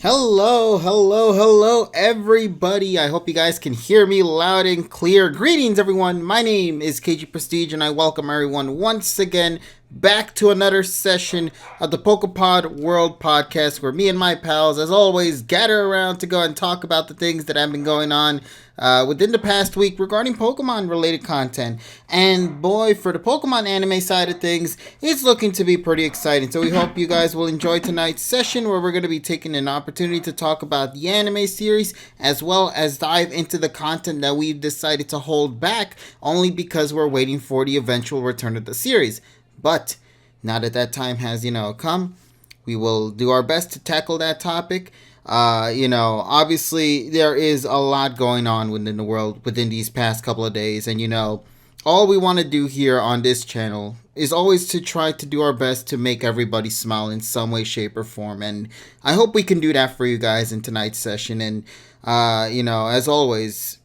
Hello, everybody. I hope you guys can hear me loud and clear. Greetings, everyone. My name is KG Prestige, and I welcome everyone once again back to another session of the PokePod World Podcast, where me and my pals, as always, gather around to go and talk about the things that have been going on within the past week regarding Pokemon related content. And boy, for the Pokemon anime side of things, it's looking to be pretty exciting. So we hope you guys will enjoy tonight's session, where we're going to be taking an opportunity to talk about the anime series as well as dive into the content that we've decided to hold back only because we're waiting for the eventual return of the series. But now that that time has, come, we will do our best to tackle that topic. Obviously there is a lot going on within the world within these past couple of days. And, all we want to do here on this channel is always to try to do our best to make everybody smile in some way, shape, or form. And I hope we can do that for you guys in tonight's session. And, as always,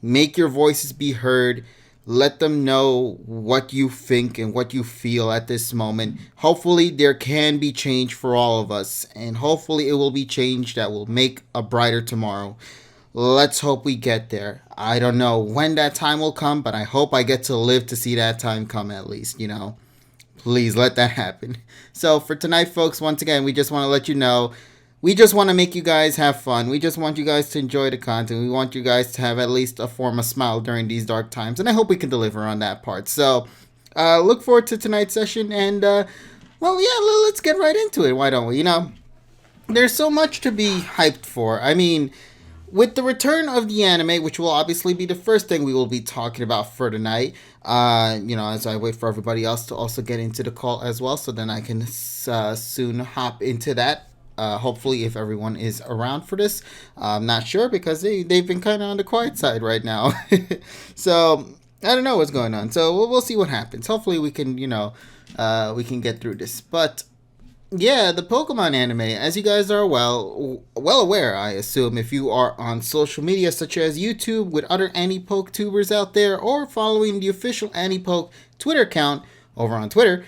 make your voices be heard. Let them know what you think and what you feel at this moment. Hopefully there can be change for all of us. And hopefully it will be change that will make a brighter tomorrow. Let's hope we get there. I don't know when that time will come, but I hope I get to live to see that time come at least, Please let that happen. So for tonight, folks, once again, we just want to let you know, we just want to make you guys have fun. We just want you guys to enjoy the content. We want you guys to have at least a form of smile during these dark times. And I hope we can deliver on that part. So look forward to tonight's session. And, let's get right into it. Why don't we? There's so much to be hyped for. I mean, with the return of the anime, which will obviously be the first thing we will be talking about for tonight, as I wait for everybody else to also get into the call as well. So then I can soon hop into that. Hopefully, if everyone is around for this. I'm not sure because they've been kind of on the quiet side right now. So I don't know what's going on. So we'll see what happens. Hopefully we can, we can get through this. But yeah, the Pokemon anime, as you guys are well aware, I assume, if you are on social media such as YouTube with other Anti-Poke tubers out there, or following the official Anti-Poke Twitter account over on Twitter,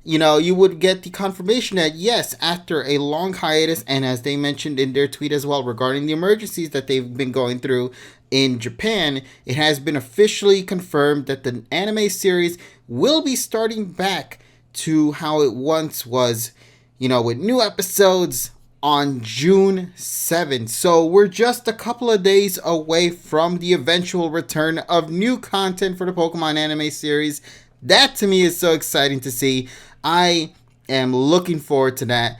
you would get the confirmation that yes, after a long hiatus, and as they mentioned in their tweet as well regarding the emergencies that they've been going through in Japan, it has been officially confirmed that the anime series will be starting back to how it once was, with new episodes on June 7th. So we're just a couple of days away from the eventual return of new content for the Pokemon anime series. That to me is so exciting to see. I am looking forward to that.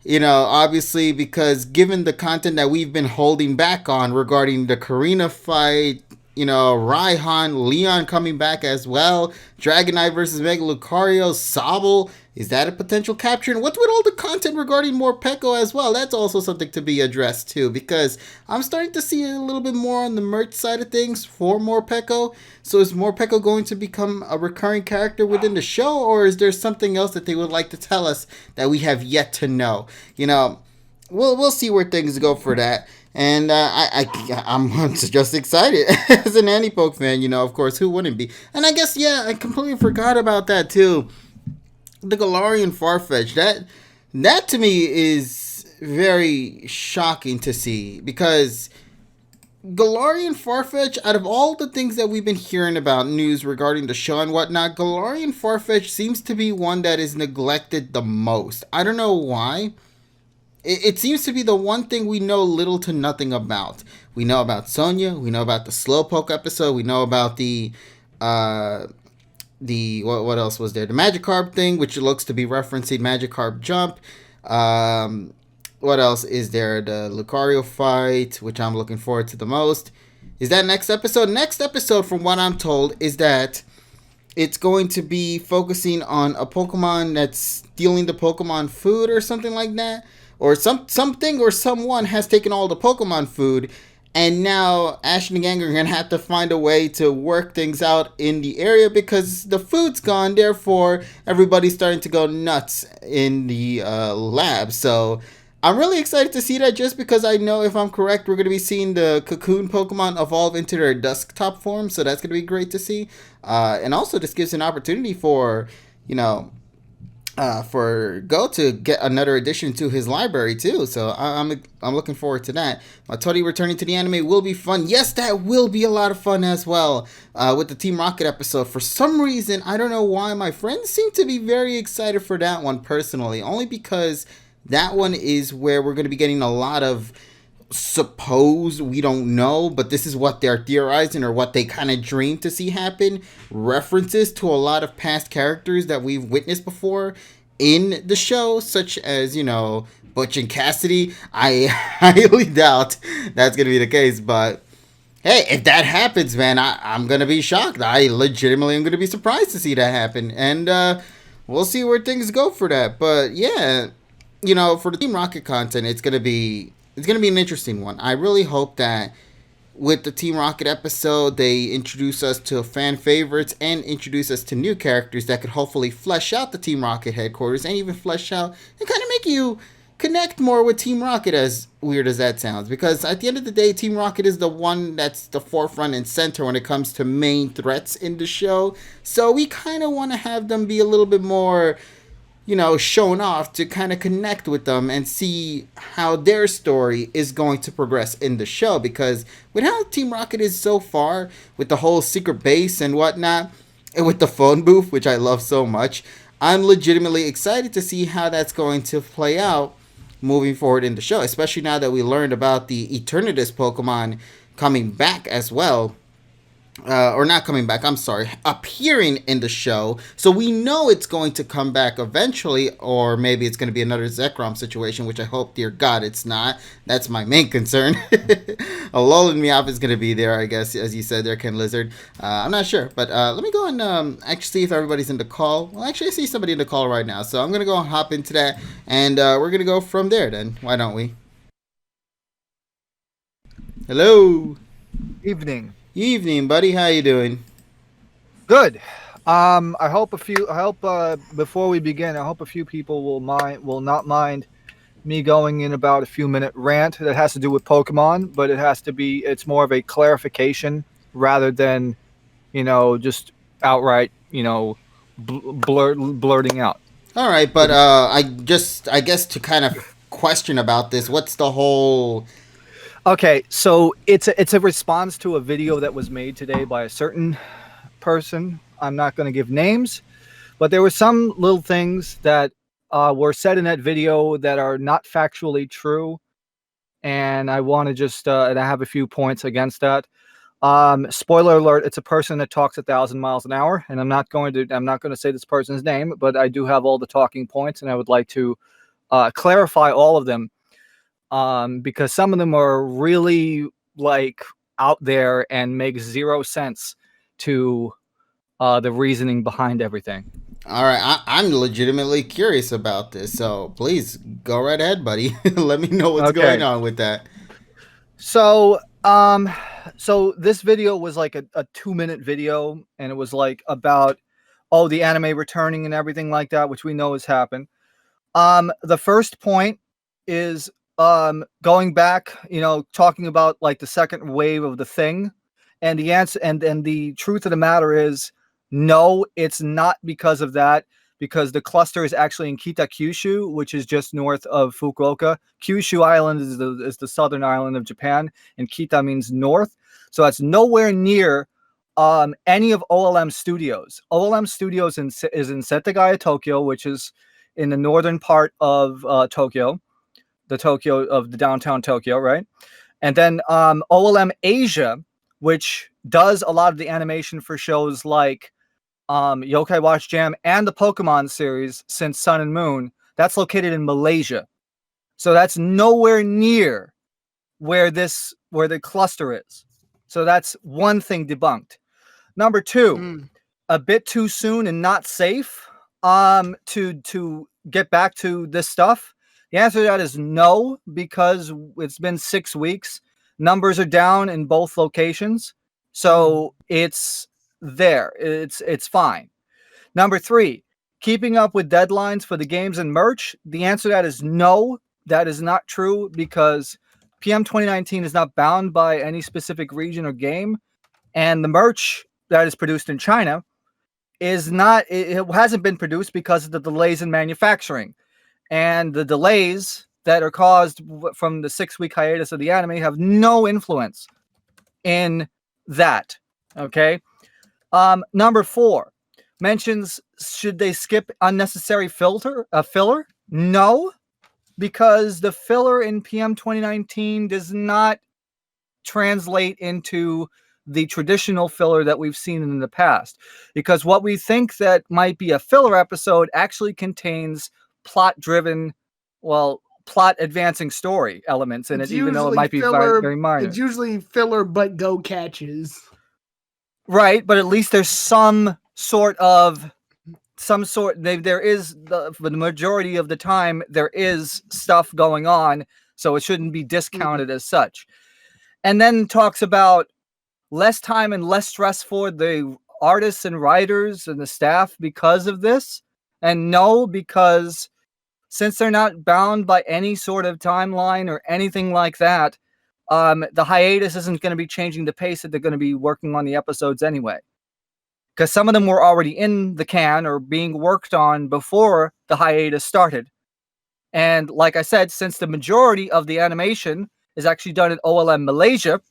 Obviously, because given the content that we've been holding back on regarding the Karina fight, Raihan, Leon coming back as well, Dragonite versus Mega Lucario, Sobble, is that a potential capture? And what's with all the content regarding Morpeko as well? That's also something to be addressed too, because I'm starting to see a little bit more on the merch side of things for Morpeko. So is Morpeko going to become a recurring character within the show, or is there something else that they would like to tell us that we have yet to know? We'll see where things go for that. And I'm just excited as an Anti-Poke fan, of course, who wouldn't be? And I guess, I completely forgot about that too. The Galarian Farfetch, that to me is very shocking to see, because Galarian Farfetch, out of all the things that we've been hearing about news regarding the show and whatnot, Galarian Farfetch seems to be one that is neglected the most. I don't know why. It seems to be the one thing we know little to nothing about. We know about Sonya. We know about the Slowpoke episode. We know about the what else was there? The Magikarp thing, which looks to be referencing Magikarp Jump. What else is there? The Lucario fight, which I'm looking forward to the most. Is that next episode? Next episode, from what I'm told, is that it's going to be focusing on a Pokemon that's stealing the Pokemon food or something like that. Or something or someone has taken all the Pokemon food, and now Ash and the gang are going to have to find a way to work things out in the area because the food's gone. Therefore, everybody's starting to go nuts in the lab. So I'm really excited to see that, just because I know, if I'm correct, we're going to be seeing the Cocoon Pokemon evolve into their desktop form. So that's going to be great to see. And also, this gives an opportunity for, for Go to get another addition to his library too. So I'm looking forward to that. Tony returning to the anime will be fun. Yes, that will be a lot of fun as well. With the Team Rocket episode, for some reason I don't know why my friends seem to be very excited for that one personally. Only because that one is where we're going to be getting a lot of suppose we don't know, but this is what they're theorizing or what they kind of dream to see happen. References to a lot of past characters that we've witnessed before in the show, such as, Butch and Cassidy. I highly doubt that's going to be the case, but hey, if that happens, man, I'm going to be shocked. I legitimately am going to be surprised to see that happen. And we'll see where things go for that. But yeah, for the Team Rocket content, it's gonna be an interesting one. I really hope that with the Team Rocket episode, they introduce us to fan favorites and introduce us to new characters that could hopefully flesh out the Team Rocket headquarters and even flesh out and kind of make you connect more with Team Rocket, as weird as that sounds. Because at the end of the day, Team Rocket is the one that's the forefront and center when it comes to main threats in the show. So we kind of want to have them be a little bit more shown off to kind of connect with them and see how their story is going to progress in the show. Because with how Team Rocket is so far, with the whole secret base and whatnot, and with the phone booth, which I love so much, I'm legitimately excited to see how that's going to play out moving forward in the show, especially now that we learned about the Eternatus Pokemon coming back as well, or not coming back, I'm sorry, appearing in the show. So we know it's going to come back eventually, or maybe it's going to be another Zekrom situation, which I hope, dear God, it's not. That's my main concern. Alolan Meowth is going to be there, I guess, as you said there, Ken Lizard. I'm not sure, but let me go and actually see if everybody's in the call. Well, actually, I see somebody in the call right now, so I'm going to go and hop into that, and we're going to go from there then. Why don't we? Hello. Evening. Evening, buddy. How you doing? Good. I hope before we begin, I hope a few people will not mind me going in about a few minute rant that has to do with Pokemon, but it's more of a clarification rather than, just outright, blurting out. All right, but I guess to kind of question about this, what's the whole? Okay, so it's a response to a video that was made today by a certain person. I'm not going to give names, but there were some little things that were said in that video that are not factually true, and I want to just and I have a few points against that. Spoiler alert: it's a person that talks 1,000 miles an hour, and I'm not going to say this person's name, but I do have all the talking points, and I would like to clarify all of them, because some of them are really like out there and make zero sense to the reasoning behind everything. All right, I'm legitimately curious about this, so please go right ahead, buddy. Let me know what's going Okay, on with that. so so this video was like a 2-minute video, and it was like about the anime returning and everything like that, which we know has happened. The first point is going back, talking about like the second wave of the thing, and the answer and the truth of the matter is no, it's not because of that. Because the cluster is actually in Kita-Kyushu, which is just north of Fukuoka. Kyushu Island is the southern island of Japan, and Kita means north. So that's nowhere near any of OLM Studios. OLM Studios is in Setagaya, Tokyo, which is in the northern part of Tokyo, the downtown Tokyo, right? And then OLM Asia, which does a lot of the animation for shows like Yokai Watch Jam and the Pokemon series since Sun and Moon, that's located in Malaysia. So that's nowhere near where the cluster is. So that's one thing debunked. Number two, Mm. a bit too soon and not safe to get back to this stuff. The answer to that is no, because it's been 6 weeks. Numbers are down in both locations. So it's there. It's fine. Number three, keeping up with deadlines for the games and merch. The answer to that is no. That is not true, because PM 2019 is not bound by any specific region or game, and the merch that is produced in China it hasn't been produced because of the delays in manufacturing, and the delays that are caused from the 6-week hiatus of the anime have no influence in that. Okay. Number 4 mentions, should they skip unnecessary filler? No, because the filler in PM 2019 does not translate into the traditional filler that we've seen in the past, because what we think that might be a filler episode actually contains plot advancing story elements in it, even though it might be very, very minor. It's usually filler but go catches. Right, but at least there's some sort there is, for the majority of the time, there is stuff going on, so it shouldn't be discounted as such. And then talks about less time and less stress for the artists and writers and the staff because of this. And no, because since they're not bound by any sort of timeline or anything like that, the hiatus isn't going to be changing the pace that they're going to be working on the episodes anyway. Because some of them were already in the can or being worked on before the hiatus started. And like I said, since the majority of the animation is actually done at OLM Malaysia,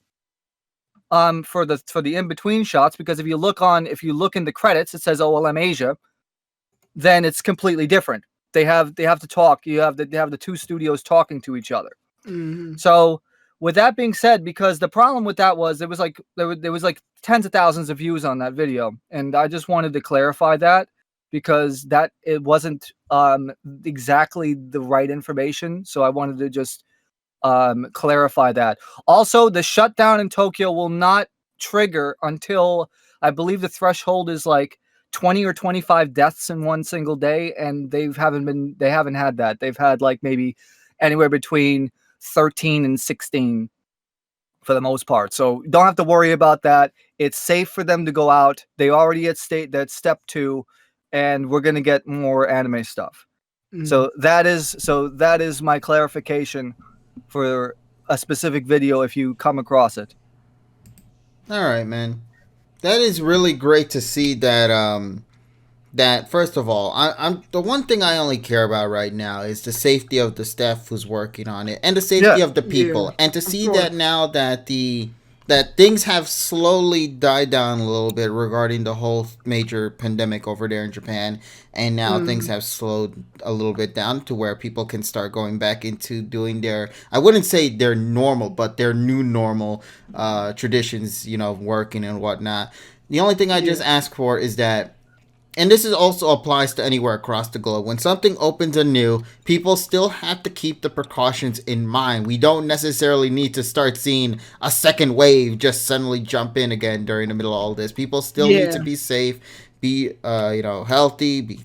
for the in-between shots, because if you look in the credits, it says OLM Asia, then it's completely different. They have to talk. They have the two studios talking to each other. Mm-hmm. So with that being said, because the problem with that was there was like tens of thousands of views on that video, and I just wanted to clarify that, because that it wasn't exactly the right information. So I wanted to just clarify that. Also, the shutdown in Tokyo will not trigger until, I believe, the threshold is like 20 or 25 deaths in one single day, and they haven't had that. They've had like maybe anywhere between 13 and 16 for the most part. So don't have to worry about that. It's safe for them to go out. They already at step 2, and we're going to get more anime stuff. Mm-hmm. So that is my clarification for a specific video if you come across it. All right, man. That is really great to see that that first of all, I'm the one thing I only care about right now is the safety of the staff who's working on it and the safety of the people. And to see that now that that things have slowly died down a little bit regarding the whole major pandemic over there in Japan, and now things have slowed a little bit down to where people can start going back into doing their, I wouldn't say their normal, but their new normal traditions, working and whatnot. The only thing I just ask for is that, and this also applies to anywhere across the globe, when something opens anew, people still have to keep the precautions in mind. We don't necessarily need to start seeing a second wave just suddenly jump in again during the middle of all this. People still need to be safe, be healthy, be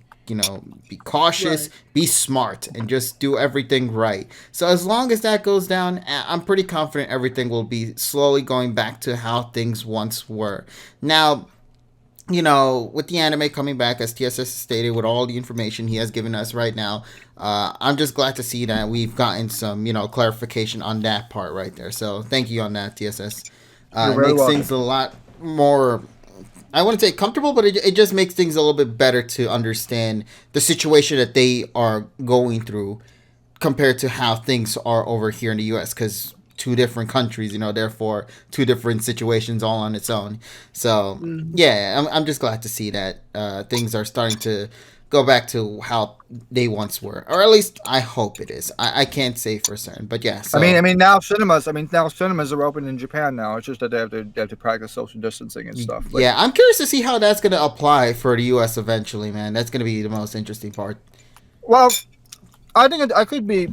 cautious, be smart, and just do everything right. So as long as that goes down, I'm pretty confident everything will be slowly going back to how things once were. Now, with the anime coming back, as TSS stated, with all the information he has given us right now, I'm just glad to see that we've gotten some, clarification on that part right there. So thank you on that, TSS. It makes things a lot more, I wouldn't say comfortable, but it just makes things a little bit better to understand the situation that they are going through compared to how things are over here in the U.S., because two different countries, therefore two different situations all on its own. So yeah, I'm just glad to see that things are starting to go back to how they once were, or at least I hope it is. I can't say for certain, but yeah. So. I mean now cinemas are open in Japan now. It's just that they have to practice social distancing and stuff. Yeah, I'm curious to see how that's going to apply for the U.S. eventually, man. That's going to be the most interesting part. Well, I think it could be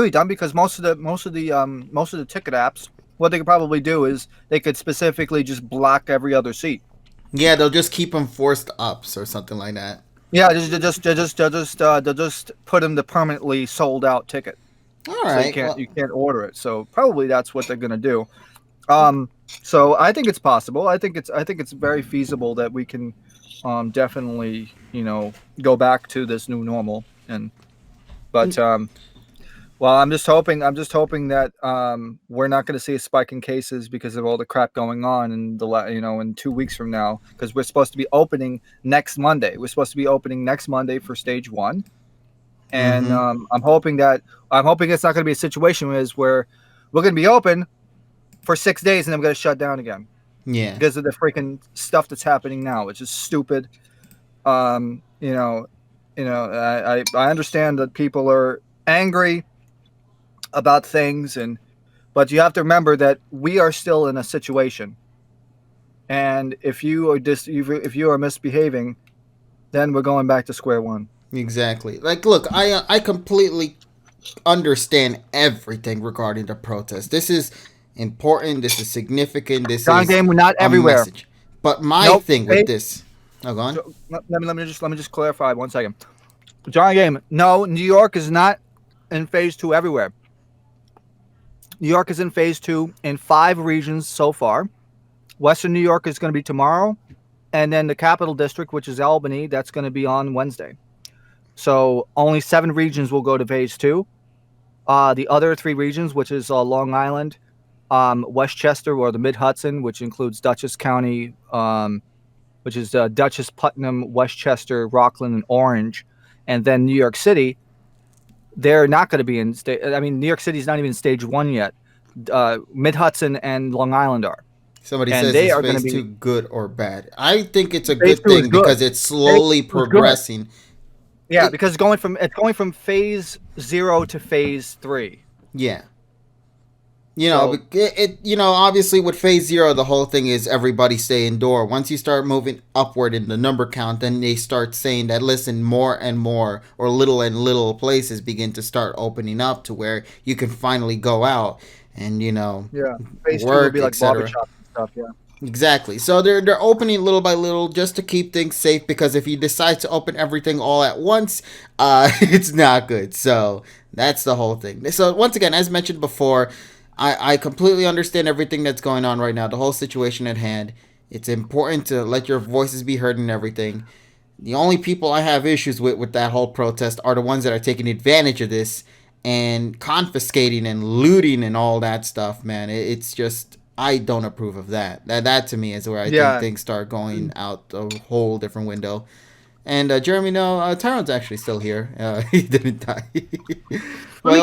done, because most of the ticket apps, what they could probably do is they could specifically just block every other seat. Yeah, they'll just keep them forced ups or something like that. Yeah, they'll just put them to permanently sold out ticket. All right, so you can't order it. So probably that's what they're gonna do. So I think it's possible. I think it's very feasible that we can definitely go back to this new normal. But Well, I'm just hoping that we're not going to see a spike in cases because of all the crap going on in in 2 weeks from now, because we're supposed to be opening next Monday. We're supposed to be opening next Monday for stage 1. And I'm hoping it's not going to be a situation where we're going to be open for 6 days and then we're going to shut down again. Yeah. Because of the freaking stuff that's happening now, which is stupid. I understand that people are angry about things, but you have to remember that we are still in a situation, and if you are misbehaving, then we're going back to square one. Exactly. Like, look, I completely understand everything regarding the protest. This is important. This is significant. This John is Game, we're not a everywhere. message. But my thing with this, go on. So, let me just clarify 1 second. John Game, no, New York is not in phase 2 everywhere. New York is in phase 2 in 5 regions so far. Western New York is going to be tomorrow, and then the Capital District, which is Albany, that's going to be on Wednesday. So only 7 regions will go to phase 2. The other 3 regions, which is Long Island, Westchester, or the Mid-Hudson, which includes Dutchess County, which is Dutchess, Putnam, Westchester, Rockland, and Orange, and then New York City, they're not going to be in New York City is not even in stage 1 yet. Mid-Hudson and Long Island are. Somebody And says they is are gonna phase be- 2 good or bad? I think it's a Phase good 2 is thing good. because it's slowly Phase 2 is good. progressing. Yeah, because it's going from phase 0 to phase 3. Yeah. Obviously with phase 0, the whole thing is everybody stay indoor. Once you start moving upward in the number count, then they start saying that, listen, more and more, or little and little places begin to start opening up to where you can finally go out and, Phase 2 work, will be like etc. barbershops and stuff. Yeah. Exactly. So they're opening little by little just to keep things safe, because if you decide to open everything all at once, it's not good. So that's the whole thing. So once again, as mentioned before, I completely understand everything that's going on right now, the whole situation at hand. It's important to let your voices be heard and everything. The only people I have issues with that whole protest are the ones that are taking advantage of this and confiscating and looting and all that stuff, man. It's just, I don't approve of that. That to me is where I think things start going out a whole different window. And Jeremy, no, Tyrone's actually still here. He didn't die. Let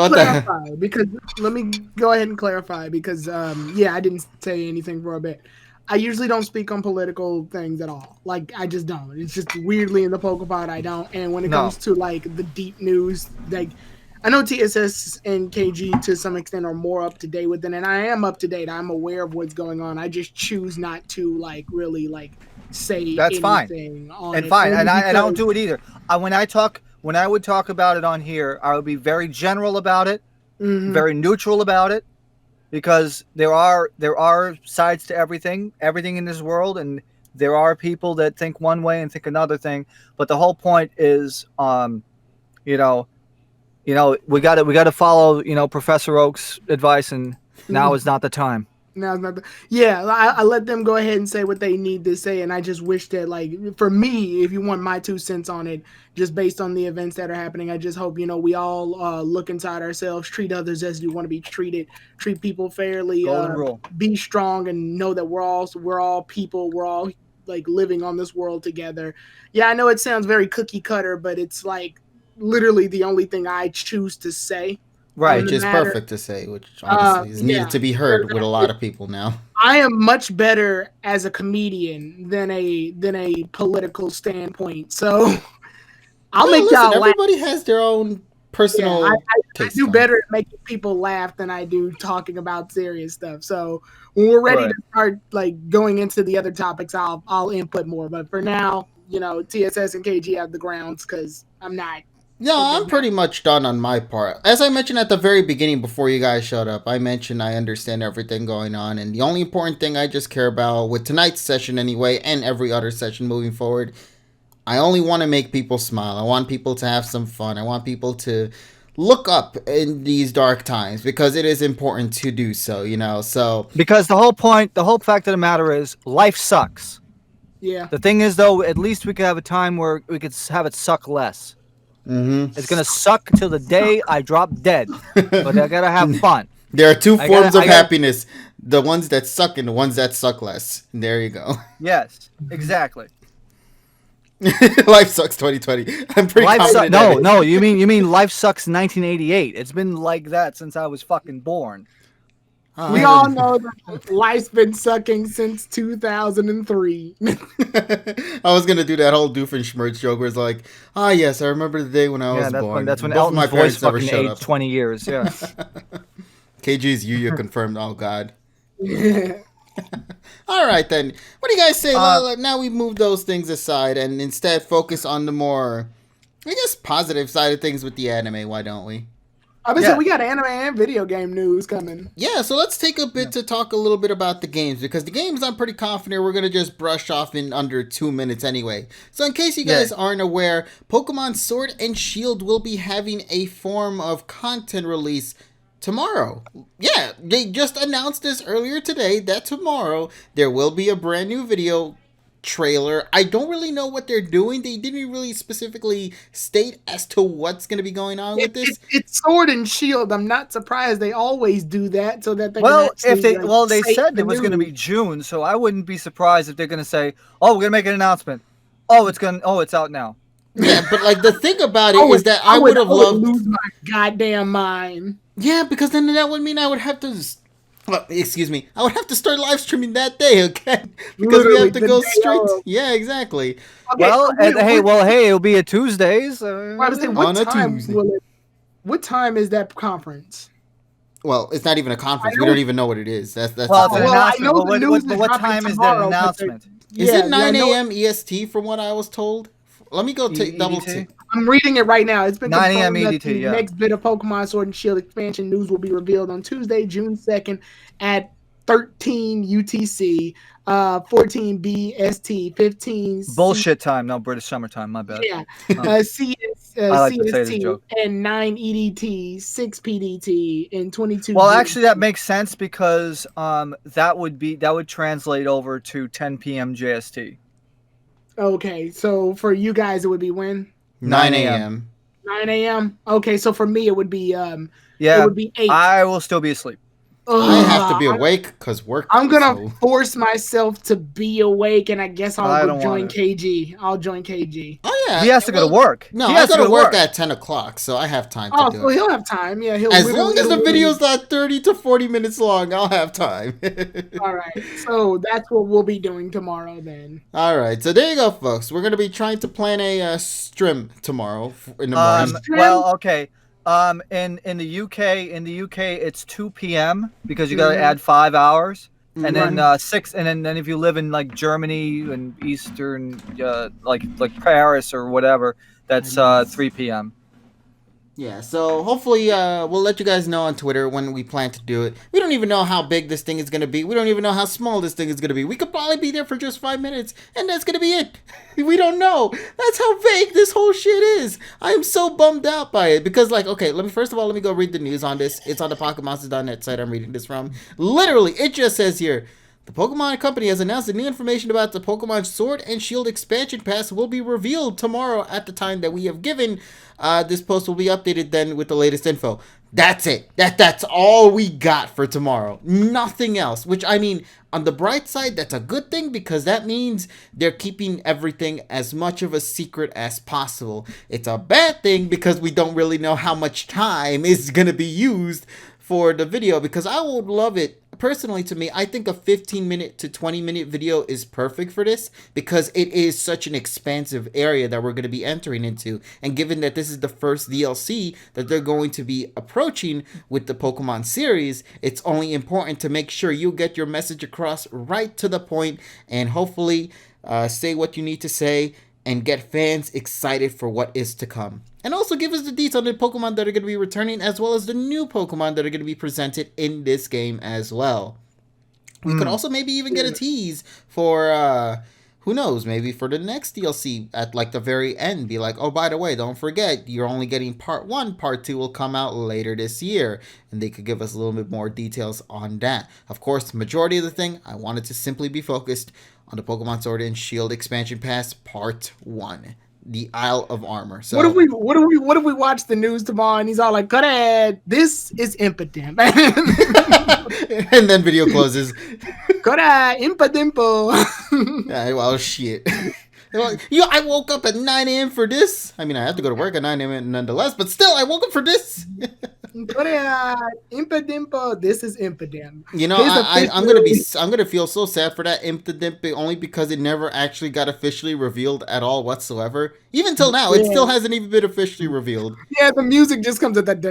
me go ahead and clarify because I didn't say anything for a bit. I usually don't speak on political things at all. Like, I just don't. It's just weirdly in the PokePod I don't. And when it comes to like the deep news, like, I know TSS and KG to some extent are more up to date with it, and I am up to date. I'm aware of what's going on. I just choose not to like really like say That's anything fine. on and it. fine. Only And I don't because- do it either. When I would talk about it on here, I would be very general about it, very neutral about it, because there are sides to everything in this world, and there are people that think one way and think another thing. But the whole point is, we got to follow, Professor Oak's advice, and now is not the time. No, it's not I let them go ahead and say what they need to say, and I just wish that, like, for me, if you want my 2 cents on it, just based on the events that are happening, I just hope, we all look inside ourselves, treat others as you want to be treated, treat people fairly, Golden rule. Be strong, and know that we're all people, we're all like living on this world together. Yeah, I know it sounds very cookie cutter, but it's like literally the only thing I choose to say. Right. Which is perfect to say, which honestly is needed to be heard with a lot of people now. I am much better as a comedian than a political standpoint. So I'll make y'all laugh. Everybody has their own personal I taste. do better at making people laugh than I do talking about serious stuff. So when we're ready to start like going into the other topics, I'll input more. But for now, TSS and KG have the grounds because I'm not. No, I'm pretty much done on my part. As I mentioned at the very beginning before you guys showed up, I mentioned I understand everything going on, and the only important thing I just care about with tonight's session anyway, and every other session moving forward, I only want to make people smile. I want people to have some fun. I want people to look up in these dark times, because it is important to do so, so. Because the whole fact of the matter is, life sucks. Yeah. The thing is, though, at least we could have a time where we could have it suck less. It's gonna suck till the day I drop dead. But I gotta have fun. There are two forms of I gotta, happiness: the ones that suck and the ones that suck less. There you go. yes, exactly. Life sucks 2020. I'm pretty confident. No. You mean life sucks 1988. It's been like that since I was fucking born. We all know that life's been sucking since 2003. I was gonna do that whole Doofenshmirtz joke where it's like, yes, I remember the day when I was born. That's when Both of Elton's my voice parents never fucking shut aged up. 20 years. Yeah. KG's you confirmed. Oh God. All right then. What do you guys say? Now we move those things aside and instead focus on the more, I guess, positive side of things with the anime. Why don't we? So we got anime and video game news coming. Yeah, so let's take a bit to talk a little bit about the games, because the games I'm pretty confident we're going to just brush off in under 2 minutes anyway. So in case you guys aren't aware, Pokemon Sword and Shield will be having a form of content release tomorrow. Yeah, they just announced this earlier today that tomorrow there will be a brand new video trailer. I don't really know what they're doing. They didn't really specifically state as to what's going to be going on with this. It's Sword and Shield. I'm not surprised. They always do that so that they they said it was going to be June, so I wouldn't be surprised if they're going to say, "Oh, we're going to make an announcement. It's out now." Yeah, but like the thing about it is that I would have loved lose my goddamn mind. Yeah, because then that would mean I would have to. Excuse me. I would have to start live streaming that day, okay? Because we have to go straight. Yeah, exactly. Okay, it'll be a Tuesday. So what time is that conference? Well, it's not even a conference. We don't even know what it is. That's it's an announcement. But what time is the announcement? Is it 9 a.m. EST from what I was told? Let me go double check. I'm reading it right now. It's been 9 a.m. EDT, the next bit of Pokemon Sword and Shield expansion news will be revealed on Tuesday, June 2nd at 13 UTC, 14 BST, 15 bullshit time. No, British summertime. My bad. Yeah. CST and 9 EDT, 6 PDT, and 22. Well, actually, that makes sense because that would translate over to 10 p.m. JST. Okay, so for you guys, it would be when? 9 a.m. 9 a.m. Okay, so for me, it would be it would be 8. I will still be asleep. I have to be awake because work. I'm gonna force myself to be awake, and I guess I'll join KG. I'll join KG. Oh yeah, he has to go to work. No, I go to work at 10 o'clock, so I have time to do it. Oh, so he'll have time. Yeah, as long as the video's not 30 to 40 minutes long, I'll have time. All right, so that's what we'll be doing tomorrow then. All right, so there you go, folks. We're gonna be trying to plan a stream tomorrow in the morning. Well, okay. In the UK, it's 2 p.m. because you got to add 5 hours, and then 6, and then if you live in like Germany and Eastern, like Paris or whatever, that's 3 p.m. Yeah, so hopefully we'll let you guys know on Twitter when we plan to do it. We don't even know how big this thing is going to be. We don't even know how small this thing is going to be. We could probably be there for just 5 minutes, and that's going to be it. We don't know. That's how vague this whole shit is. I am so bummed out by it because, like, okay, let me go read the news on this. It's on the PocketMonsters.net site I'm reading this from. Literally, it just says here, the Pokemon Company has announced that new information about the Pokemon Sword and Shield expansion pass will be revealed tomorrow at the time that we have given. This post will be updated then with the latest info. That's it. That's all we got for tomorrow. Nothing else. Which, I mean, on the bright side, that's a good thing because that means they're keeping everything as much of a secret as possible. It's a bad thing because we don't really know how much time is going to be used for the video, because I would love it. Personally, to me, I think a 15-minute to 20-minute video is perfect for this because it is such an expansive area that we're going to be entering into. And given that this is the first DLC that they're going to be approaching with the Pokemon series, it's only important to make sure you get your message across right to the point and hopefully say what you need to say and get fans excited for what is to come. And also give us the deets on the Pokemon that are going to be returning, as well as the new Pokemon that are going to be presented in this game as well. We could also maybe even get a tease for, who knows, maybe for the next DLC at like the very end. Be like, oh, by the way, don't forget, you're only getting part 1. Part 2 will come out later this year. And they could give us a little bit more details on that. Of course, the majority of the thing, I wanted to simply be focused on the Pokemon Sword and Shield Expansion Pass Part 1. the Isle of Armor. So what if we watch the news tomorrow and he's all like, "Cut it, this is impotent." And then video closes. Cut it, impotento. Yeah, well, shit. I woke up at 9 a.m. for this. I mean, I have to go to work at 9 a.m. nonetheless, but still, I woke up for this. Cut it, impotento. This is impotent. You know, I'm gonna feel so sad for that impotent only because it never actually got officially revealed at all whatsoever. Even till now, it still hasn't even been officially revealed. Yeah, the music just comes at that.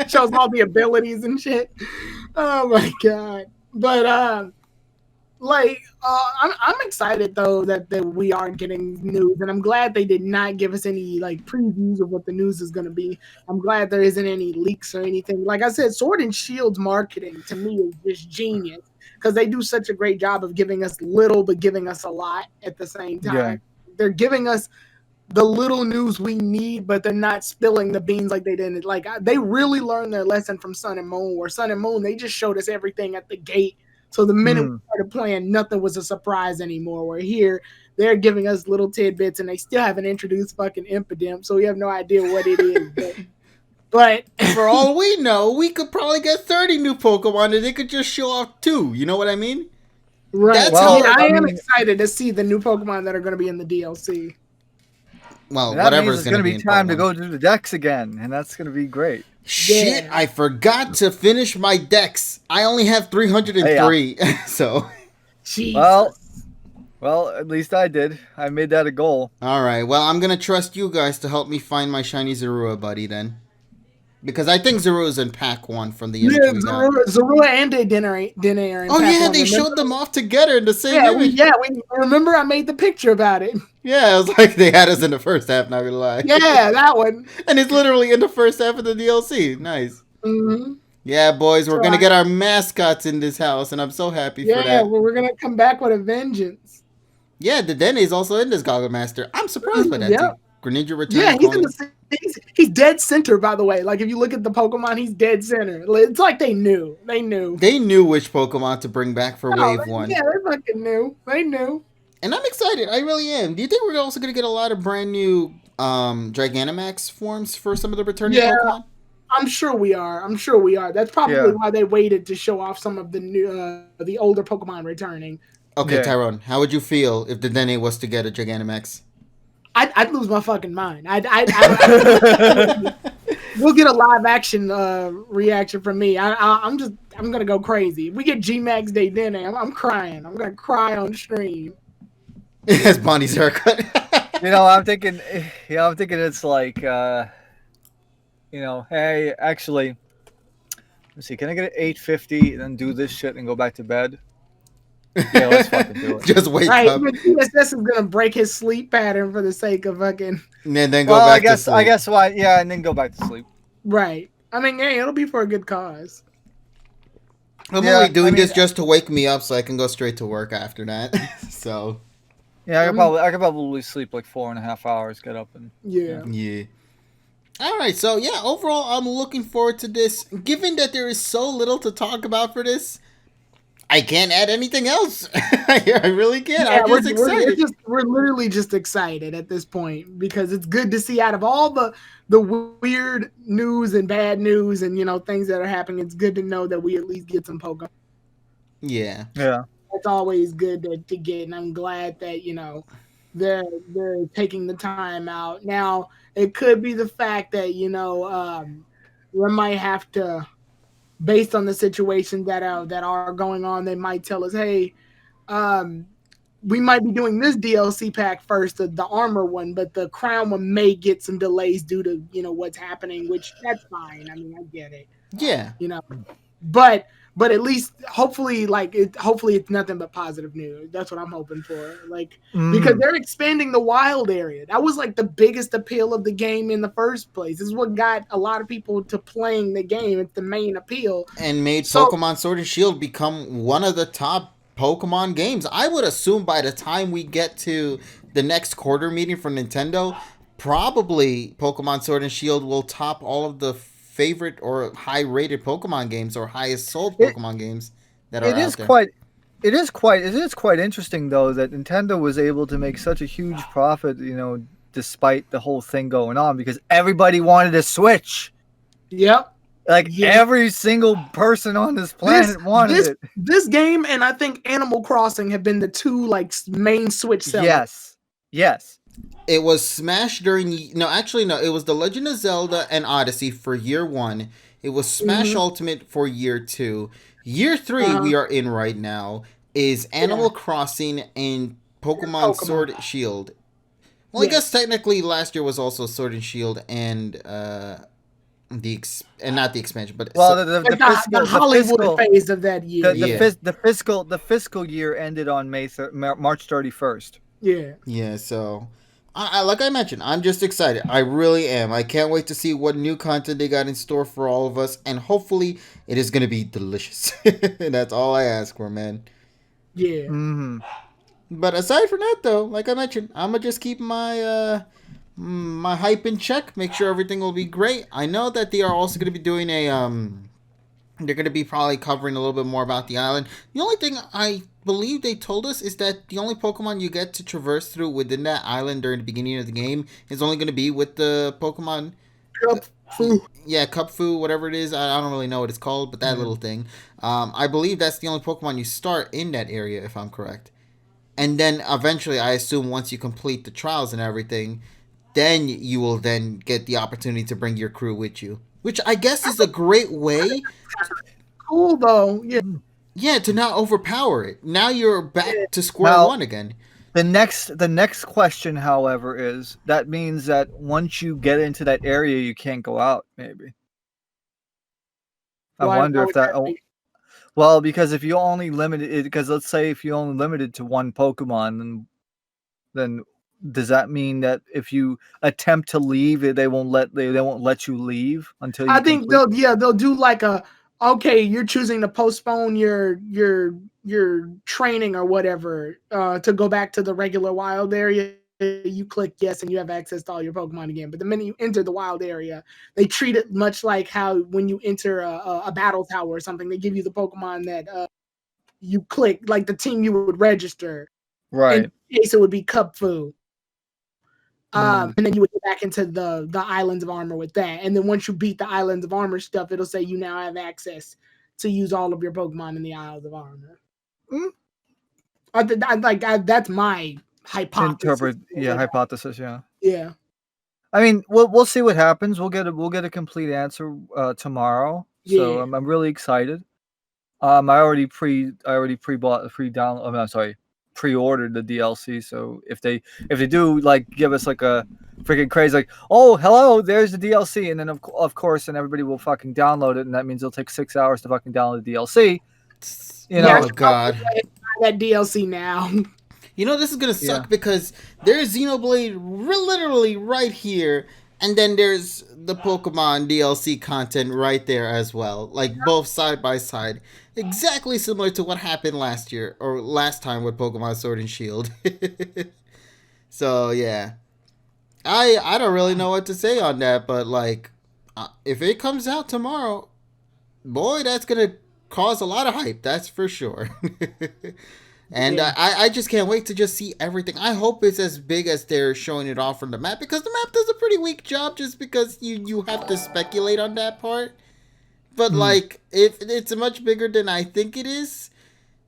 Shows all the abilities and shit. Oh my god! But I'm excited though that we are getting news, and I'm glad they did not give us any like previews of what the news is going to be. I'm glad there isn't any leaks or anything. Like I said, Sword and Shield's marketing to me is just genius because they do such a great job of giving us little but giving us a lot at the same time. Yeah. They're giving us the little news we need, but they're not spilling the beans like they did. Like they really learned their lesson from Sun and Moon, where Sun and Moon they just showed us everything at the gate. So the minute we started playing, nothing was a surprise anymore. Where here, they're giving us little tidbits, and they still haven't introduced fucking Impidimp, so we have no idea what it is. But for all we know, we could probably get 30 new Pokemon, and they could just show off 2. You know what I mean? Right. That's I am excited to see the new Pokemon that are going to be in the DLC. Well, whatever is going to be time to go to the Dex again, and that's going to be great. Shit, I forgot to finish my Dex. I only have 303, so. Jesus. Well, at least I did. I made that a goal. All right. Well, I'm gonna trust you guys to help me find my shiny Zorua buddy then, because I think Zorua's in Pack 1 from the image we got. Zorua and Dene. Oh yeah, they showed them off together in the same image. We remember. I made the picture about it. Yeah, it was like they had us in the first half. Not gonna lie. Yeah, that one. And it's literally in the first half of the DLC. Nice. Mm-hmm. Yeah, boys, we're gonna get our mascots in this house, and I'm so happy for that. Yeah, well, we're gonna come back with a vengeance. Yeah, the Dene's also in this Goggle Master. I'm surprised by that. Too. Greninja return. Yeah, he's dead center, by the way. Like, if you look at the Pokemon, he's dead center. It's like they knew. They knew which Pokemon to bring back for Wave 1. Yeah, they fucking knew. They knew. And I'm excited. I really am. Do you think we're also going to get a lot of brand new Gigantamax forms for some of the returning Pokemon? I'm sure we are. That's probably why they waited to show off some of the new, the older Pokemon returning. Okay, Tyrone, how would you feel if the Dene was to get a Gigantamax? I'd lose my fucking mind. We'll get a live action reaction from me. I'm gonna go crazy. If we get G-Max Day Dene, I'm crying. I'm gonna cry on stream. That's Bonnie's haircut. I'm thinking it's like, hey, actually, let's see, can I get an 850 and then do this shit and go back to bed? Yeah, let's fucking do it. Just wake up. TSS is gonna break his sleep pattern for the sake of fucking. And then go back to sleep. I guess why? Yeah, and then go back to sleep. Right. I mean, hey, it'll be for a good cause. I'm only doing this just to wake me up so I can go straight to work after that. So. Yeah, I could probably sleep like 4.5 hours, get up and Yeah. All right, so overall I'm looking forward to this. Given that there is so little to talk about for this, I can't add anything else. I really can't. I'm just excited. We're literally just excited at this point because it's good to see out of all the weird news and bad news and things that are happening. It's good to know that we at least get some Pokemon. Yeah. It's always good to get, and I'm glad that they're taking the time out. Now it could be the fact that we might have to, based on the situations that are going on, they might tell us, hey, we might be doing this DLC pack first, the armor one, but the crown one may get some delays due to what's happening, which that's fine. I mean, I get it. Yeah. But at least hopefully it's nothing but positive news. That's what I'm hoping for. Because they're expanding the wild area. That was like the biggest appeal of the game in the first place. This is what got a lot of people to playing the game. It's the main appeal. And made Pokemon Sword and Shield become one of the top Pokemon games. I would assume by the time we get to the next quarter meeting for Nintendo, probably Pokemon Sword and Shield will top all of the favorite or high-rated Pokemon games or highest sold Pokemon games that are out there. It is quite interesting though that Nintendo was able to make such a huge profit, despite the whole thing going on, because everybody wanted a Switch. Yep. Like Yep. every single person on this planet wanted it. This game and I think Animal Crossing have been the two like main Switch sellers. Yes. It was Smash during it was The Legend of Zelda and Odyssey for year 1. It was Smash Ultimate for year 2. Year 3 we are in right now is Animal Crossing and Pokemon Sword and Shield. Well, I guess technically last year was also Sword and Shield and not the expansion, but the Hollywood phase of that year. The fiscal year ended on March 31st. Yeah. Yeah. So, like I mentioned, I'm just excited. I really am. I can't wait to see what new content they got in store for all of us, and hopefully, it is gonna be delicious. That's all I ask for, man. Yeah. Mm-hmm. But aside from that, though, like I mentioned, I'm gonna just keep my my hype in check. Make sure everything will be great. I know that they are also gonna be doing a They're gonna be probably covering a little bit more about the island. The only thing I believe they told us is that the only Pokemon you get to traverse through within that island during the beginning of the game is only gonna be with the Pokemon. Cupfu. Yeah, Cupfu, whatever it is. I don't really know what it's called, but that little thing. I believe that's the only Pokemon you start in that area, if I'm correct. And then eventually, I assume once you complete the trials and everything, then you will then get the opportunity to bring your crew with you. Which I guess is a great way. Cool though, yeah. Yeah, to not overpower it. Now you're back to square one again. The next question, however, is that means that once you get into that area, you can't go out. Maybe. I wonder if that. Well, because if you only limited it, because let's say if you only limited to one Pokemon, then does that mean that if you attempt to leave, they won't let you leave until you? I think they'll do like okay, you're choosing to postpone your training or whatever to go back to the regular wild area. You click yes and you have access to all your Pokemon again. But the minute you enter the wild area, they treat it much like how when you enter a battle tower or something, they give you the Pokemon that you click, like the team you would register. Right. In this case, it would be Cupfu. And then you would get back into the Islands of Armor with that. And then once you beat the Islands of Armor stuff, it'll say you now have access to use all of your Pokemon in the Isles of Armor. That's my hypothesis. Hypothesis. Yeah. Yeah. I mean, we'll see what happens. We'll get a complete answer tomorrow. So I'm really excited. I already pre-ordered the DLC. So if they do like give us like a freaking craze, like, oh hello, there's the DLC, and then of course, and everybody will fucking download it, and that means it'll take 6 hours to fucking download the DLC. Oh god, that DLC now. This is gonna suck because there's Xenoblade literally right here, and then there's the Pokemon DLC content right there as well, like both side by side. Exactly similar to what happened last time with Pokemon Sword and Shield. So yeah, I don't really know what to say on that, but like, if it comes out tomorrow, boy, that's gonna cause a lot of hype. That's for sure. And I just can't wait to just see everything. I hope it's as big as they're showing it off from the map, because the map does a pretty weak job just because you have to speculate on that part. But like, if it's much bigger than I think it is,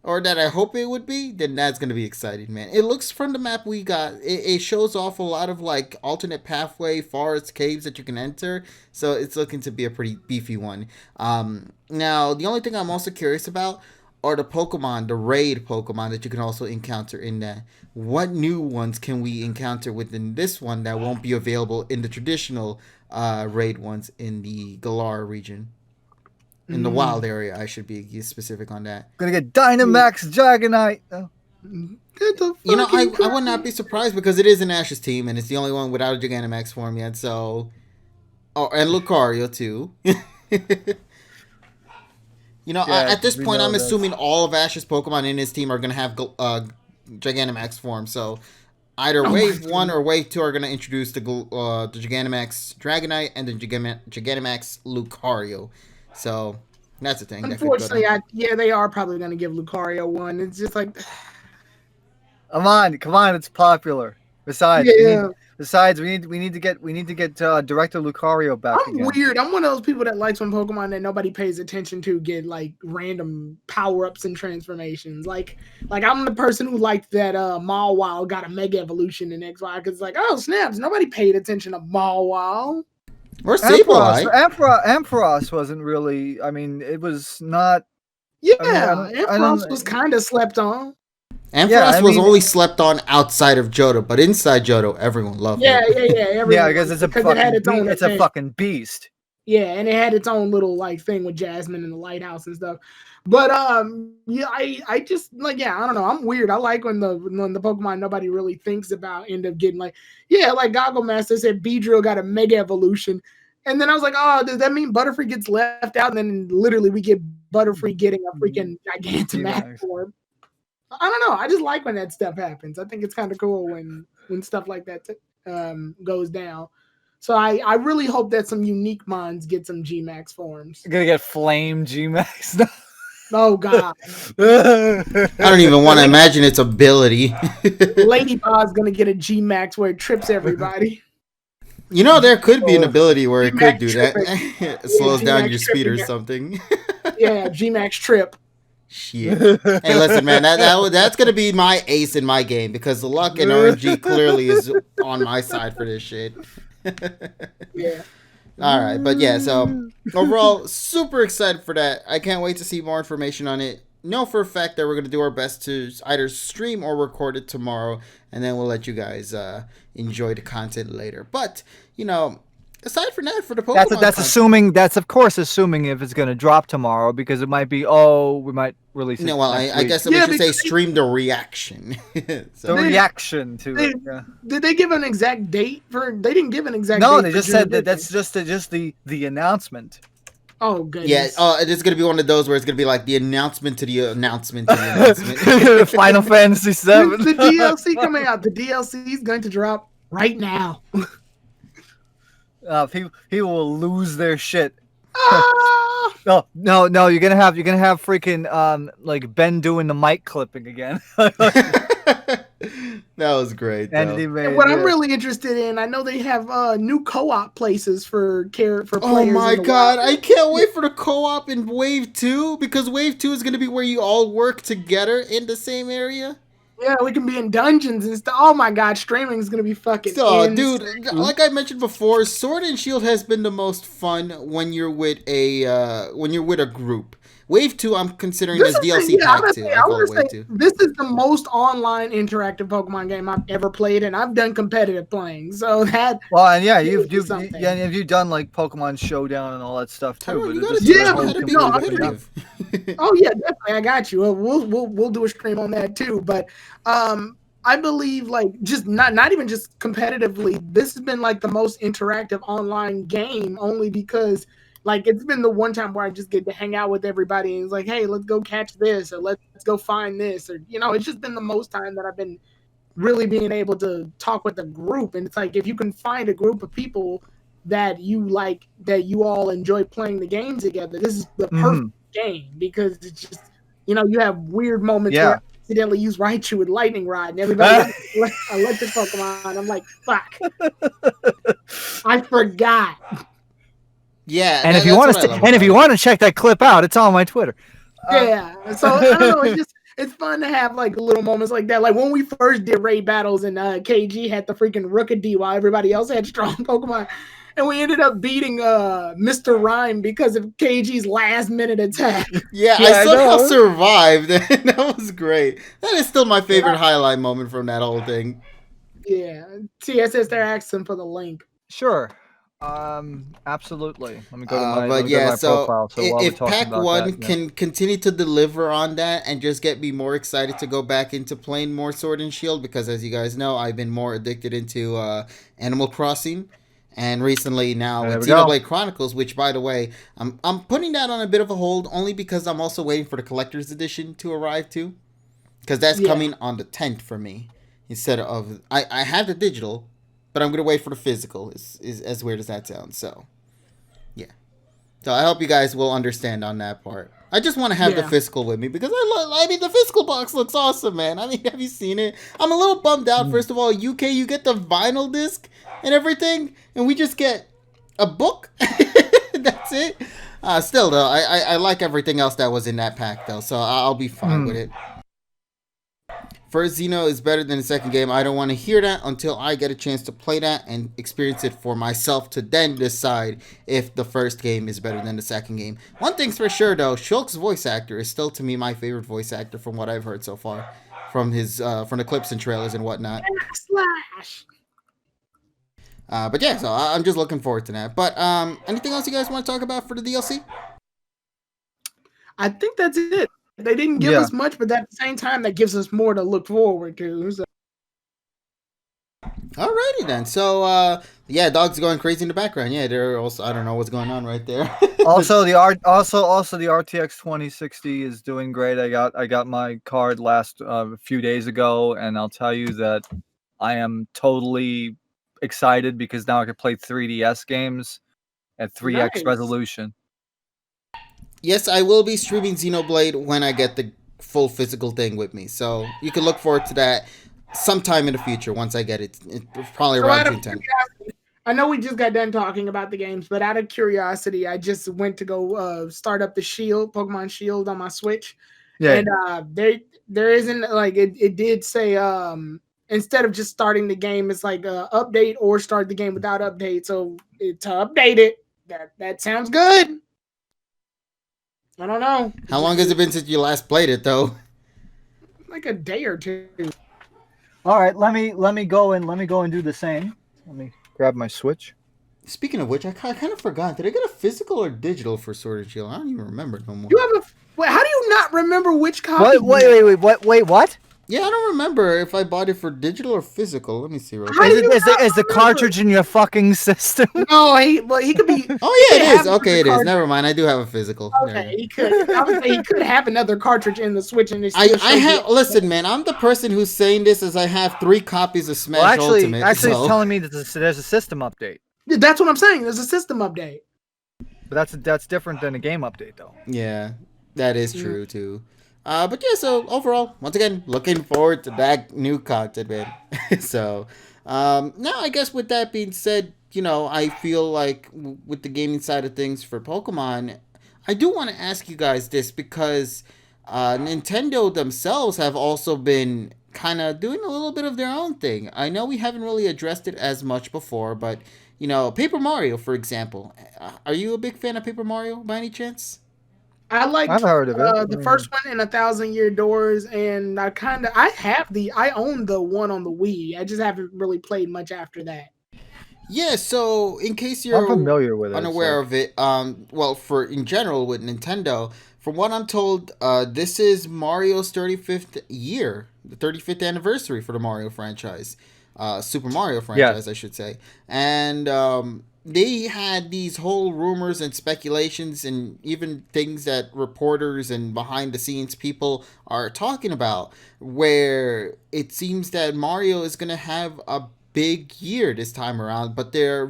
or that I hope it would be, then that's going to be exciting, man. It looks from the map we got, it shows off a lot of like alternate pathway, forest, caves that you can enter. So it's looking to be a pretty beefy one. Now, the only thing I'm also curious about are the Pokemon, the raid Pokemon that you can also encounter in that. What new ones can we encounter within this one that won't be available in the traditional raid ones in the Galar region? In the wild area, I should be specific on that. Gonna get Dynamax Dragonite. I would not be surprised because it is an Ash's team and it's the only one without a Gigantamax form yet. So, and Lucario too. At this point, I'm assuming all of Ash's Pokemon in his team are gonna have Gigantamax form. So, either Wave 1 or Wave 2 are gonna introduce the Gigantamax Dragonite and the Gigantamax Lucario. So, That's the thing. Unfortunately, they are probably going to give Lucario one. It's just like, Come on, it's popular. Besides, yeah. we need to get Director Lucario back I'm again. weird. I'm one of those people that likes when Pokemon that nobody pays attention to get like random power ups and transformations. Like I'm the person who liked that Mawile got a Mega Evolution in XY because like, oh snaps, nobody paid attention to Mawile. Or Sableye. Ampharos wasn't really. I mean, it was not. Yeah, Ampharos was kind of slept on. Ampharos was only slept on outside of Johto, but inside Johto, everyone loved it. Yeah, because it had its own. It's a fucking beast. Yeah, and it had its own little like thing with Jasmine and the lighthouse and stuff. But yeah, I just like I don't know. I'm weird. I like when the Pokemon nobody really thinks about end up getting like Goggle Master said Beedrill got a Mega Evolution. And then I was like, oh, does that mean Butterfree gets left out? And then literally we get Butterfree getting a freaking Gigantamax form. I don't know. I just like when that stuff happens. I think it's kind of cool when stuff like that goes down. So I really hope that some unique mons get some Gmax forms. You're gonna get Flame Gmax. Oh God! I don't even want to imagine its ability. Ladybug's gonna get a Gmax where it trips everybody. You know, there could be an ability where it could do that. It slows down your speed or something. Yeah, Gmax trip. Shit. Hey, listen, man, that's gonna be my ace in my game because the luck and RNG clearly is on my side for this shit. Yeah. All right, but yeah, so overall, super excited for that. I can't wait to see more information on it. Know for a fact that we're gonna do our best to either stream or record it tomorrow, and then we'll let you guys enjoy the content later. But you know, aside from that, for the Pokemon, that's of course assuming if it's gonna drop tomorrow because it might be we might release it. No, well, I guess we should say stream the reaction. So, the reaction to it. Yeah. Did they give an exact date for? They didn't give an exact. No, date they just said that that's just the announcement. Oh goodness. Yeah. It's gonna be one of those where it's gonna be like the announcement to the announcement to the announcement. Final Fantasy VII. The DLC coming out. The DLC is going to drop right now. People will lose their shit. Ah! No, you're gonna have freaking like Ben doing the mic clipping again. That was great. And what I'm really interested in, I know they have new co-op places for players. Oh my god, I can't wait for the co-op in Wave 2 because Wave 2 is gonna be where you all work together in the same area. Yeah, we can be in dungeons and stuff. Oh my god, streaming is gonna be fucking insane. Dude, like I mentioned before, Sword and Shield has been the most fun when you're with a group. Wave 2, I'm considering this DLC pack 2. This is the most online interactive Pokemon game I've ever played, and I've done competitive playing. So that. Well, and yeah, you've done like Pokemon Showdown and all that stuff too. Oh yeah, definitely. I got you. We'll do a stream on that too. But I believe like just not even just competitively. This has been like the most interactive online game only because. Like, it's been the one time where I just get to hang out with everybody and it's like, hey, let's go catch this or let's go find this. Or, it's just been the most time that I've been really being able to talk with a group. And it's like, if you can find a group of people that you like, that you all enjoy playing the game together, this is the perfect game because it's just, you have weird moments where I accidentally use Raichu with Lightning Rod and everybody electric Pokemon. I'm like, fuck. I forgot. Yeah, and if you want to check that clip out, it's on my Twitter. Yeah, so I don't know. It's fun to have like little moments like that. Like when we first did raid battles and KG had the freaking Rookidee while everybody else had strong Pokemon, and we ended up beating Mr. Rhyme because of KG's last minute attack. Yeah, I somehow survived, and that was great. That is still my favorite highlight moment from that whole thing. Yeah, TSS, they're asking for the link. Sure. Absolutely. Let me go to my, profile. So if Pack 1 can continue to deliver on that and just get me more excited to go back into playing more Sword and Shield, because as you guys know, I've been more addicted into Animal Crossing, and recently now with Xenoblade Chronicles, which by the way, I'm putting that on a bit of a hold only because I'm also waiting for the collector's edition to arrive too, because that's coming on the 10th for me instead of I have the digital. But I'm going to wait for the physical, is as weird as that sounds. So, yeah. So I hope you guys will understand on that part. I just want to have the physical with me because I mean, the physical box looks awesome, man. I mean, have you seen it? I'm a little bummed out. First of all, UK, you get the vinyl disc and everything, and we just get a book. That's it. Still, though, I like everything else that was in that pack, though, so I'll be fine with it. First Xeno is better than the second game. I don't want to hear that until I get a chance to play that and experience it for myself to then decide if the first game is better than the second game. One thing's for sure, though, Shulk's voice actor is still, to me, my favorite voice actor from what I've heard so far, from the clips and trailers and whatnot. Slash. But yeah, so I'm just looking forward to that. But anything else you guys want to talk about for the DLC? I think that's it. They didn't give us much, but at the same time, that gives us more to look forward to. So. Alrighty then. So yeah, dogs going crazy in the background. Yeah, they're also, I don't know what's going on right there. Also the RTX 2060 is doing great. I got my card a few days ago, and I'll tell you that I am totally excited because now I can play 3DS games at 3x resolution. Yes, I will be streaming Xenoblade when I get the full physical thing with me. So you can look forward to that sometime in the future once I get it. It's probably around June 10th. I know we just got done talking about the games, but out of curiosity, I just went to go start up the Pokemon Shield on my Switch. Yeah. And there isn't like it did say instead of just starting the game, it's like update or start the game without update. So to update it, that sounds good. I don't know. How long has it been since you last played it, though? Like a day or two. All right, let me go and do the same. Let me grab my Switch. Speaking of which, I kind of forgot. Did I get a physical or digital for Sword and Shield? I don't even remember no more. You have wait, how do you not remember which copy? Wait, what? Yeah, I don't remember if I bought it for digital or physical. Let me see real quick. Is the cartridge in your fucking system? No, he could be. Oh yeah, it is. Okay, it is. Never mind. I do have a physical. Okay, he could. I would say he could have another cartridge in the Switch, and I have. Listen, man, I'm the person who's saying this as I have 3 copies of Smash Ultimate. Actually, it's telling me that there's a system update. Yeah, that's what I'm saying. There's a system update. But that's different than a game update, though. Yeah, that is true too. But yeah, so overall, once again, looking forward to that new content, man. So, now I guess with that being said, I feel like with the gaming side of things for Pokemon, I do want to ask you guys this because Nintendo themselves have also been kind of doing a little bit of their own thing. I know we haven't really addressed it as much before, but, Paper Mario, for example. Are you a big fan of Paper Mario by any chance? I've heard of it. The first one in 1,000 Year Doors, and I own the one on the Wii. I just haven't really played much after that. Yeah, so in case you're familiar with unaware of it, well, in general with Nintendo, from what I'm told, this is Mario's 35th year, the 35th anniversary for the Mario franchise, Super Mario franchise, I should say, and they had these whole rumors and speculations and even things that reporters and behind the scenes people are talking about, where it seems that Mario is going to have a big year this time around, but they're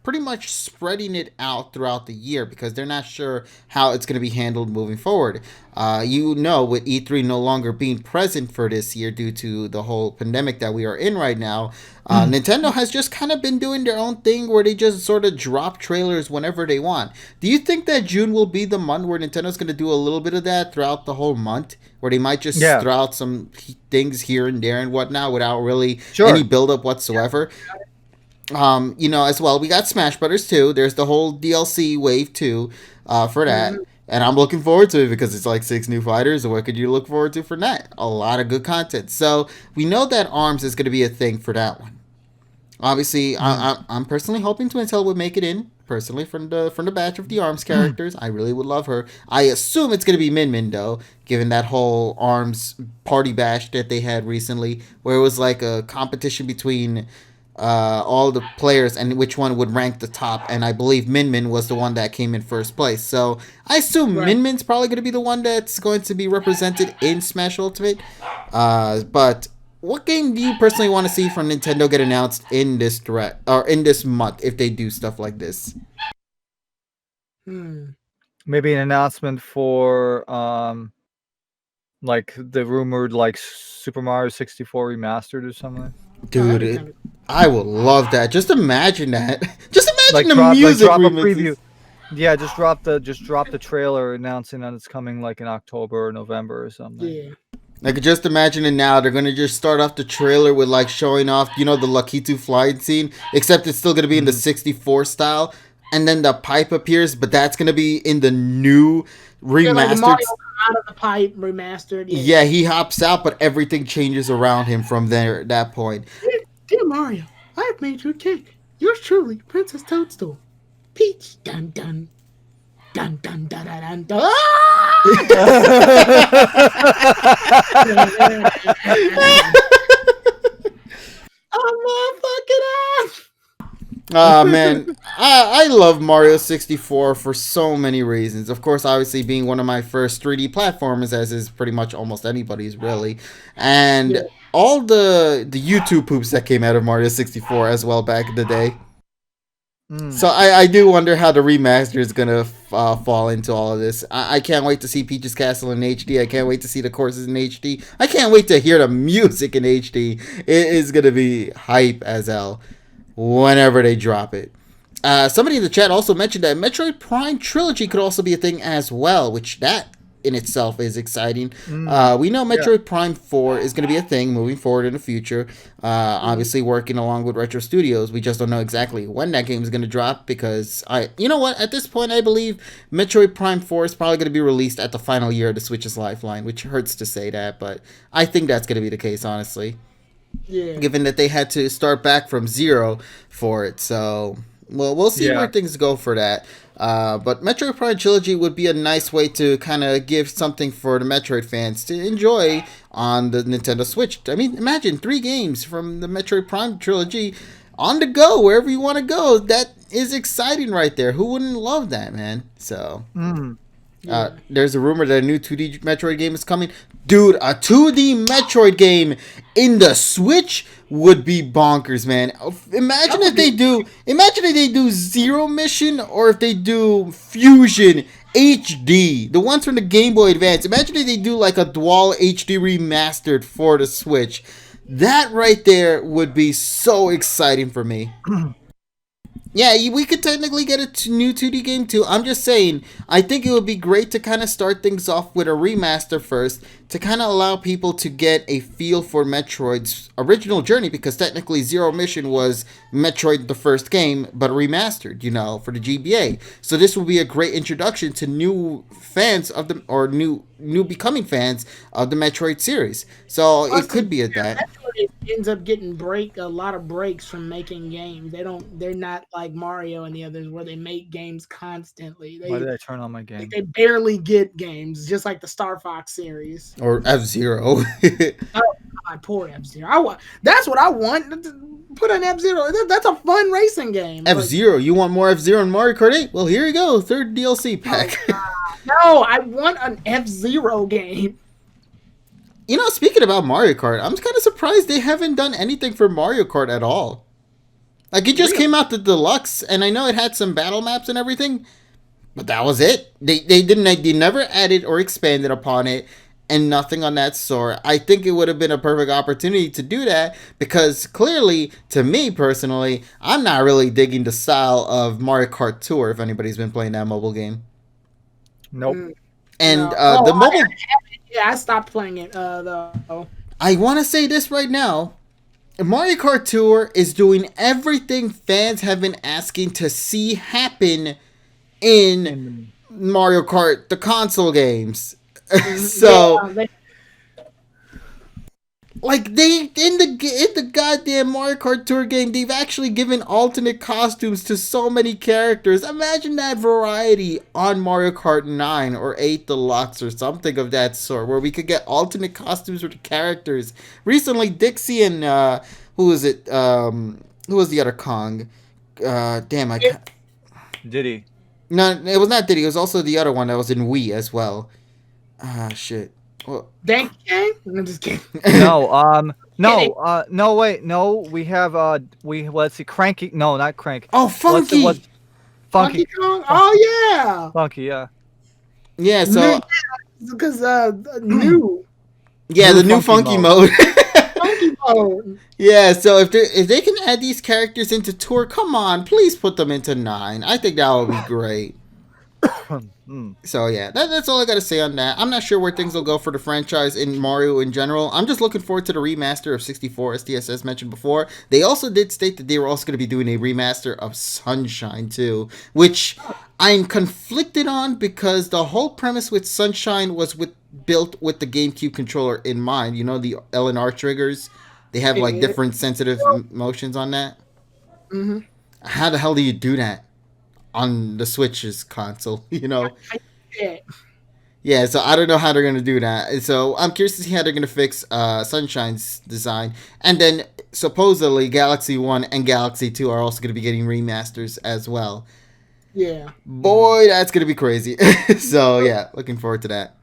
pretty much spreading it out throughout the year because they're not sure how it's going to be handled moving forward. With E3 no longer being present for this year due to the whole pandemic that we are in right now, Nintendo has just kind of been doing their own thing where they just sort of drop trailers whenever they want. Do you think that June will be the month where Nintendo's going to do a little bit of that throughout the whole month, where they might just throw out some things here and there and whatnot without really any build-up whatsoever? As well, we got Smash Brothers 2. There's the whole DLC Wave 2 for that. And I'm looking forward to it because it's like 6 new fighters. And what could you look forward to for that? A lot of good content. So we know that ARMS is going to be a thing for that one. Obviously, I'm personally hoping Twin Tail would make it in. Personally, from the batch of the ARMS characters, I really would love her. I assume it's going to be Min Min, though, given that whole ARMS party bash that they had recently, where it was like a competition between all the players and which one would rank the top, and I believe Min Min was the one that came in first place. So I assume Min Min's probably going to be the one that's going to be represented in Smash Ultimate. But what game do you personally want to see from Nintendo get announced in this month if they do stuff like this? Maybe an announcement for like the rumored like Super Mario 64 remastered or something. Dude, I would love that. Just imagine that. Just imagine Like the drop music a remixes. preview. Yeah, just drop the trailer announcing that it's coming like in October or November or something. Yeah. I could just imagine it now. They're gonna just start off the trailer with like showing off, the Lakitu flying scene, except it's still gonna be in the 64 style, and then the pipe appears, but that's gonna be in the new remastered. Like Mario come out of the pipe remastered. Yeah, he hops out, but everything changes around him from there. At that point, Dear Mario, I have made you a cake. Yours truly, Princess Toadstool. Peach, dun dun. Dun dun dun dun dun dun. Oh my fucking ass! oh man, I love Mario 64 for so many reasons. Of course, obviously being one of my first 3D platformers, as is pretty much almost anybody's really, and all the YouTube poops that came out of Mario 64 as well back in the day. So I do wonder how the remaster is gonna fall into all of this. I can't wait to see Peach's Castle in HD. I can't wait to see the courses in HD. I can't wait to hear the music in HD. It is gonna be hype as hell whenever they drop it. Somebody in the chat also mentioned that Metroid Prime Trilogy could also be a thing as well, which that in itself is exciting. We know Metroid Prime 4 is going to be a thing moving forward in the future. Obviously working along with Retro Studios. We just don't know exactly when that game is going to drop because you know what? At this point, I believe Metroid Prime 4 is probably going to be released at the final year of the Switch's lifeline, which hurts to say that, but I think that's going to be the case, honestly. Yeah. Given that they had to start back from zero for it, so we'll see where things go for that. But Metroid Prime Trilogy would be a nice way to kind of give something for the Metroid fans to enjoy on the Nintendo Switch. I mean, imagine 3 games from the Metroid Prime Trilogy on the go, wherever you want to go. That is exciting right there. Who wouldn't love that, man? So, there's a rumor that a new 2D Metroid game is coming. Dude, a 2D Metroid game in the Switch would be bonkers, man. Imagine if they do Zero Mission or if they do Fusion HD, the ones from the Game Boy Advance. Imagine if they do like a dual HD remastered for the Switch. That right there would be so exciting for me. Yeah, we could technically get a new 2D game too. I'm just saying, I think it would be great to kind of start things off with a remaster first to kind of allow people to get a feel for Metroid's original journey, because technically Zero Mission was Metroid the first game, but remastered, for the GBA. So this will be a great introduction to new fans of the, or new becoming fans of the Metroid series. So it could be that. Metroid ends up getting a lot of breaks from making games. They're not like Mario and the others where they make games constantly. Why did I turn on my game? They barely get games, just like the Star Fox series. Or F-Zero. Oh God, poor F-Zero. That's what I want. Put an F-Zero. That's a fun racing game. F-Zero. You want more F-Zero in Mario Kart 8? Well, here you go. 3rd DLC pack. No, I want an F-Zero game. Speaking about Mario Kart, I'm kind of surprised they haven't done anything for Mario Kart at all. Like, it just came out the deluxe, and I know it had some battle maps and everything, but that was it. They never added or expanded upon it, and nothing on that sort. I think it would have been a perfect opportunity to do that, because clearly, to me personally, I'm not really digging the style of Mario Kart Tour, if anybody's been playing that mobile game. Nope. And the mobile... I stopped playing it, though. I want to say this right now. Mario Kart Tour is doing everything fans have been asking to see happen in Mario Kart, the console games. So... Like, they, in the goddamn Mario Kart Tour game, they've actually given alternate costumes to so many characters. Imagine that variety on Mario Kart 9 or 8 Deluxe or something of that sort, where we could get alternate costumes for the characters. Recently, Dixie and, who was it? Who was the other Kong? Damn, I can't... Diddy. No, it was not Diddy. It was also the other one that was in Wii as well. Shit. Well, Dank Gang? I'm just kidding. Wait, no. We have let's see, Cranky. No, not Crank. Oh, Funky. Funky Kong. Oh yeah. Funky, yeah. Yeah, so Because new the new funky mode. funky mode. Yeah, so if they can add these characters into Tour, come on, please put them into 9. I think that would be great. So yeah, that's all I gotta say on that. I'm not sure where things will go for the franchise in Mario in general. I'm just looking forward to the remaster of 64, as TSS mentioned before. They also did state that they were also going to be doing a remaster of Sunshine too, which I'm conflicted on because the whole premise with Sunshine was built with the GameCube controller in mind. You know, the L and R triggers. They have like different sensitive motions on that. Mm-hmm. How the hell do you do that on the Switch's console? You know. Yeah, so I don't know how they're going to do that. So I'm curious to see how they're going to fix Sunshine's design. And then supposedly Galaxy 1 and Galaxy 2 are also going to be getting remasters as well. Yeah. Boy, that's going to be crazy. So yeah, looking forward to that.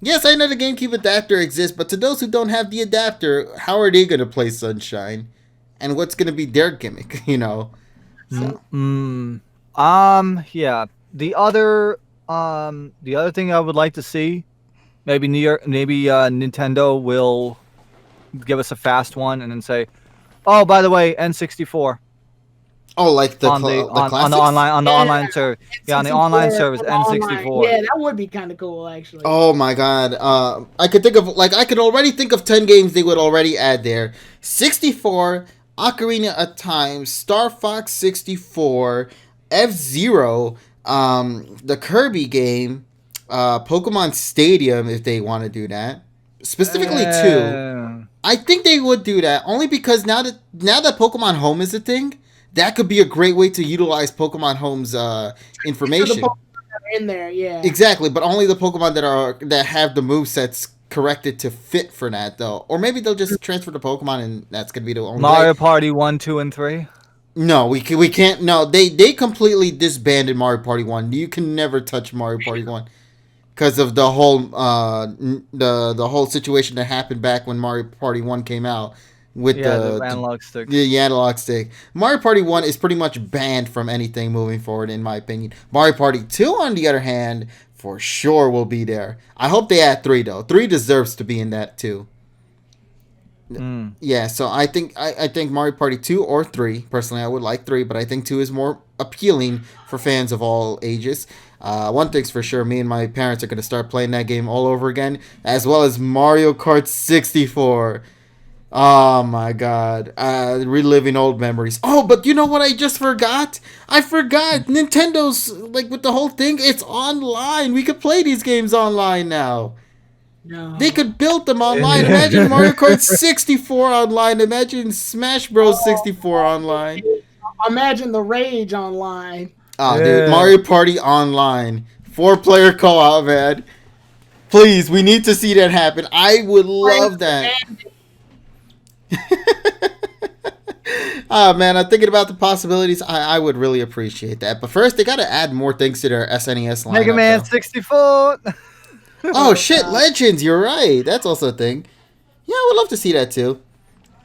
Yes, I know the GameCube adapter exists, but to those who don't have the adapter, how are they going to play Sunshine? And what's going to be their gimmick, you know? So. Yeah. The other thing I would like to see, maybe Nintendo will give us a fast one and then say, "Oh, by the way, N64." Oh, like the on the online service. Yeah, on the online service, N64. Yeah, that would be kind of cool, actually. Oh my god. I could already think of 10 games they would already add there. 64, Ocarina of Time, Star Fox 64, F-Zero, the Kirby game, Pokemon Stadium if they want to do that. Specifically 2. I think they would do that only because now that Pokemon Home is a thing, that could be a great way to utilize Pokemon Home's information. The Pokemon that are in there, yeah. Exactly, but only the Pokemon that have the movesets corrected to fit for that, though. Or maybe they'll just transfer the Pokemon, and that's gonna be the only Mario Party 1, 2, and 3. No, we can't. No, they completely disbanded Mario Party 1. You can never touch Mario Party 1 because of the whole the whole situation that happened back when Mario Party 1 came out. With the analog stick. The analog stick. Mario Party 1 is pretty much banned from anything moving forward, in my opinion. Mario Party 2, on the other hand, for sure will be there. I hope they add 3, though. 3 deserves to be in that, too. Yeah, so I think Mario Party 2 or 3. Personally, I would like 3, but I think 2 is more appealing for fans of all ages. One thing's for sure, me and my parents are going to start playing that game all over again, as well as Mario Kart 64. Oh my god. Reliving old memories. Oh, but you know what I just forgot? I forgot. Nintendo's, like, with the whole thing, it's online. We could play these games online now. No. They could build them online. Imagine Mario Kart 64 online. Imagine Smash Bros. 64 online. Imagine the rage online. Oh, dude. Mario Party online. 4-player co-op, man. Please, we need to see that happen. I would love that. Oh man, I'm thinking about the possibilities. I would really appreciate that. But first, they got to add more things to their SNES lineup. Mega Man 64. Oh shit, Legends. You're right. That's also a thing. Yeah, I would love to see that too.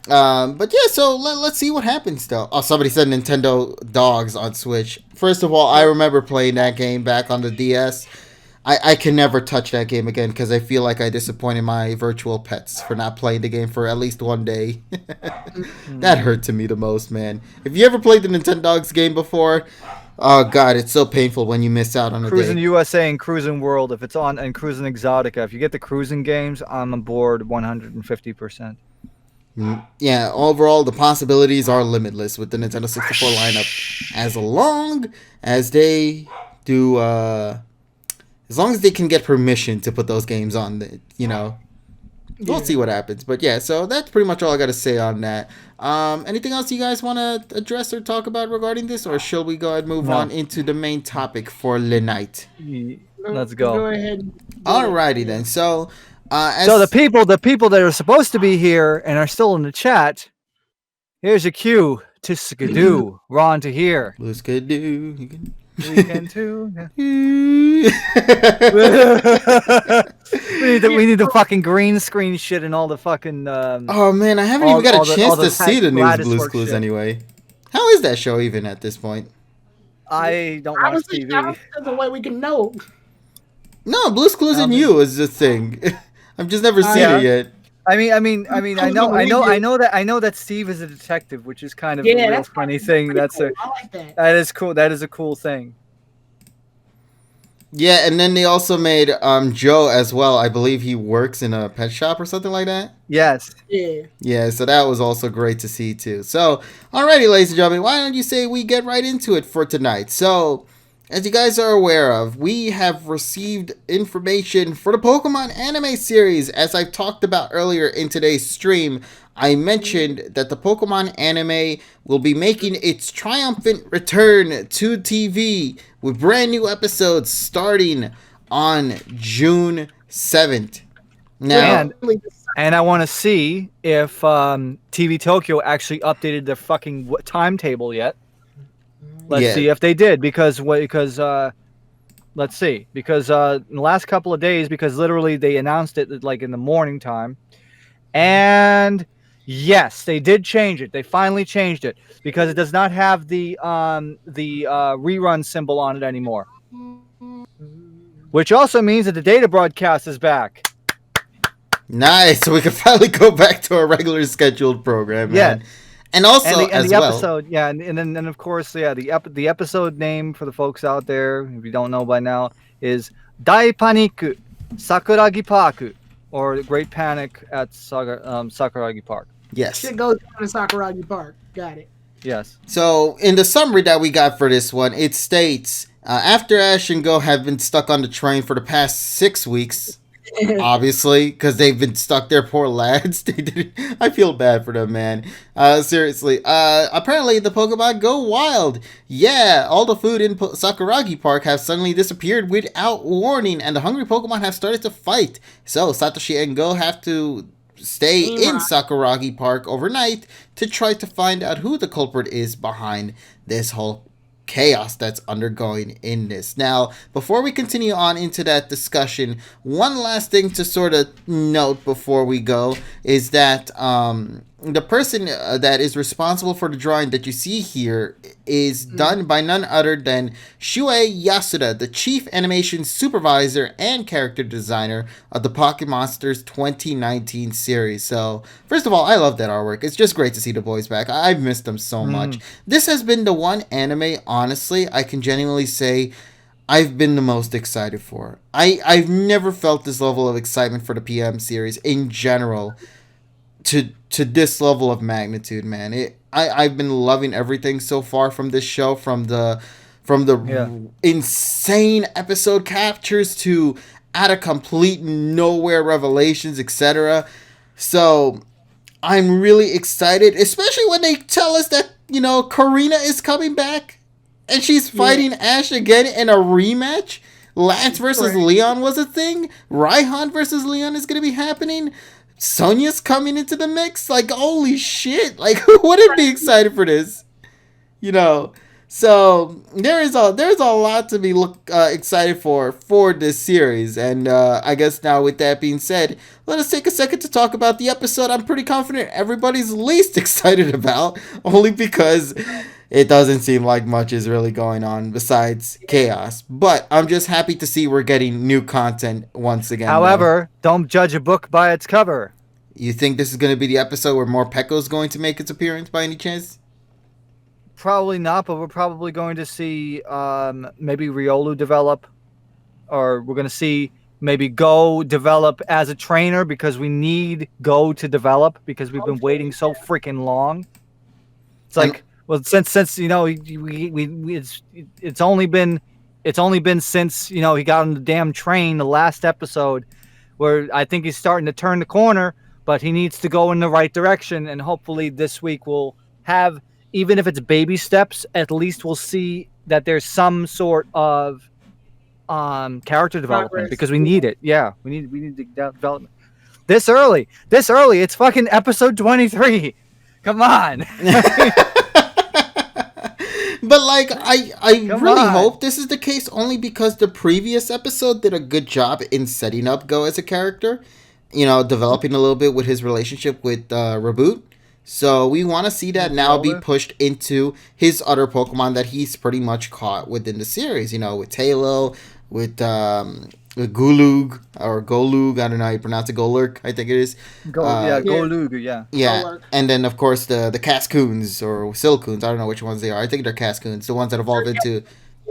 But yeah, so let's see what happens though. Oh, somebody said Nintendo Dogs on Switch. First of all, I remember playing that game back on the DS. I can never touch that game again because I feel like I disappointed my virtual pets for not playing the game for at least one day. That hurt to me the most, man. If you ever played the Nintendo Dogs game before, oh god, it's so painful when you miss out on a Cruising day. USA and Cruising World, if it's on, and Cruising Exotica, if you get the cruising games, I'm on board 150%. Yeah, overall, the possibilities are limitless with the Nintendo 64 lineup. As long as they do... as long as they can get permission to put those games on, we'll see what happens. But yeah, so that's pretty much all I got to say on that. Anything else you guys want to address or talk about regarding this, or shall we go ahead and move on into the main topic for the night? Let's go. Go ahead. Alrighty then. So, so the people that are supposed to be here and are still in the chat, here's a cue to skidoo. We're on to here. Skidoo. Weekend too. we need the fucking green screen shit and all the fucking. Oh man, I haven't even got a chance to see the new Blue's Clues anyway. How is that show even at this point? I don't watch Obviously, TV. I don't think there's a way we can know. No, Blue's Clues and You is the thing. I've just never seen Yeah. it yet. I know that Steve is a detective, which is kind of a real that's funny thing. That's cool. I like that. That is cool. That is a cool thing. Yeah, and then they also made Joe as well. I believe he works in a pet shop or something like that. Yes. Yeah. Yeah, so that was also great to see too. So, alrighty, ladies and gentlemen, why don't you say we get right into it for tonight? So, as you guys are aware of, we have received information for the Pokemon anime series. As I talked about earlier in today's stream, I mentioned that the Pokemon anime will be making its triumphant return to TV with brand new episodes starting on June 7th. Now, and I want to see if TV Tokyo actually updated their fucking timetable yet. Let's see if they did, because let's see, because in the last couple of days, because literally they announced it like in the morning time, and yes, they did change it. They finally changed it because it does not have the rerun symbol on it anymore, which also means that the data broadcast is back. Nice, so we can finally go back to our regular scheduled program. Yeah. Man. And also, and the episode, yeah, and then of course, yeah, the episode name for the folks out there, if you don't know by now, is Dai Paniku Sakuragi Park, or the Great Panic at Sakuragi Park. Yes. Shit goes down in Sakuragi Park. Got it. Yes. So, in the summary that we got for this one, it states, after Ash and Go have been stuck on the train for the past 6 weeks, obviously, because they've been stuck there, poor lads. I feel bad for them, man. Seriously. Apparently, the Pokemon go wild. Yeah, all the food in Sakuragi Park have suddenly disappeared without warning, and the hungry Pokemon have started to fight. So, Satoshi and Go have to stay in Sakuragi Park overnight to try to find out who the culprit is behind this whole chaos that's undergoing in this. Now, before we continue on into that discussion, one last thing to sort of note before we go is that the person that is responsible for the drawing that you see here is done by none other than Shuei Yasuda, the chief animation supervisor and character designer of the Pocket Monsters 2019 series. So, first of all, I love that artwork. It's just great to see the boys back. I've missed them so much. This has been the one anime, honestly, I can genuinely say I've been the most excited for. I've never felt this level of excitement for the PM series in general to this level of magnitude, man. I've been loving everything so far from this show, from the insane episode captures to out of complete nowhere revelations, etc. So I'm really excited, especially when they tell us that, you know, Karina is coming back and she's fighting Ash again in a rematch. Lance versus Leon was a thing. Raihan versus Leon is going to be happening. Sonya's coming into the mix. Like, holy shit. Like, who wouldn't be excited for this? You know, so there's a lot to be excited for this series. And I guess now with that being said, let us take a second to talk about the episode I'm pretty confident everybody's least excited about, only because it doesn't seem like much is really going on besides chaos. But I'm just happy to see we're getting new content once again. However, don't judge a book by its cover. You think this is going to be the episode where Morpeko is going to make its appearance by any chance? Probably not, but we're probably going to see maybe Riolu develop. Or we're going to see maybe Go develop as a trainer, because we need Go to develop, because we've been waiting so freaking long. It's like... Well, since you know, it's only been since, you know, he got on the damn train, the last episode, where I think he's starting to turn the corner, but he needs to go in the right direction, and hopefully this week we'll have, even if it's baby steps, at least we'll see that there's some sort of character development, because we need it. Yeah, we need the development this early. It's fucking episode 23. Come on. But, like, I really hope this is the case, only because the previous episode did a good job in setting up Go as a character. You know, developing a little bit with his relationship with Reboot. So we want to see that now Roll be with. pushed into his other Pokemon that he's pretty much caught within the series. With Tailo, with Gulug or Golug. I don't know how you pronounce it. Golurk, I think it is. Yeah, Uh, go Yeah, Luger, yeah. yeah, Golurk. and then of course the Cascoons or Silcoons. I don't know which ones they are. I think they're Cascoons, the ones that evolved into.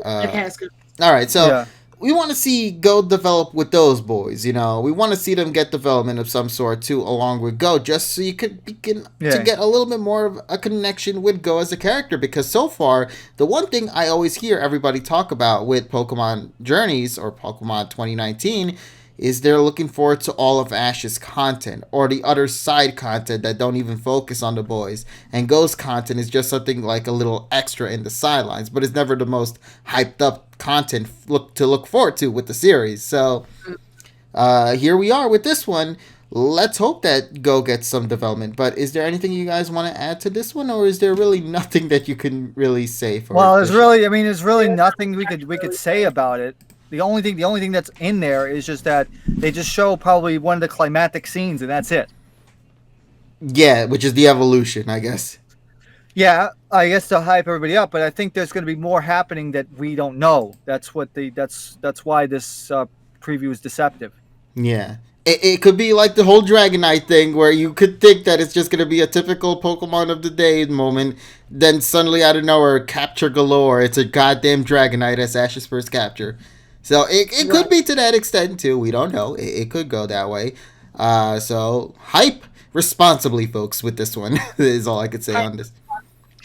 That Uh, Casca. all right, so Yeah. we want to see Go develop with those boys. We want to see them get development of some sort too, along with Go, just so you could begin to Yeah. get a little bit more of a connection with Go as a character. Because so far, the one thing I always hear everybody talk about with Pokemon Journeys or Pokemon 2019 is they're looking forward to all of Ash's content or the other side content that don't even focus on the boys. And Go's content is just something like a little extra in the sidelines, but it's never the most hyped up content to look forward to with the series. So here we are with this one. Let's hope that Go gets some development. But is there anything you guys want to add to this one, or is there really nothing that you can really say for? Well, there's really nothing we could say about it. The only thing that's in there is just that they just show probably one of the climactic scenes, and that's it. Yeah, which is the evolution, I guess. Yeah, I guess to hype everybody up, but I think there's going to be more happening that we don't know. That's why this preview is deceptive. Yeah. It could be like the whole Dragonite thing where you could think that it's just going to be a typical Pokemon of the day moment. Then suddenly out of nowhere, capture galore. It's a goddamn Dragonite as Ash's first capture. So it could be to that extent too. We don't know. It could go that way. So hype responsibly, folks, with this one is all I could say on this.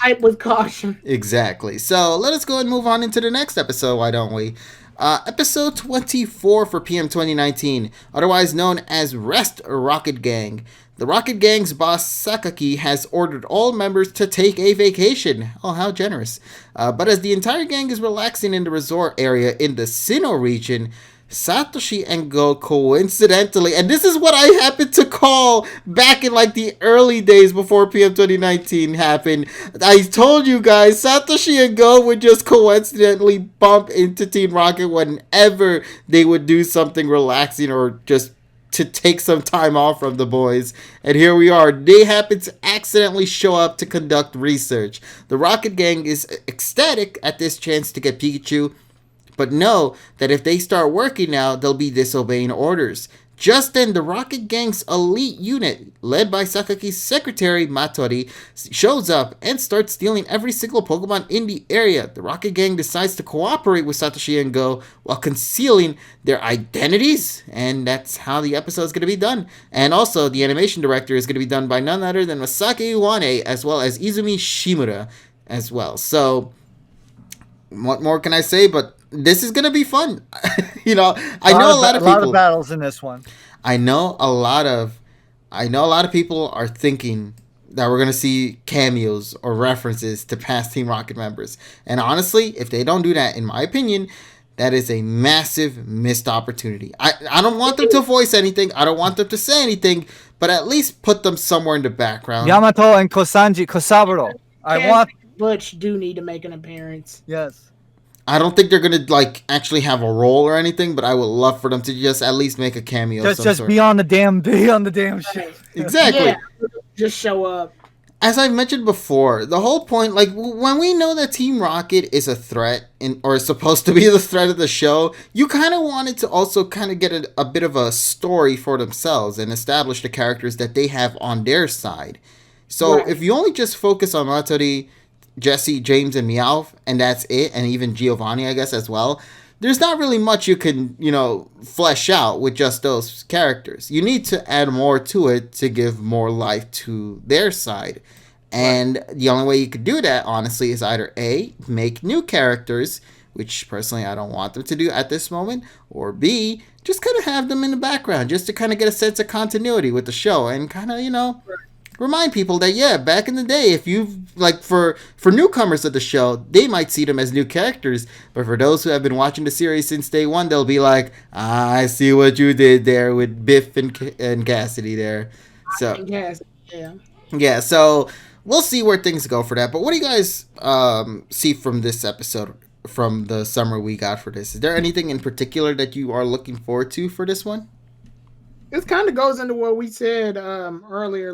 Hype with caution. Exactly. So let us go and move on into the next episode, why don't we? Episode 24 for PM 2019, otherwise known as Rest Rocket Gang. The Rocket Gang's boss Sakaki has ordered all members to take a vacation. Oh, how generous. But as the entire gang is relaxing in the resort area in the Sinnoh region, Satoshi and Go coincidentally, and this is what I happened to call back in like the early days before PM 2019 happened. I told you guys Satoshi and Go would just coincidentally bump into Team Rocket whenever they would do something relaxing or just to take some time off from the boys. And here we are. They happen to accidentally show up to conduct research. The Rocket Gang is ecstatic at this chance to get Pikachu, but know that if they start working now, they'll be disobeying orders. Just then, the Rocket Gang's elite unit, led by Sakaki's secretary, Matori, shows up and starts stealing every single Pokemon in the area. The Rocket Gang decides to cooperate with Satoshi and Go while concealing their identities, and that's how the episode is going to be done. And also, the animation director is going to be done by none other than Masaki Iwane, as well as Izumi Shimura as well. So, what more can I say? But this is gonna be fun. I know a lot of people. A lot of battles in this one. I know a lot of people are thinking that we're gonna see cameos or references to past Team Rocket members. And honestly, if they don't do that, in my opinion, that is a massive missed opportunity. I don't want them to voice anything. I don't want them to say anything, but at least put them somewhere in the background. Yamato and Kosaburo. I want Butch do need to make an appearance. Yes. I don't think they're gonna actually have a role or anything, but I would love for them to just at least make a cameo. Just be on the damn shit. Exactly. Yeah, just show up. As I've mentioned before, the whole point, when we know that Team Rocket is a threat or is supposed to be the threat of the show, you kind of wanted to also kind of get a bit of a story for themselves and establish the characters that they have on their side. So if you only just focus on Matori, Jesse, James, and Meowth, and that's it, and even Giovanni, I guess, as well, there's not really much you can, flesh out with just those characters. You need to add more to it to give more life to their side. And the only way you could do that, honestly, is either A, make new characters, which personally I don't want them to do at this moment, or B, just kind of have them in the background, just to kind of get a sense of continuity with the show, and kind of, remind people that back in the day, if you've for newcomers to the show, they might see them as new characters, but for those who have been watching the series since day one, they'll be like, I see what you did there with Biff and Cassidy there. So yeah, so we'll see where things go for that. But what do you guys see from this episode, from the summer we got for this? Is there anything in particular that you are looking forward to for this one? This kind of goes into what we said earlier,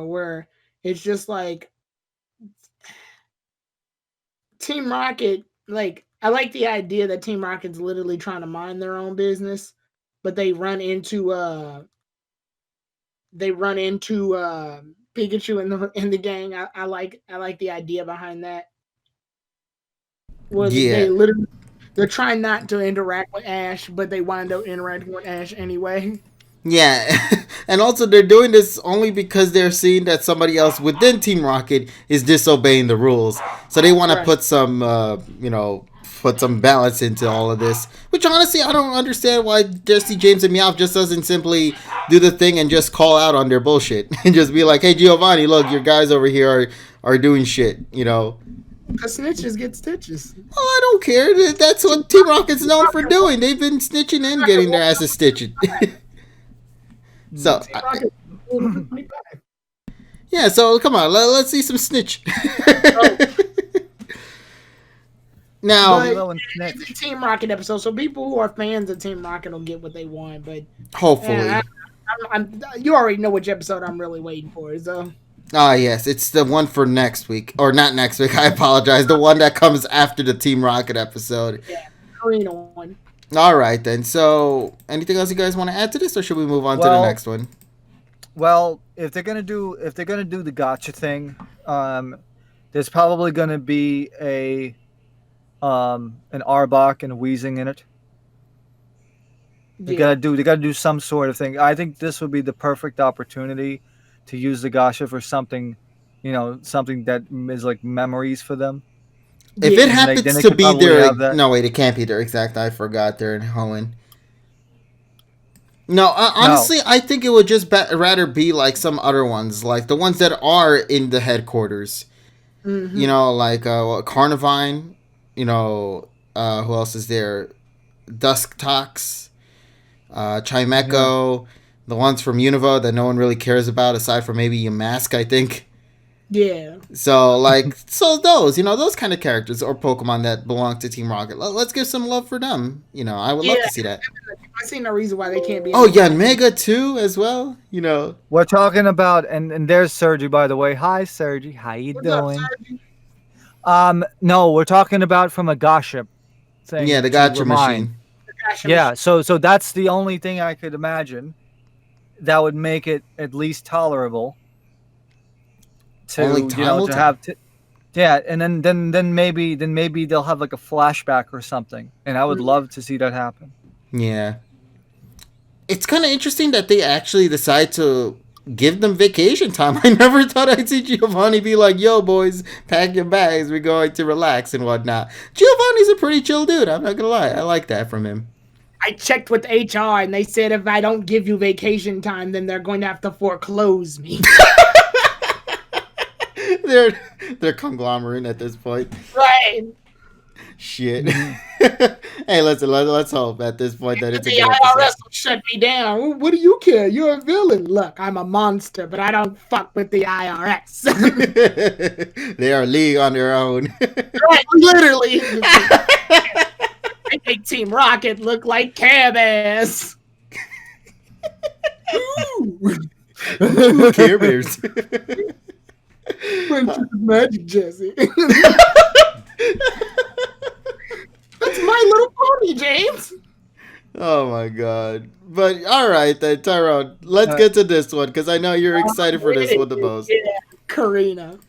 where It's just like Team Rocket. Like I like the idea that Team Rocket's literally trying to mind their own business, but they run into Pikachu in the gang. I like the idea behind that. Where Yeah. they're trying not to interact with Ash, but they wind up interacting with Ash anyway. Yeah, and also they're doing this only because they're seeing that somebody else within Team Rocket is disobeying the rules. So they want to Right. put some, put some balance into all of this. Which honestly, I don't understand why Jesse James and Meowth just doesn't simply do the thing and just call out on their bullshit and just be like, "Hey Giovanni, look, your guys over here are doing shit," you know. Because snitches get stitches. Oh, I don't care. That's what Team Rocket's known for doing. They've been snitching and getting their asses stitched. So, yeah, so come on, let's see some snitch. Now, it's a Team Rocket episode, so people who are fans of Team Rocket will get what they want, but hopefully. You already know which episode I'm really waiting for, so. Ah, yes, it's the one for next week. Or not next week, I apologize. The one that comes after the Team Rocket episode. Yeah, Karina one. All right, then. So, anything else you guys want to add to this, or should we move on to the next one? Well, if they're gonna do the gotcha thing, there's probably gonna be an Arbok and a Weezing in it. They gotta do some sort of thing. I think this would be the perfect opportunity to use the gacha for something, something that is like memories for them. If it happens to be their... No, wait, it can't be their exact... I forgot they're in Hoenn. No, honestly, I think it would just rather be like some other ones. Like the ones that are in the headquarters. Mm-hmm. You know, like Carnivine. You know, who else is there? Dusktox. Chimecho. Yeah. The ones from Unova that no one really cares about aside from maybe Yamask, I think. Yeah. So, those kind of characters or Pokemon that belong to Team Rocket. Let's give some love for them. I would love to see that. I see no reason why they can't be. Oh, yeah, Mega too, as well. We're talking about, and there's Sergi, by the way. Hi, Sergi. How you doing? Up, no, we're talking about from a gacha thing. Yeah, the gacha machine. Yeah, so that's the only thing I could imagine that would make it at least tolerable. To have and then maybe they'll have like a flashback or something, and I would love to see that happen. Yeah, it's kind of interesting that they actually decide to give them vacation time. I never thought I'd see Giovanni be like, "Yo, boys, pack your bags. We're going to relax and whatnot." Giovanni's a pretty chill dude. I'm not gonna lie. I like that from him. I checked with HR, and they said if I don't give you vacation time, then they're going to have to foreclose me. They're conglomerate at this point. Right. Shit. Hey, let's hope at this point that it's a good episode. The IRS will shut me down. What do you care? You're a villain. Look, I'm a monster, but I don't fuck with the IRS. They are a league on their own. Right, literally. They make Team Rocket look like Care-Bears. Care Bears. Magic, Jesse. That's My Little Pony, James. Oh my god. But alright then, Tyrone, let's get to this one, because I know you're excited for this one the most. Yeah, Karina.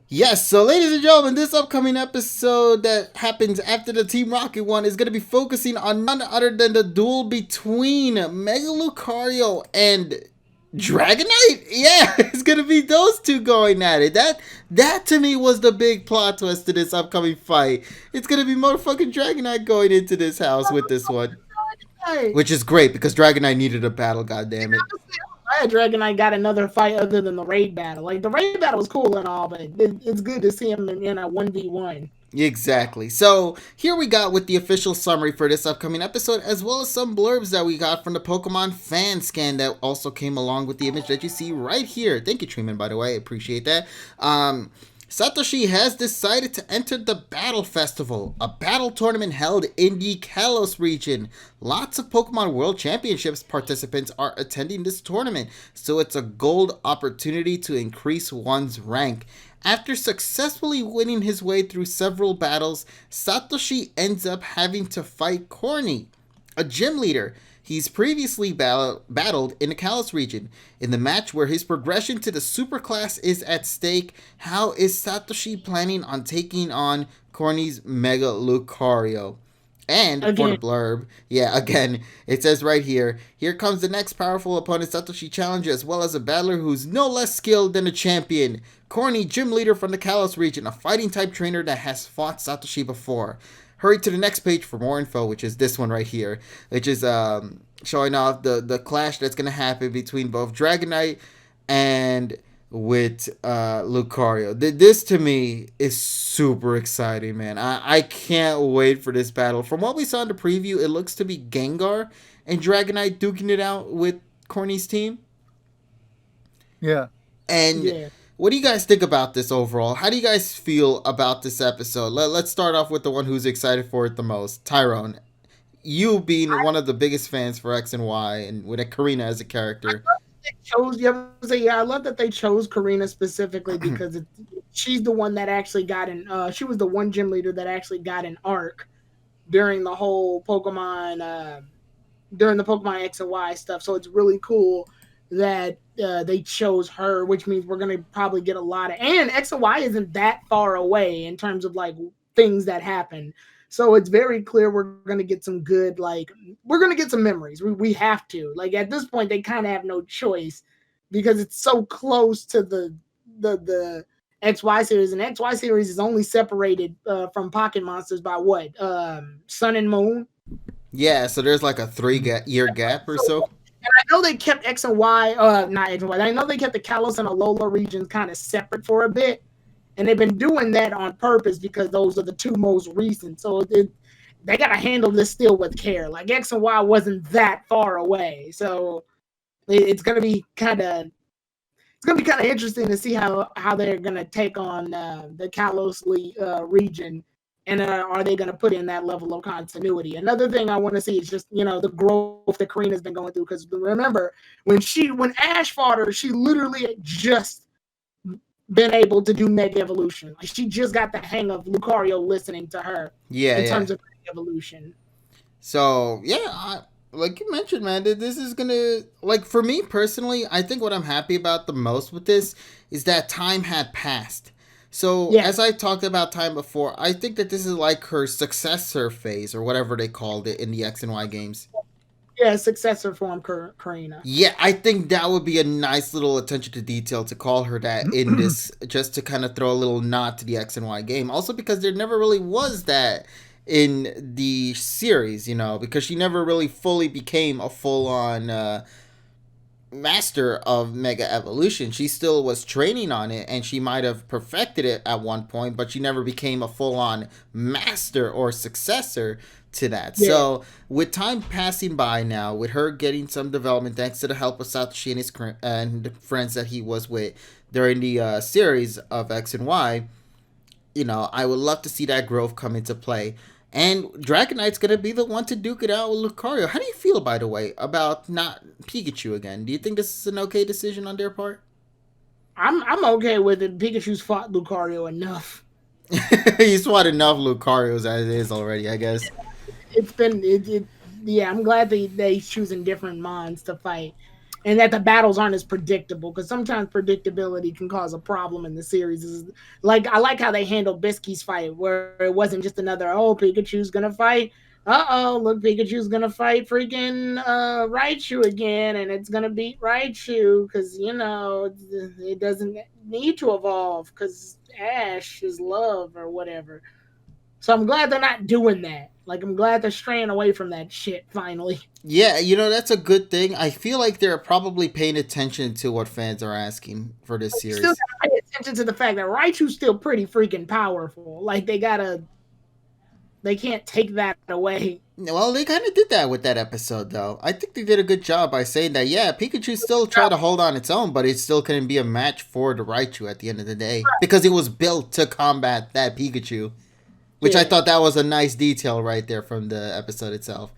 Yes, so ladies and gentlemen, this upcoming episode that happens after the Team Rocket one is going to be focusing on none other than the duel between Mega Lucario and Dragonite? Yeah, it's going to be those two going at it. That to me was the big plot twist to this upcoming fight. It's going to be motherfucking Dragonite going into this house with this one. Which is great, because Dragonite needed a battle, goddammit. I'm glad Dragonite got another fight other than the raid battle. Like, the raid battle was cool and all, but it's good to see him in a 1v1. Exactly. So, here we got with the official summary for this upcoming episode, as well as some blurbs that we got from the Pokemon fan scan that also came along with the image that you see right here. Thank you, Treeman, by the way. I appreciate that. Satoshi has decided to enter the Battle Festival, a battle tournament held in the Kalos region. Lots of Pokemon World Championships participants are attending this tournament, so it's a gold opportunity to increase one's rank. After successfully winning his way through several battles, Satoshi ends up having to fight Corny, a gym leader he's previously battled in the Kalos region. In the match where his progression to the superclass is at stake, how is Satoshi planning on taking on Corny's Mega Lucario? And for the Again, blurb, yeah, again, it says right here comes the next powerful opponent Satoshi challenger, as well as a battler who's no less skilled than a champion. Corny, gym leader from the Kalos region, a fighting type trainer that has fought Satoshi before. Hurry to the next page for more info, which is this one right here, which is showing off the clash that's going to happen between both Dragonite and with Lucario. This to me is super exciting, man. I can't wait for this battle. From what we saw in the preview, it looks to be Gengar and Dragonite duking it out with Corny's team. Yeah. And yeah. what do you guys think about this overall? How do you guys feel about this episode? Let's start off with the one who's excited for it the most, Tyrone. You being one of the biggest fans for X and Y, and with Karina as a character. I love that they chose Karina specifically because she's the one that actually got an. She was the one gym leader that actually got an arc during the whole Pokemon, during the Pokemon X and Y stuff. So it's really cool that they chose her, which means we're gonna probably get a lot of. And X and Y isn't that far away in terms of like things that happen. So it's very clear we're going to get some good, like, we're going to get some memories. We have to. Like, at this point, they kind of have no choice because it's so close to the XY series. And XY series is only separated from Pocket Monsters by what? Sun and Moon? Yeah, so there's like a 3-year gap or so. And I know they kept X and Y, not X and Y. I know they kept the Kalos and Alola regions kind of separate for a bit. And they've been doing that on purpose because those are the two most recent. So they got to handle this still with care. Like X and Y wasn't that far away. So it's going to be kind of interesting to see how they're going to take on the Kalos region. And are they going to put in that level of continuity? Another thing I want to see is just, the growth that Karina's been going through. Because remember, when Ash fought her, she literally just been able to do Mega Evolution. Like she just got the hang of Lucario listening to her. In terms of Mega Evolution. So yeah, like you mentioned, man, this is gonna, like, for me personally, I think what I'm happy about the most with this is that time had passed. So as I talked about time before, I think that this is like her successor phase or whatever they called it in the X and Y games. Yeah, successor form Karina. Yeah, I think that would be a nice little attention to detail to call her that in this, just to kind of throw a little nod to the X and Y game. Also because there never really was that in the series, because she never really fully became a full-on master of Mega Evolution. She still was training on it, and she might have perfected it at one point, but she never became a full-on master or successor to that. Yeah. So with time passing by now, with her getting some development thanks to the help of Satoshi and his and the friends that he was with during the series of X and Y, I would love to see that growth come into play. And Dragonite's going to be the one to duke it out with Lucario. How do you feel, by the way, about not Pikachu again? Do you think this is an okay decision on their part? I'm okay with it. Pikachu's fought Lucario enough. He's fought enough Lucarios as it is already, I guess. It's been, yeah, I'm glad they choosing different mons to fight. And that the battles aren't as predictable, because sometimes predictability can cause a problem in the series. Like, I like how they handled Bisky's fight, where it wasn't just another, Pikachu's gonna fight. Look, Pikachu's gonna fight freaking Raichu again, and it's gonna beat Raichu, because, it doesn't need to evolve, because Ash is love or whatever. So I'm glad they're not doing that. Like, I'm glad they're straying away from that shit, finally. Yeah, that's a good thing. I feel like they're probably paying attention to what fans are asking for this series. Still gotta pay attention to the fact that Raichu's still pretty freaking powerful. Like, they can't take that away. Well, they kind of did that with that episode, though. I think they did a good job by saying that, yeah, Pikachu still tried to hold on its own, but it still couldn't be a match for the Raichu at the end of the day. Because it was built to combat that Pikachu. Which I thought that was a nice detail right there from the episode itself.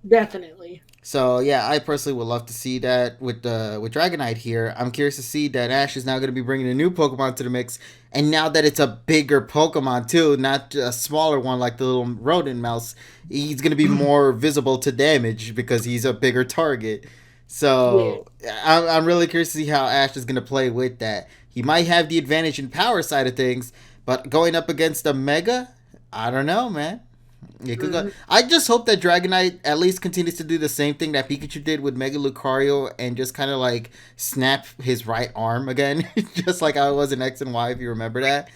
Definitely. So yeah, I personally would love to see that with Dragonite here. I'm curious to see that Ash is now going to be bringing a new Pokemon to the mix, and now that it's a bigger Pokemon too, not a smaller one like the little rodent mouse, he's going to be more visible to damage because he's a bigger target. So I'm really curious to see how Ash is going to play with that. He might have the advantage in power side of things, but going up against a Mega, I don't know, man. It could go. I just hope that Dragonite at least continues to do the same thing that Pikachu did with Mega Lucario and just kind of like snap his right arm again, just like how it was in X and Y, if you remember that.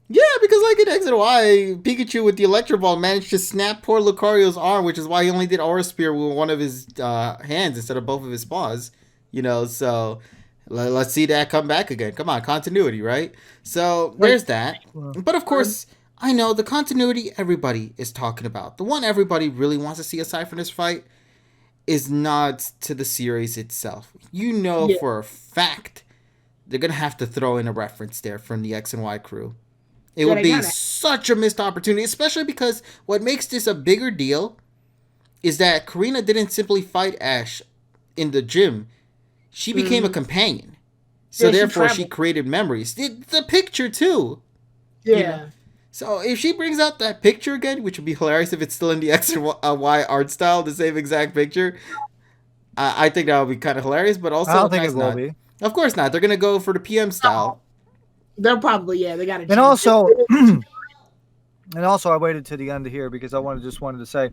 Yeah, because like in X and Y, Pikachu with the Electro Ball managed to snap poor Lucario's arm, which is why he only did Aura Spear with one of his hands instead of both of his paws. You know, so let's see that come back again. Come on, continuity, right? So there's that. But of course, I know the continuity everybody is talking about. The one everybody really wants to see aside from this fight is nods to the series itself. You know for a fact they're going to have to throw in a reference there from the X and Y crew. It would be such a missed opportunity, especially because what makes this a bigger deal is that Karina didn't simply fight Ash in the gym. She became a companion. So therefore she created memories. The picture too. Yeah. You know? So if she brings out that picture again, which would be hilarious if it's still in the X and Y art style, the same exact picture, I think that would be kind of hilarious. But also, I don't think it will be. Of course not. They're gonna go for the PM style. They'll probably they got to. And also, I waited to the end here because I wanted to say,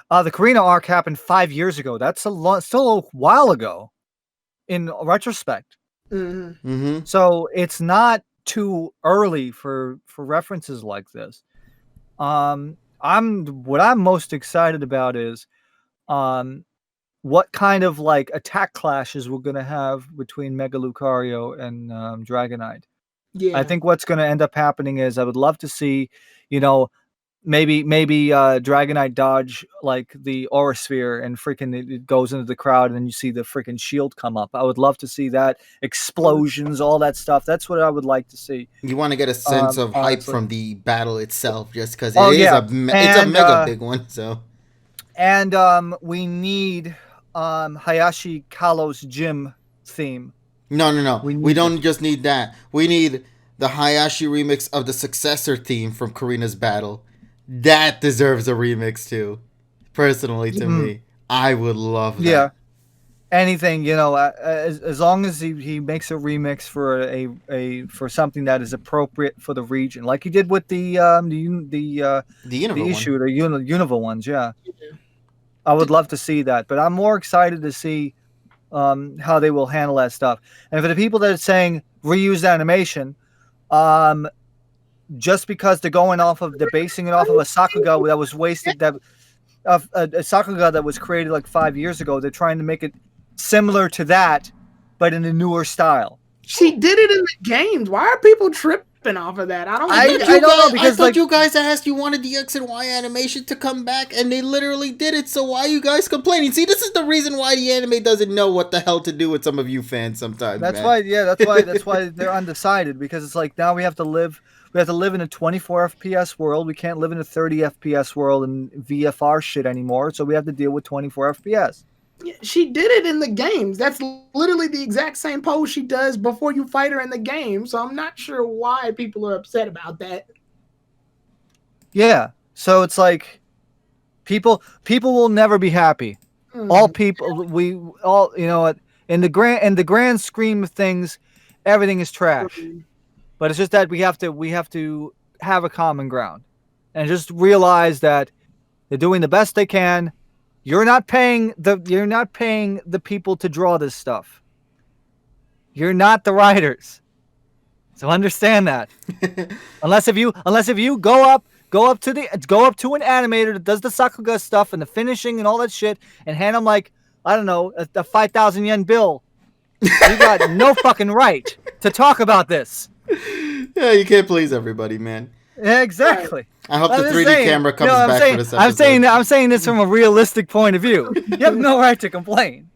the Karina arc happened 5 years ago. That's still a while ago, in retrospect. So it's not too early for references like this. What I'm most excited about is what kind of like attack clashes we're gonna have between Mega Lucario and Dragonite. I think what's gonna end up happening is I would love to see, maybe Dragonite dodge like the Aura Sphere and freaking it goes into the crowd and then you see the freaking shield come up. I would love to see that, explosions, all that stuff. That's what I would like to see. You want to get a sense of hype from the battle itself, just because it's a mega big one. So, and we need Hayashi Kalo's gym theme. No. We don't just need that. We need the Hayashi remix of the successor theme from Karina's battle. That deserves a remix too. Personally, to me, I would love that. Yeah, anything, as long as he makes a remix for something that is appropriate for the region, like he did with the Unova ones. Yeah, I would love to see that, but I'm more excited to see how they will handle that stuff. And for the people that are saying reuse animation, just because they're basing it off of a Sakuga that was wasted, a Sakuga that was created like 5 years ago, they're trying to make it similar to that, but in a newer style. She did it in the games. Why are people tripping off of that? I don't know, because I thought you guys asked you wanted the X and Y animation to come back, and they literally did it. So why are you guys complaining? See, this is the reason why the anime doesn't know what the hell to do with some of you fans sometimes. That's why they're undecided, because it's like now we have to live in a 24 FPS world. We can't live in a 30 FPS world and VFR shit anymore. So we have to deal with 24 FPS. She did it in the games. That's literally the exact same pose she does before you fight her in the game. So I'm not sure why people are upset about that. Yeah. So it's like people will never be happy. All people, in the grand scheme of things, everything is trash. But it's just that we have to have a common ground and just realize that they're doing the best they can. You're not paying the people to draw this stuff. You're not the writers. So understand that. unless if you go up to an animator that does the Sakuga stuff and the finishing and all that shit and hand them like, I don't know, a 5,000 yen bill. You got no fucking right to talk about this. Yeah, you can't please everybody, man. Yeah, exactly. I hope I'm the just 3D saying, camera comes I'm back saying, for this episode. I'm saying this from a realistic point of view. You have no right to complain.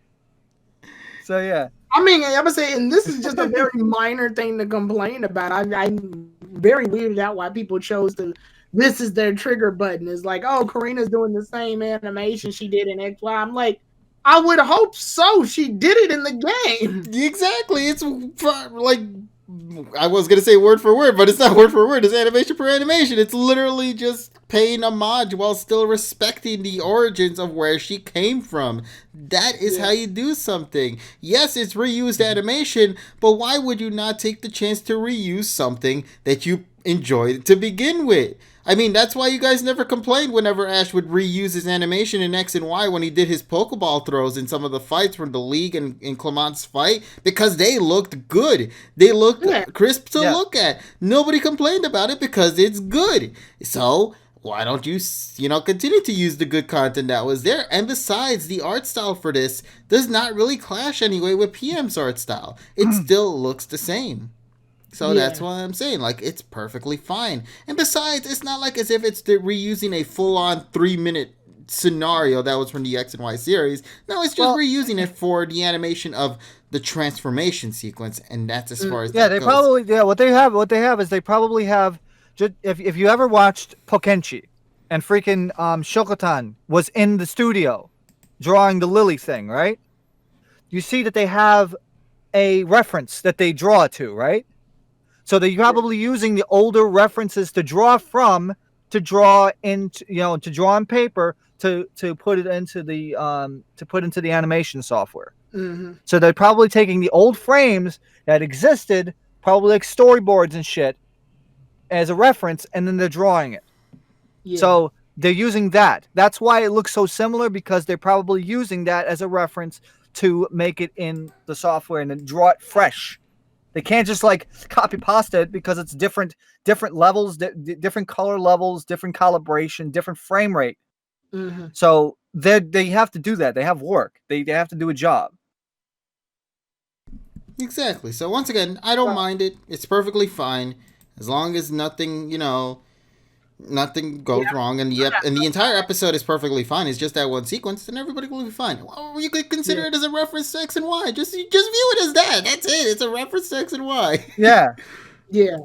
So yeah. I mean, I'm gonna say, and this is just a very minor thing to complain about. I'm very weirded out why people chose to. This is their trigger button. It's like, oh, Karina's doing the same animation she did in X Y. I'm like, I would hope so. She did it in the game. Exactly. It's like, I was gonna say word for word, but it's not word for word. It's animation per animation. It's literally just paying homage while still respecting the origins of where she came from. That is how you do something. Yes, it's reused animation, but why would you not take the chance to reuse something that you enjoyed to begin with? I mean, that's why you guys never complained whenever Ash would reuse his animation in X and Y when he did his Pokeball throws in some of the fights from the League and in Clement's fight, because they looked good. They looked crisp to look at. Nobody complained about it because it's good. So why don't you continue to use the good content that was there? And besides, the art style for this does not really clash anyway with PM's art style. It still looks the same. So that's what I'm saying. Like, it's perfectly fine. And besides, it's not like as if it's reusing a full-on 3-minute scenario that was from the X and Y series. No, it's just reusing it for the animation of the transformation sequence, and that's as far as that goes. What they have is they probably have. If you ever watched Pokenchi, and freaking Shokotan was in the studio drawing the Lily thing, right? You see that they have a reference that they draw to, right? So they're probably using the older references to draw from, to draw into, to draw on paper, to put it into the animation software. Mm-hmm. So they're probably taking the old frames that existed, probably like storyboards and shit, as a reference, and then they're drawing it. Yeah. So they're using that. That's why it looks so similar, because they're probably using that as a reference to make it in the software and then draw it fresh. They can't just like copy pasta it, because it's different levels, different color levels, different calibration, different frame rate. Mm-hmm. So they have to do that. They have work. They have to do a job. Exactly. So once again, I don't mind it. It's perfectly fine as long as nothing goes wrong, and the entire episode is perfectly fine. It's just that one sequence, and everybody will be fine. Well, you could consider it as a reference to X and Y. Just view it as that. That's it. It's a reference to X and Y. Yeah. Yeah.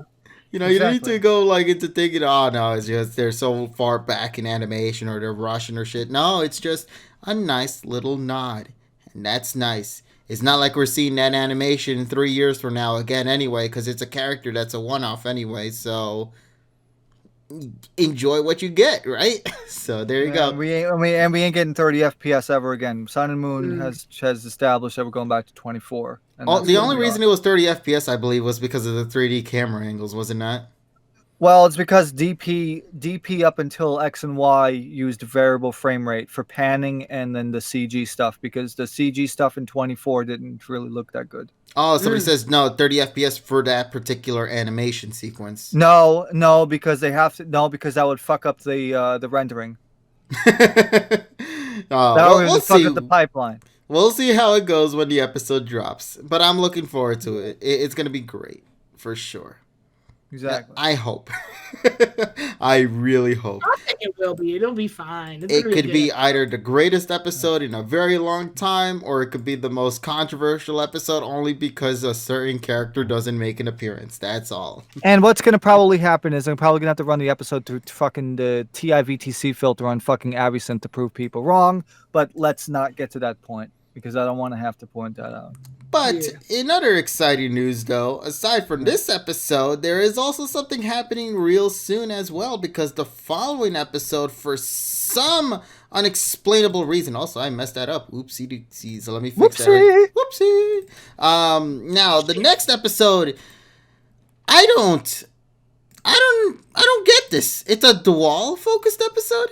You don't need to go like into thinking, oh no, it's just they're so far back in animation or they're rushing or shit. No, it's just a nice little nod, and that's nice. It's not like we're seeing that animation 3 years from now again anyway, because it's a character that's a one-off anyway, so enjoy what you get, right? So there you go. We ain't getting 30 FPS ever again. Sun and Moon has established that we're going back to 24. The only reason it was 30 FPS, I believe, was because of the 3D camera angles, was it not? Well, it's because DP up until X and Y used variable frame rate for panning and then the CG stuff, because the CG stuff in 24 didn't really look that good. Oh, somebody says no, 30 FPS for that particular animation sequence. No, because they have to. No, because that would fuck up the rendering. That would fuck up the pipeline. We'll see how it goes when the episode drops, but I'm looking forward to it. It's going to be great for sure. Exactly. I hope. I really hope. I think it will be. It'll be fine. It could be either the greatest episode in a very long time, or it could be the most controversial episode only because a certain character doesn't make an appearance. That's all. And what's going to probably happen is I'm probably going to have to run the episode through fucking the TIVTC filter on fucking Avicent to prove people wrong. But let's not get to that point, because I don't want to have to point that out. But in other exciting news, though, aside from this episode, there is also something happening real soon as well, because the following episode, for some unexplainable reason, also I messed that up. Oopsie-doopsie. So let me fix that. Whoopsie. Now the next episode, I don't get this. It's a dual focused episode.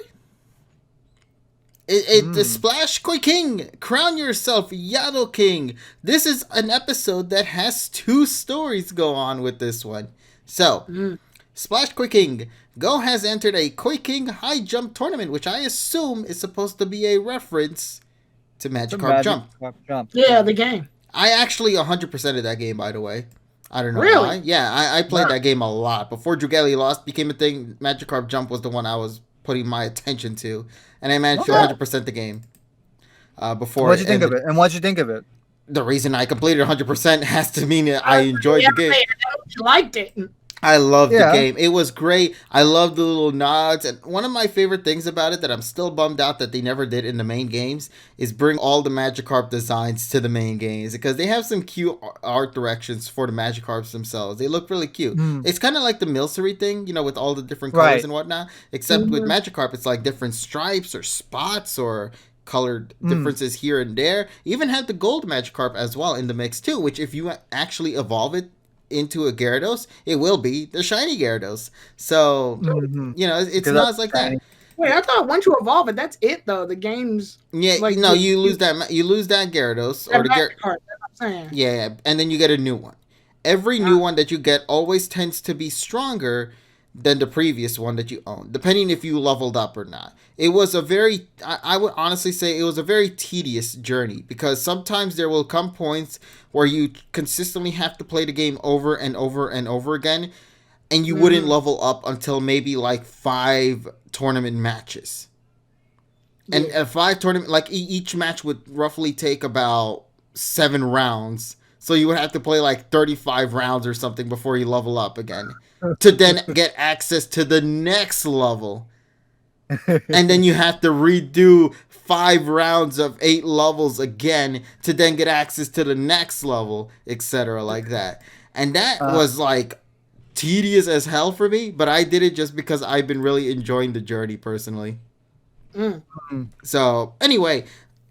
The Splash Koi King, crown yourself Yaddle King. This is an episode that has 2 stories go on with this one. So, Splash Koi King, Go has entered a Koi King high jump tournament, which I assume is supposed to be a reference to Magikarp Jump. Yeah, the game. I actually 100%ed that game, by the way. I don't know Really? why. Yeah, I played Yeah. that game a lot. Before Drugeli Lost became a thing, Magikarp Jump was the one I was putting my attention to. And I managed to Okay. 100% the game before What'd it you think of ended. it? And what'd you think of it? The reason I completed 100% has to mean that I I enjoyed the game. you liked it. I loved the Yeah. game. It was great. I loved the little nods. And one of my favorite things about it that I'm still bummed out that they never did in the main games is bring all the Magikarp designs to the main games because they have some cute art directions for the Magikarps themselves. They look really cute. Hmm. It's kind of like the Milcery thing, with all the different colors Right. and whatnot. Except with Mhm. Magikarp, it's like different stripes or spots or colored Mm. differences here and there. Even have the gold Magikarp as well in the mix too, which if you actually evolve it into a Gyarados, it will be the shiny Gyarados. So, Mhm. it's Because not that's like that. shiny. Wait, I thought once you evolve it, that's it though. The game's Yeah, like no, you lose that Gyarados or that the magic card. That's what I'm saying. yeah, and then you get a new one. Every new one that you get always tends to be stronger than the previous one that you own, depending if you leveled up or not. It was a very, I would honestly say it was a very tedious journey because sometimes there will come points where you consistently have to play the game over and over and over again, and you wouldn't level up until maybe like 5 tournament matches. And Yeah. 5 tournament, like each match would roughly take about 7 rounds. So you would have to play like 35 rounds or something before you level up again to then get access to the next level. And then you have to redo 5 rounds of 8 levels again to then get access to the next level, etc. like that. And that was like tedious as hell for me, but I did it just because I've been really enjoying the journey personally. Mm. So, anyway,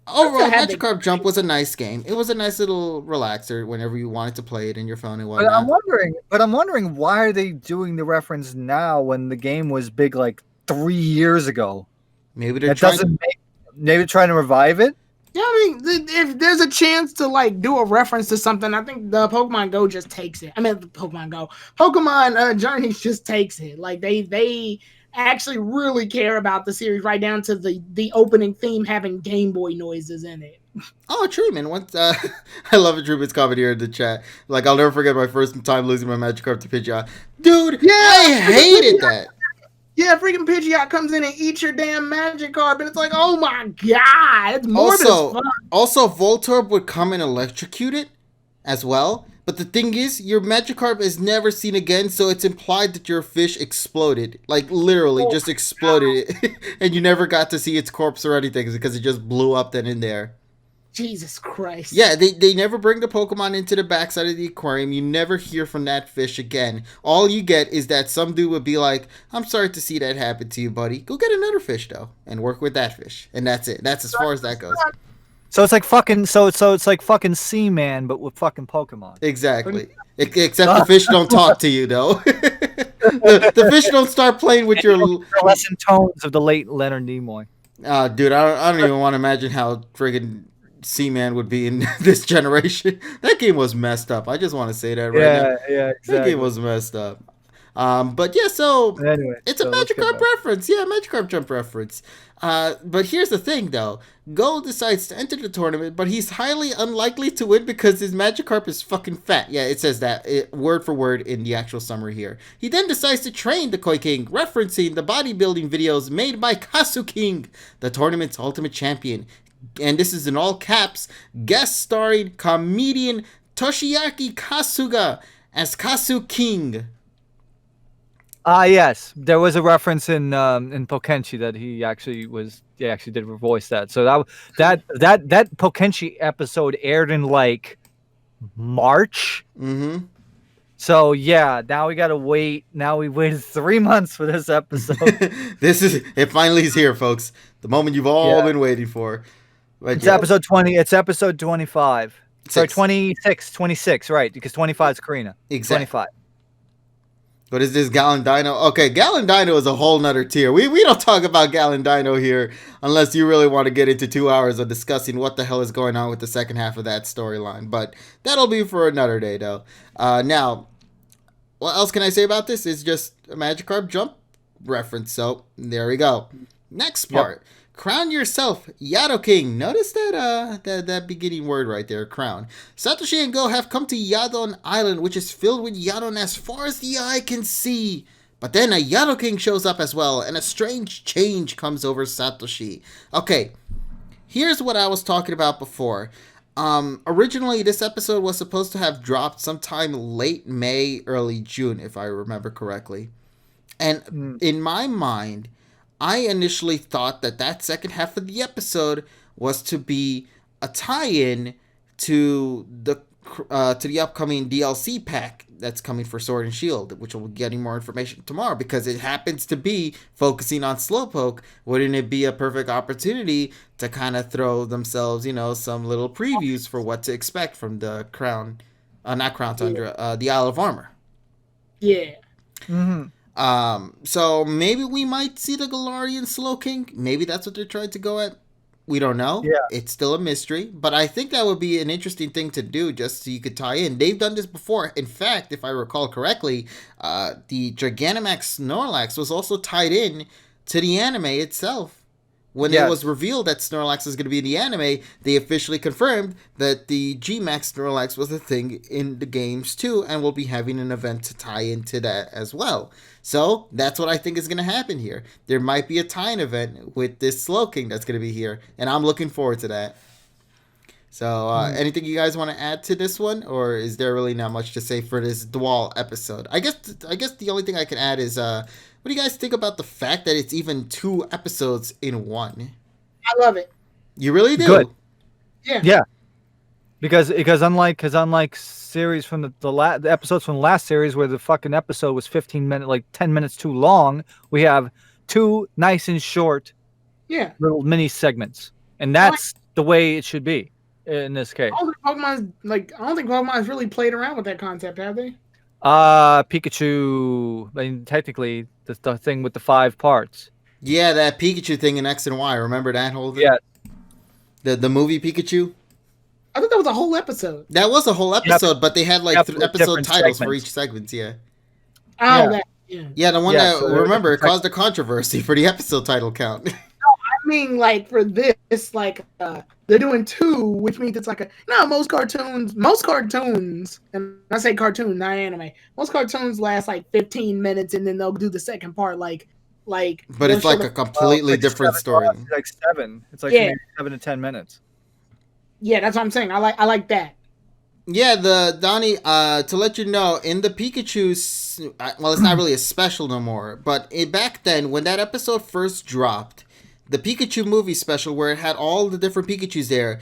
overall, had the- Magikarp Jump was a nice game. It was a nice little relaxer whenever you wanted to play it in your phone and But whatnot. I'm wondering why are they doing the reference now when the game was big like 3 years ago? Maybe they're That trying. doesn't make maybe trying to revive it. Yeah, I mean, if there's a chance to like do a reference to something, I think the Pokemon Go just takes it. I mean, the Pokemon Go, Pokemon Journeys just takes it. Like they actually really care about the series, right down to the opening theme having Game Boy noises in it. Oh, Truman. Once, I love it. Truman's comment here in the chat. Like, I'll never forget my first time losing my Magikarp to Pidgeot. Dude, Yeah, I hated that. Yeah, freaking Pidgeot comes in and eats your damn Magikarp, and it's like, oh my god, it's morbid as fuck. Also, Voltorb would come and electrocute it as well. But the thing is, your Magikarp is never seen again, so it's implied that your fish exploded. Like, literally just exploded. And you never got to see its corpse or anything because it just blew up then and there. Jesus Christ. Yeah, they never bring the Pokemon into the backside of the aquarium. You never hear from that fish again. All you get is that some dude would be like, I'm sorry to see that happen to you, buddy. Go get another fish, though, and work with that fish. And that's it. That's as far as that goes. So it's like fucking it's like fucking Seaman but with fucking Pokemon. Exactly. Except the fish don't talk to you, though. the fish don't start playing with your... The lesson tones of the late Leonard Nimoy. Dude, I don't even want to imagine how friggin' Seaman would be in this generation. That game was messed up. I just want to say that right now. Yeah, exactly. That game was messed up. But yeah, so Anyway, it's a let's get Magikarp back. reference. Yeah, Magikarp Jump reference. But here's the thing, though. Go decides to enter the tournament, but he's highly unlikely to win because his Magikarp is fucking fat. Yeah, it says that word for word in the actual summary here. He then decides to train the Koi King, referencing the bodybuilding videos made by Kasu King, the tournament's ultimate champion. And this is in all caps, guest starring comedian Toshiaki Kasuga as Kasu King. Yes, there was a reference in Pokenchi that he actually did voice that. So that Pokenchi episode aired in like March. Mm-hmm. So yeah, now we gotta wait. Now we waited 3 months for this episode. It finally is here, folks. The moment you've all been waiting for. But It's episode 20. It's episode 25. Sorry, 26. 26, right? Because 25 is Karina. Exactly. 25. What is this, Galendino? Okay, Galendino is a whole nother tier. We don't talk about Galendino here unless you really want to get into 2 hours of discussing what the hell is going on with the second half of that storyline. But that'll be for another day, though. Now, what else can I say about this? It's just a Magikarp Jump reference. So there we go. Next part. Crown yourself, Yato King. Notice that beginning word right there, crown. Satoshi and Go have come to Yadon Island, which is filled with Yadon as far as the eye can see. But then a Yato King shows up as well, and a strange change comes over Satoshi. Okay, here's what I was talking about before. Originally, this episode was supposed to have dropped sometime late May, early June, if I remember correctly. And in my mind, I initially thought that second half of the episode was to be a tie-in to the upcoming DLC pack that's coming for Sword and Shield, which we'll be getting more information tomorrow, because it happens to be focusing on Slowpoke. Wouldn't it be a perfect opportunity to kind of throw themselves, some little previews for what to expect from the not Crown Tundra, the Isle of Armor? Yeah. So maybe we might see the Galarian Slowking. Maybe that's what they're trying to go at. We don't know. Yeah. It's still a mystery, but I think that would be an interesting thing to do, just so you could tie in. They've done this before. In fact, if I recall correctly, the Gigantamax Snorlax was also tied in to the anime itself. When it was revealed that Snorlax was going to be in the anime, they officially confirmed that the G-Max Snorlax was a thing in the games too, and will be having an event to tie into that as well. So that's what I think is going to happen here. There might be a tie-in event with this Slowking that's going to be here, and I'm looking forward to that. So anything you guys want to add to this one, or is there really not much to say for this Dwal episode? I guess the only thing I can add is what do you guys think about the fact that it's even 2 episodes in one? I love it. You really do? Good. Yeah. Because unlike series from the episodes from the last series where the fucking episode was 15 minutes, like 10 minutes too long, we have 2 nice and short little mini segments. And that's the way it should be in this case. I don't think Pokemon's really played around with that concept, have they? Pikachu, I mean, technically the thing with the 5 parts. Yeah, that Pikachu thing in X and Y. Remember that whole thing? Yeah. The movie Pikachu? I thought that was a whole episode. That was a whole episode, but they had like episode titles for each segment, Oh, yeah, the one that, remember, it caused a controversy for the episode title count. I mean, like, for this, like, they're doing 2, which means it's like most cartoons, and I say cartoon, not anime, most cartoons last like 15 minutes, and then they'll do the second part, but it's like a completely different story. It's like 7. It's like maybe 7 to 10 minutes. Yeah, that's what I'm saying. I like that. Yeah, Donnie, to let you know, in the Pikachu, well, it's not really a special no more, but back then, when that episode first dropped, the Pikachu movie special, where it had all the different Pikachus there,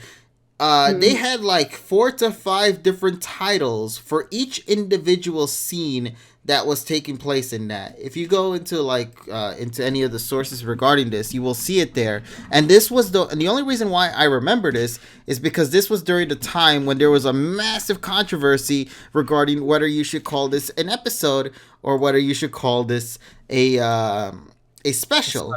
they had like 4 to 5 different titles for each individual scene that was taking place in that. If you go into into any of the sources regarding this, you will see it there. And this was and the only reason why I remember this is because this was during the time when there was a massive controversy regarding whether you should call this an episode or whether you should call this a special.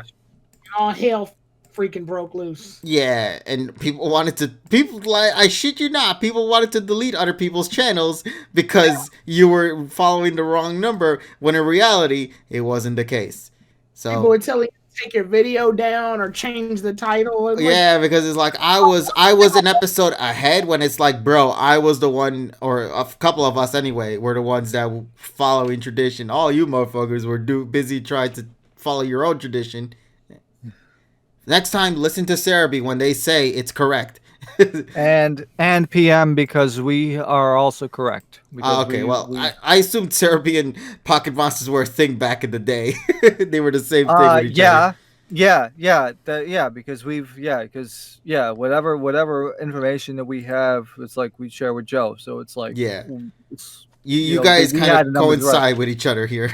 All hell freaking broke loose. Yeah, and I shit you not, people wanted to delete other people's channels because you were following the wrong number, when in reality, it wasn't the case. So people were telling you to take your video down or change the title. Yeah, because it's like I was an episode ahead, when it's like, bro, I was the one, or a couple of us anyway, were the ones that were following tradition. All you motherfuckers were busy trying to follow your own tradition. Next time, listen to Sergi when they say it's correct. and PM, because we are also correct. I assumed Sergi and Pocket Monsters were a thing back in the day. They were the same thing with each other. Whatever information that we have, it's like we share with Joe. So it's like, it's, You guys kind of coincide with each other here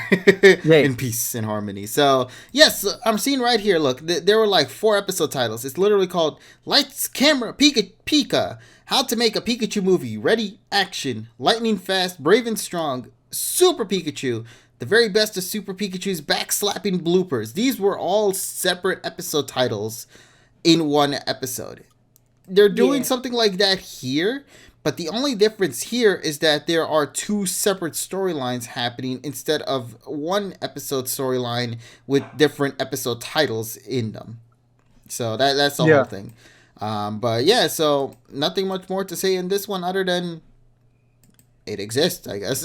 in peace and harmony. So, yes, I'm seeing right here, look, there were like 4 episode titles. It's literally called Lights, Camera, Pika, How to Make a Pikachu Movie, Ready, Action, Lightning Fast, Brave and Strong, Super Pikachu, The Very Best of Super Pikachu's Backslapping Bloopers. These were all separate episode titles in one episode. They're doing something like that here. But the only difference here is that there are 2 separate storylines happening instead of one episode storyline with different episode titles in them. So that's the whole thing. But yeah, so nothing much more to say in this one other than it exists, I guess.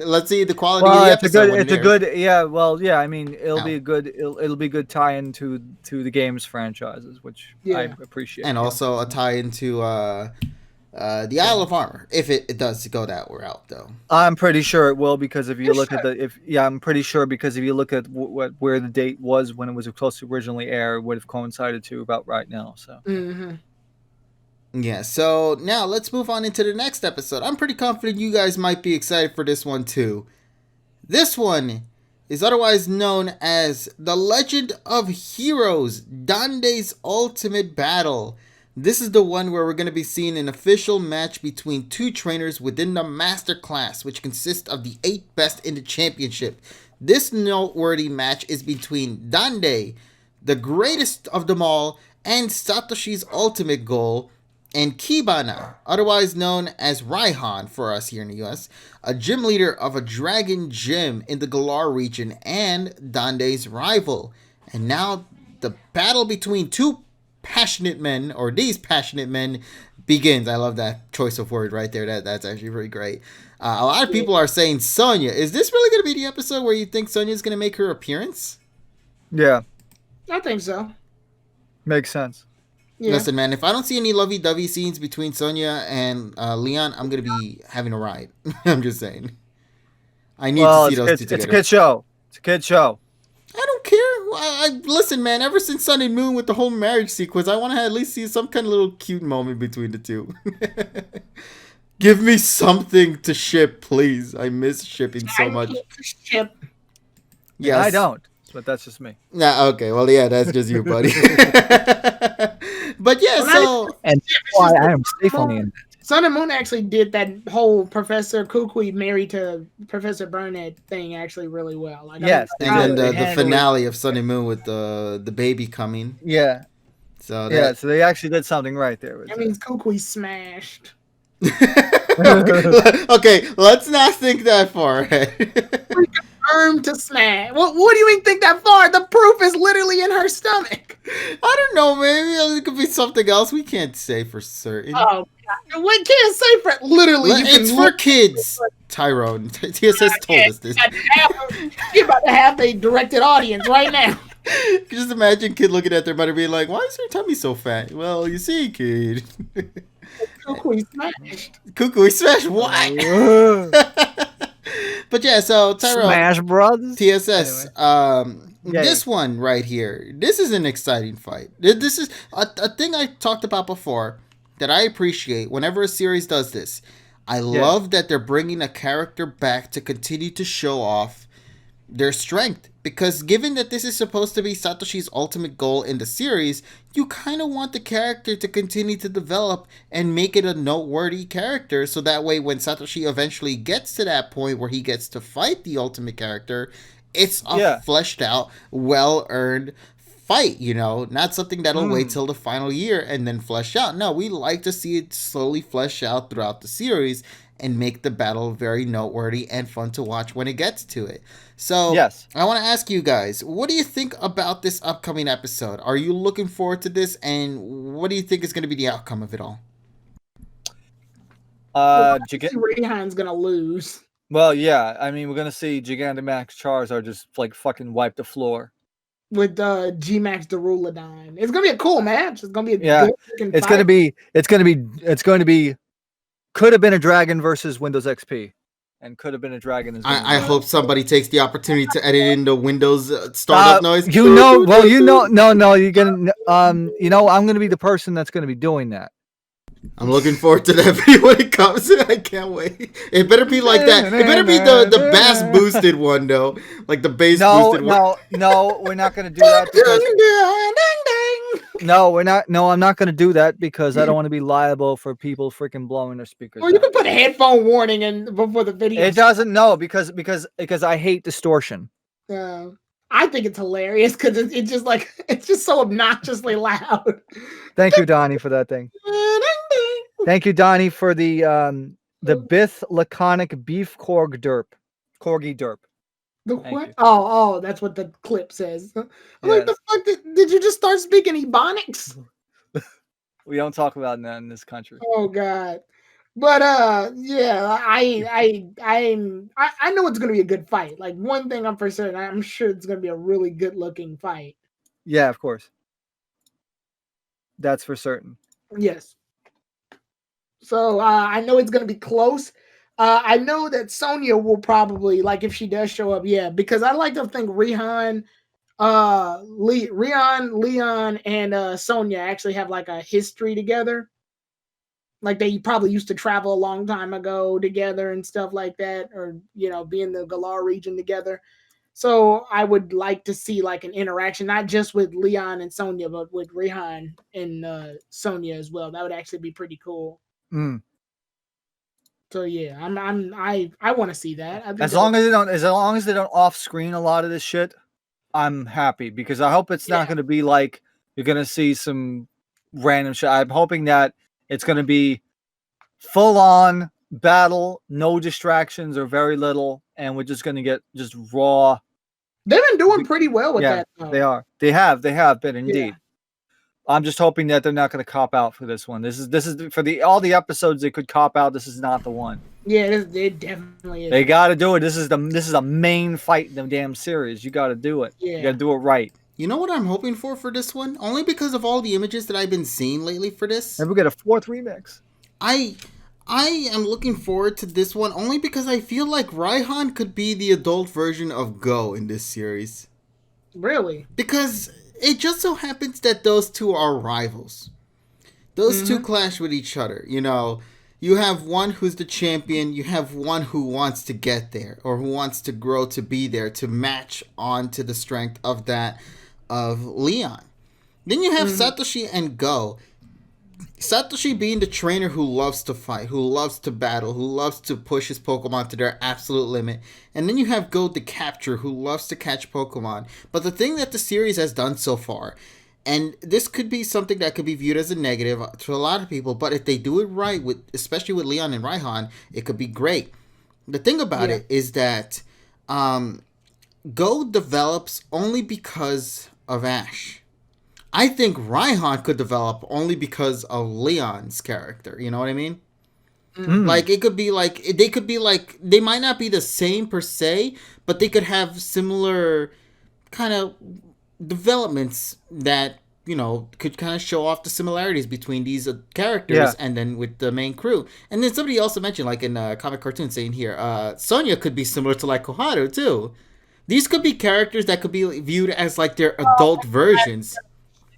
Let's see the quality of the episode. It's a good, yeah. Well, yeah. I mean, it'll Ow. be a good, it'll be a good tie-in to the games franchises, which I appreciate. And also a tie into the Isle of Armor, if it does go that route, though. I'm pretty sure it will, because if you look at I'm pretty sure, because if you look at where the date was when it was supposed to originally air, it would have coincided to about right now. So. Mm-hmm. Yeah, so now let's move on into the next episode. I'm pretty confident you guys might be excited for this one too. This one is otherwise known as The Legend of Heroes, Dande's Ultimate Battle. This is the one where we're going to be seeing an official match between two trainers within the Master Class, which consists of the 8 best in the championship. This noteworthy match is between Dande, the greatest of them all, and Satoshi's ultimate goal, and Kibana, otherwise known as Raihan for us here in the US, a gym leader of a dragon gym in the Galar region and Dande's rival. And now the battle between two passionate men, or these passionate men, begins. I love that choice of word right there. That's actually really great. A lot of people are saying Sonya. Is this really going to be the episode where you think Sonya's going to make her appearance? Yeah. I think so. Makes sense. Yeah. Listen, man, if I don't see any lovey-dovey scenes between Sonya and Leon, I'm going to be having a riot. I'm just saying. I need to see those two together. It's a kid show. It's a kid show. I don't care. Listen, man, ever since Sun and Moon with the whole marriage sequence, I want to at least see some kind of little cute moment between the two. Give me something to ship, please. I miss shipping so much. Ship. Yes. I don't, but that's just me. Nah, okay, well, yeah, that's just you, buddy. But yeah, so... And why I am safe on the internet. Sun and Moon actually did that whole Professor Kukui married to Professor Burnett thing actually really well. Like, yes. And then the finale of Sun and Moon with the baby coming. Yeah. So so they actually did something right there. That means Kukui smashed. Okay, let's not think that far ahead. Confirmed to smash. What do you even think that far? The proof is literally in her stomach. I don't know, maybe it could be something else. We can't say for certain. Oh, God. We can't say for literally. It's for kids, Tyrone. TSS told us this. You're about to have a directed audience right now. Just imagine kid looking at their mother being like, why is her tummy so fat? Well, you see, kid. Kukui smashed. Kukui smashed what? But yeah, so Tyrone. Smash Brothers. TSS. This one right here. This is an exciting fight. This is a thing I talked about before that I appreciate whenever a series does this. I love that they're bringing a character back to continue to show off their strength, because given that this is supposed to be Satoshi's ultimate goal in the series, you kind of want the character to continue to develop and make it a noteworthy character, so that way when Satoshi eventually gets to that point where he gets to fight the ultimate character, it's a fleshed out, well-earned fight, not something that'll wait till the final year and then flesh out. No, we like to see it slowly flesh out throughout the series and make the battle very noteworthy and fun to watch when it gets to it. So, I want to ask you guys, what do you think about this upcoming episode? Are you looking forward to this, and what do you think is going to be the outcome of it all? Raihan's going to lose. Well, yeah. I mean, we're going to see Gigantamax Charizard just, fucking wipe the floor. With G-Max Darulidine. It's going to be a cool match. It's going to be a good It's going to be could have been a dragon versus Windows XP, and could have been a dragon as well. I hope somebody takes the opportunity to edit in the Windows startup noise. No, you're gonna, I'm gonna be the person that's gonna be doing that. I'm looking forward to that video when it comes. I can't wait. It better be like that. It better be the bass boosted one, though. Like the bass boosted one. No, we're not gonna do that. No, we're not. No, I'm not going to do that because I don't want to be liable for people freaking blowing their speakers. Well, you can put a headphone warning in before the video. It doesn't. No, because I hate distortion. I think it's hilarious because it's just so obnoxiously loud. Thank you, Donnie, for that thing. Thank you, Donnie, for the Bith Laconic Beef Corgi Derp. The Thank what? you. Oh, that's what the clip says. I'm like, the Yes. fuck did you just start speaking Ebonics? We don't talk about that in this country. Oh god. But yeah, I know it's gonna be a good fight. Like one thing I'm for certain, I'm sure it's gonna be a really good looking fight. Yeah, of course. That's for certain. Yes. So I know it's gonna be close. I know that Sonya will probably like if she does show up, yeah, because I like to think Leon, and Sonya actually have like a history together. Like they probably used to travel a long time ago together and stuff like that, or be in the Galar region together. So I would like to see like an interaction, not just with Leon and Sonya, but with Rihan and Sonya as well. That would actually be pretty cool. Mm. So yeah, I want to see that. I think As that long as they don't off screen a lot of this shit, I'm happy because I hope it's not going to be like you're going to see some random shit. I'm hoping that it's going to be full on battle, no distractions or very little, and we're just going to get just raw. they've been doing pretty well with Yeah, that. Though. they are. They have been indeed. I'm just hoping that they're not going to cop out for this one. This is for all the episodes they could cop out. This is not the one. Yeah, it definitely is. They got to do it. This is a main fight in the damn series. You got to do it. Yeah. You got to do it right. You know what I'm hoping for this one? Only because of all the images that I've been seeing lately for this. And we get a 4th remix. I am looking forward to this one only because I feel like Raihan could be the adult version of Go in this series. Really? Because it just so happens that those two are rivals. Those two clash with each other. You have one who's the champion, you have one who wants to get there or who wants to grow to be there to match on to the strength of that of Leon. Then you have Satoshi and Go. Satoshi being the trainer who loves to fight, who loves to battle, who loves to push his Pokemon to their absolute limit. And then you have Go the capture, who loves to catch Pokemon. But the thing that the series has done so far, and this could be something that could be viewed as a negative to a lot of people, but if they do it right, especially with Leon and Raihan, it could be great. The thing about it is that Go develops only because of Ash. I think Raihan could develop only because of Leon's character. You know what I mean? Like it could be like they might not be the same per se, but they could have similar kind of developments that could kind of show off the similarities between these characters and then with the main crew. And then somebody also mentioned, like in comic cartoon saying here, Sonya could be similar to like Koharu too. These could be characters that could be viewed as like their adult versions.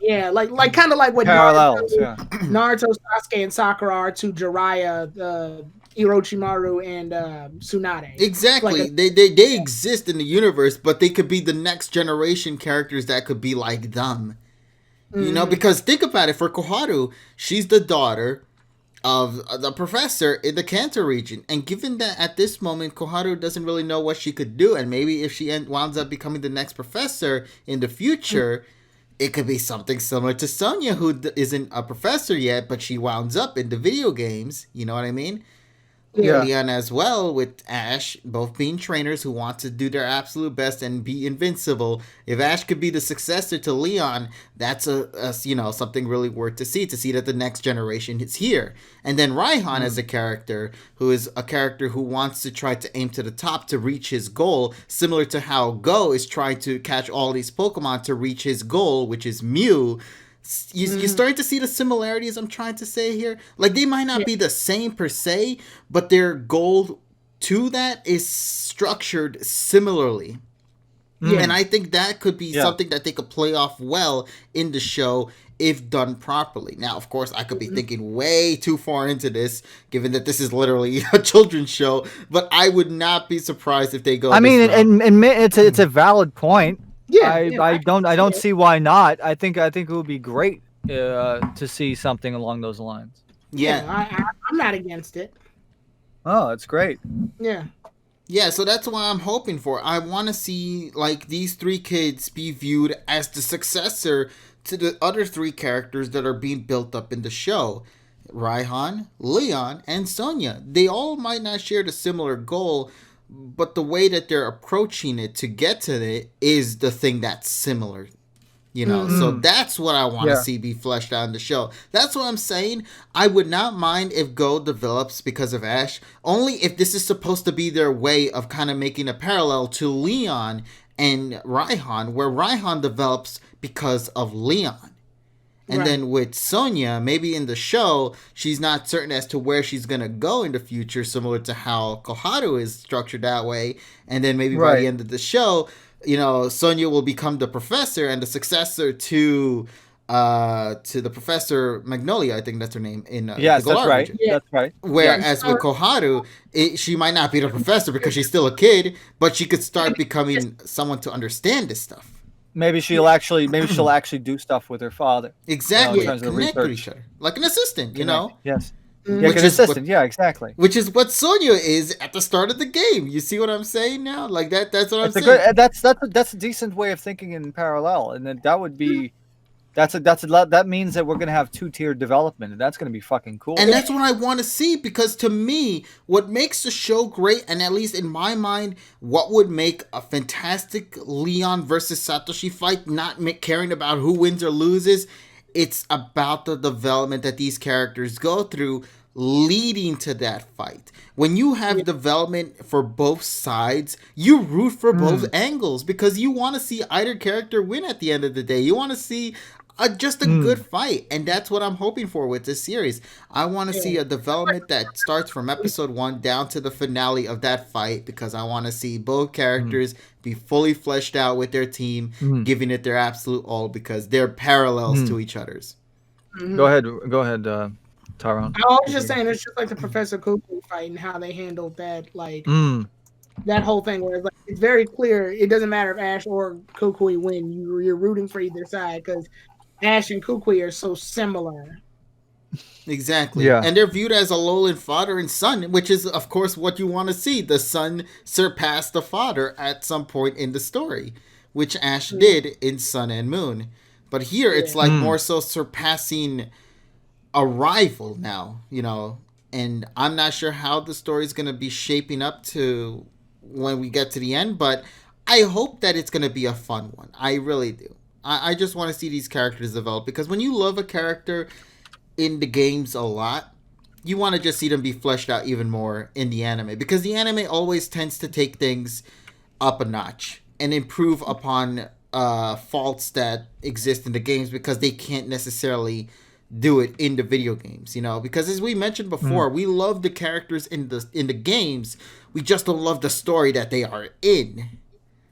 Yeah, like kind of like what Parallels, Naruto, Sasuke, and Sakura are to Jiraiya, Orochimaru, and Tsunade. Exactly. They exist in the universe, but they could be the next generation characters that could be like them. Because think about it, for Koharu, she's the daughter of the professor in the Kanto region. And given that at this moment, Koharu doesn't really know what she could do, and maybe if she winds up becoming the next professor in the future, it could be something similar to Sonya, who isn't a professor yet, but she wounds up in the video games. You know what I mean? Yeah. Leon as well with Ash, both being trainers who want to do their absolute best and be invincible. If Ash could be the successor to Leon, that's a something really worth to see that the next generation is here. And then Raihan as a character who is a character who wants to try to aim to the top to reach his goal, similar to how Go is trying to catch all these Pokemon to reach his goal, which is Mew. You're starting to see the similarities I'm trying to say here. Like, they might not be the same per se, but their goal to that is structured similarly. And I think that could be something that they could play off well in the show if done properly. Now, of course, I could be thinking way too far into this, given that this is literally a children's show, but I would not be surprised if they go. I mean, and it's a valid point. Yeah, I don't see why not. I think it would be great to see something along those lines. Yeah, I'm not against it. Oh, that's great. Yeah, so that's what I'm hoping for. I want to see like these three kids be viewed as the successor to the other three characters that are being built up in the show. Raihan, Leon, and Sonya. They all might not share the similar goal, but the way that they're approaching it to get to it is the thing that's similar. So that's what I want to see be fleshed out in the show. That's what I'm saying. I would not mind if Go develops because of Ash, only if this is supposed to be their way of kind of making a parallel to Leon and Raihan, where Raihan develops because of Leon. And then with Sonya, maybe in the show, she's not certain as to where she's going to go in the future, similar to how Koharu is structured that way. And then maybe by the end of the show, Sonya will become the professor and the successor to the Professor Magnolia, I think that's her name, in the that's Galar right. region. That's right. Whereas with Koharu, she might not be the professor because she's still a kid, but she could start becoming someone to understand this stuff. Maybe she'll actually do stuff with her father. Exactly. In terms of connect with each other. Like an assistant, Yes. Mm-hmm. Like an assistant, exactly. Which is what Sonya is at the start of the game. You see what I'm saying now? Like that's what I'm saying. That's a decent way of thinking in parallel. And then that would be that means that we're gonna have 2-tier development, and that's gonna be fucking cool. And that's what I want to see, because to me, what makes the show great, and at least in my mind, what would make a fantastic Leon versus Satoshi fight, not caring about who wins or loses, it's about the development that these characters go through leading to that fight. When you have development for both sides, you root for both angles, because you want to see either character win at the end of the day. You want to see just a good fight, and that's what I'm hoping for with this series. I want to see a development that starts from episode 1 down to the finale of that fight, because I want to see both characters be fully fleshed out with their team, giving it their absolute all, because they're parallels to each other's. Go ahead, Tyrone. I was just saying, it's just like the Professor Cuckoo fight and how they handled that, like that whole thing, where it's very clear. It doesn't matter if Ash or Kukui win; you're rooting for either side, because Ash and Kukui are so similar. Exactly. Yeah. And they're viewed as a Alolan father and son, which is, of course, what you want to see. The son surpass the father at some point in the story, which Ash did in Sun and Moon. But here, it's like more so surpassing a rival now, and I'm not sure how the story is going to be shaping up to when we get to the end, but I hope that it's going to be a fun one. I really do. I just want to see these characters develop, because when you love a character in the games a lot, you want to just see them be fleshed out even more in the anime, because the anime always tends to take things up a notch and improve upon faults that exist in the games, because they can't necessarily do it in the video games, because as we mentioned before, we love the characters in the games, we just don't love the story that they are in.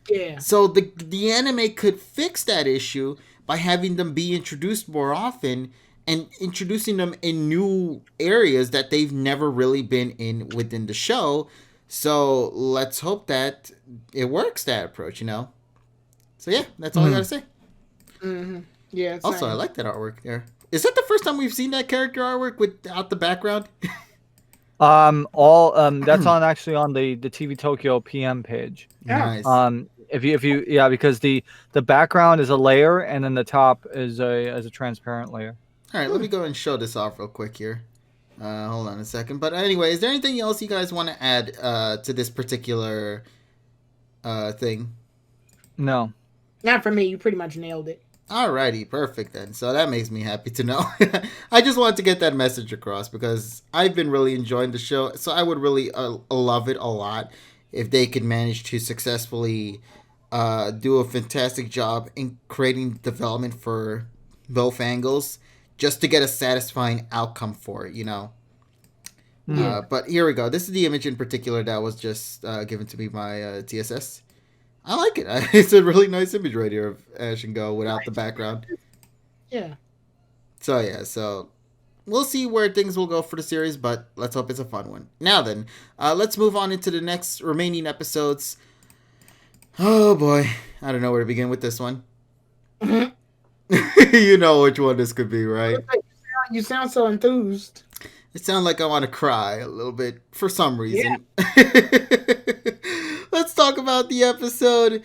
Yeah. So the anime could fix that issue by having them be introduced more often and introducing them in new areas that they've never really been in within the show. So let's hope that it works, that approach, So yeah, that's all I gotta say. Yeah. Also, I like that artwork there. Is that the first time we've seen that character artwork without the background? That's actually on the TV Tokyo PM page. Nice. If you because the background is a layer, and then the top is a transparent layer. All right, let me go and show this off real quick here. Hold on a second. But anyway, is there anything else you guys want to add to this particular thing? No. Not for me. You pretty much nailed it. Alrighty, perfect then. So that makes me happy to know. I just wanted to get that message across, because I've been really enjoying the show. So I would really love it a lot if they could manage to successfully do a fantastic job in creating development for both angles, just to get a satisfying outcome for it, But here we go. This is the image in particular that was just given to me by TSS. I like it. It's a really nice image right here of Ash and Go without the background. Yeah. So we'll see where things will go for the series, but let's hope it's a fun one. Now then, let's move on into the next remaining episodes. Oh boy, I don't know where to begin with this one. You know which one this could be, right? You sound so enthused. It sounds like I want to cry a little bit for some reason. Yeah. Let's talk about the episode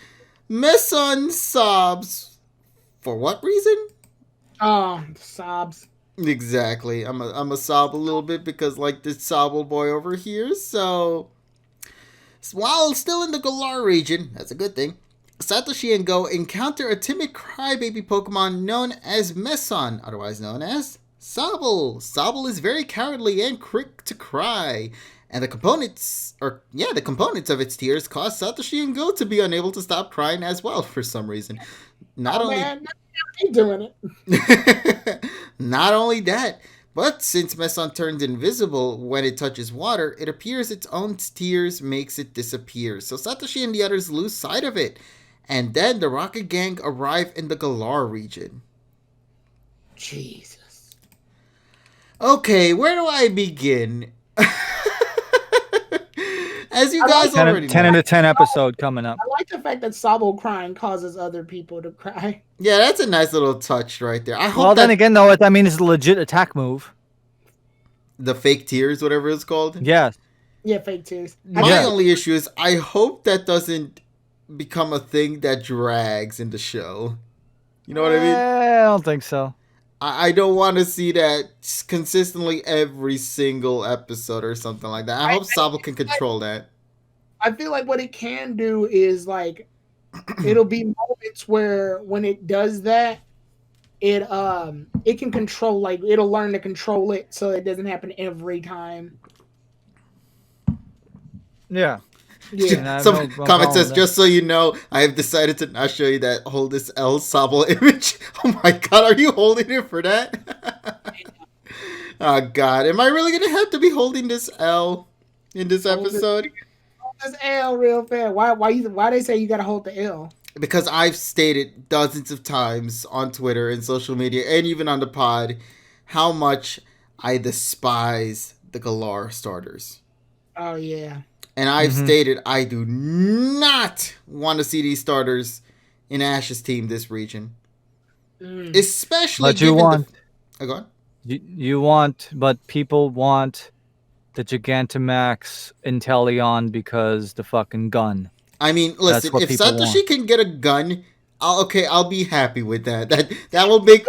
Meson Sobs. For what reason? Oh, sobs. Exactly. I'm a sob a little bit because like this sobble boy over here. So While still in the Galar region, that's a good thing, Satoshi and Go encounter a timid crybaby Pokemon known as Meson, otherwise known as Sobble. Sobble is very cowardly and quick to cry, and the components of its tears cause Satoshi and Go to be unable to stop crying as well for some reason. Man, keep doing it. Not only that, but since Meson turns invisible when it touches water, it appears its own tears makes it disappear. So Satoshi and the others lose sight of it. And then the Rocket Gang arrive in the Galar region. Jesus. Okay, where do I begin? As you guys already know. 10 out of 10 episode coming up. I like the fact that Sobble crying causes other people to cry. Yeah, that's a nice little touch right there. I hope Well, then again, though, that means it's a legit attack move. The fake tears, whatever it's called? Yes. Yeah, fake tears. My only issue is I hope that doesn't become a thing that drags in the show. You know what I mean? I don't think so. I don't want to see that consistently every single episode or something like that. I hope Sobble can control that. I feel like what it can do is like it'll be moments where when it does that, it can control, like it'll learn to control it so it doesn't happen every time. Yeah. Yeah. Some comment says, just so you know, I have decided to not show you that hold this L Sobble image. Oh my god, are you holding it for that? Oh god, am I really going to have to be holding this L in this episode? Hold this L real fast. Why they say you got to hold the L? Because I've stated dozens of times on Twitter and social media and even on the pod how much I despise the Galar starters. Oh yeah. And I've stated I do not want to see these starters in Ash's team this region. Especially but you want go on. You want, but people want the Gigantamax Inteleon because the fucking gun. I mean, listen, if Satoshi can get a gun, I'll be happy with that. That will make.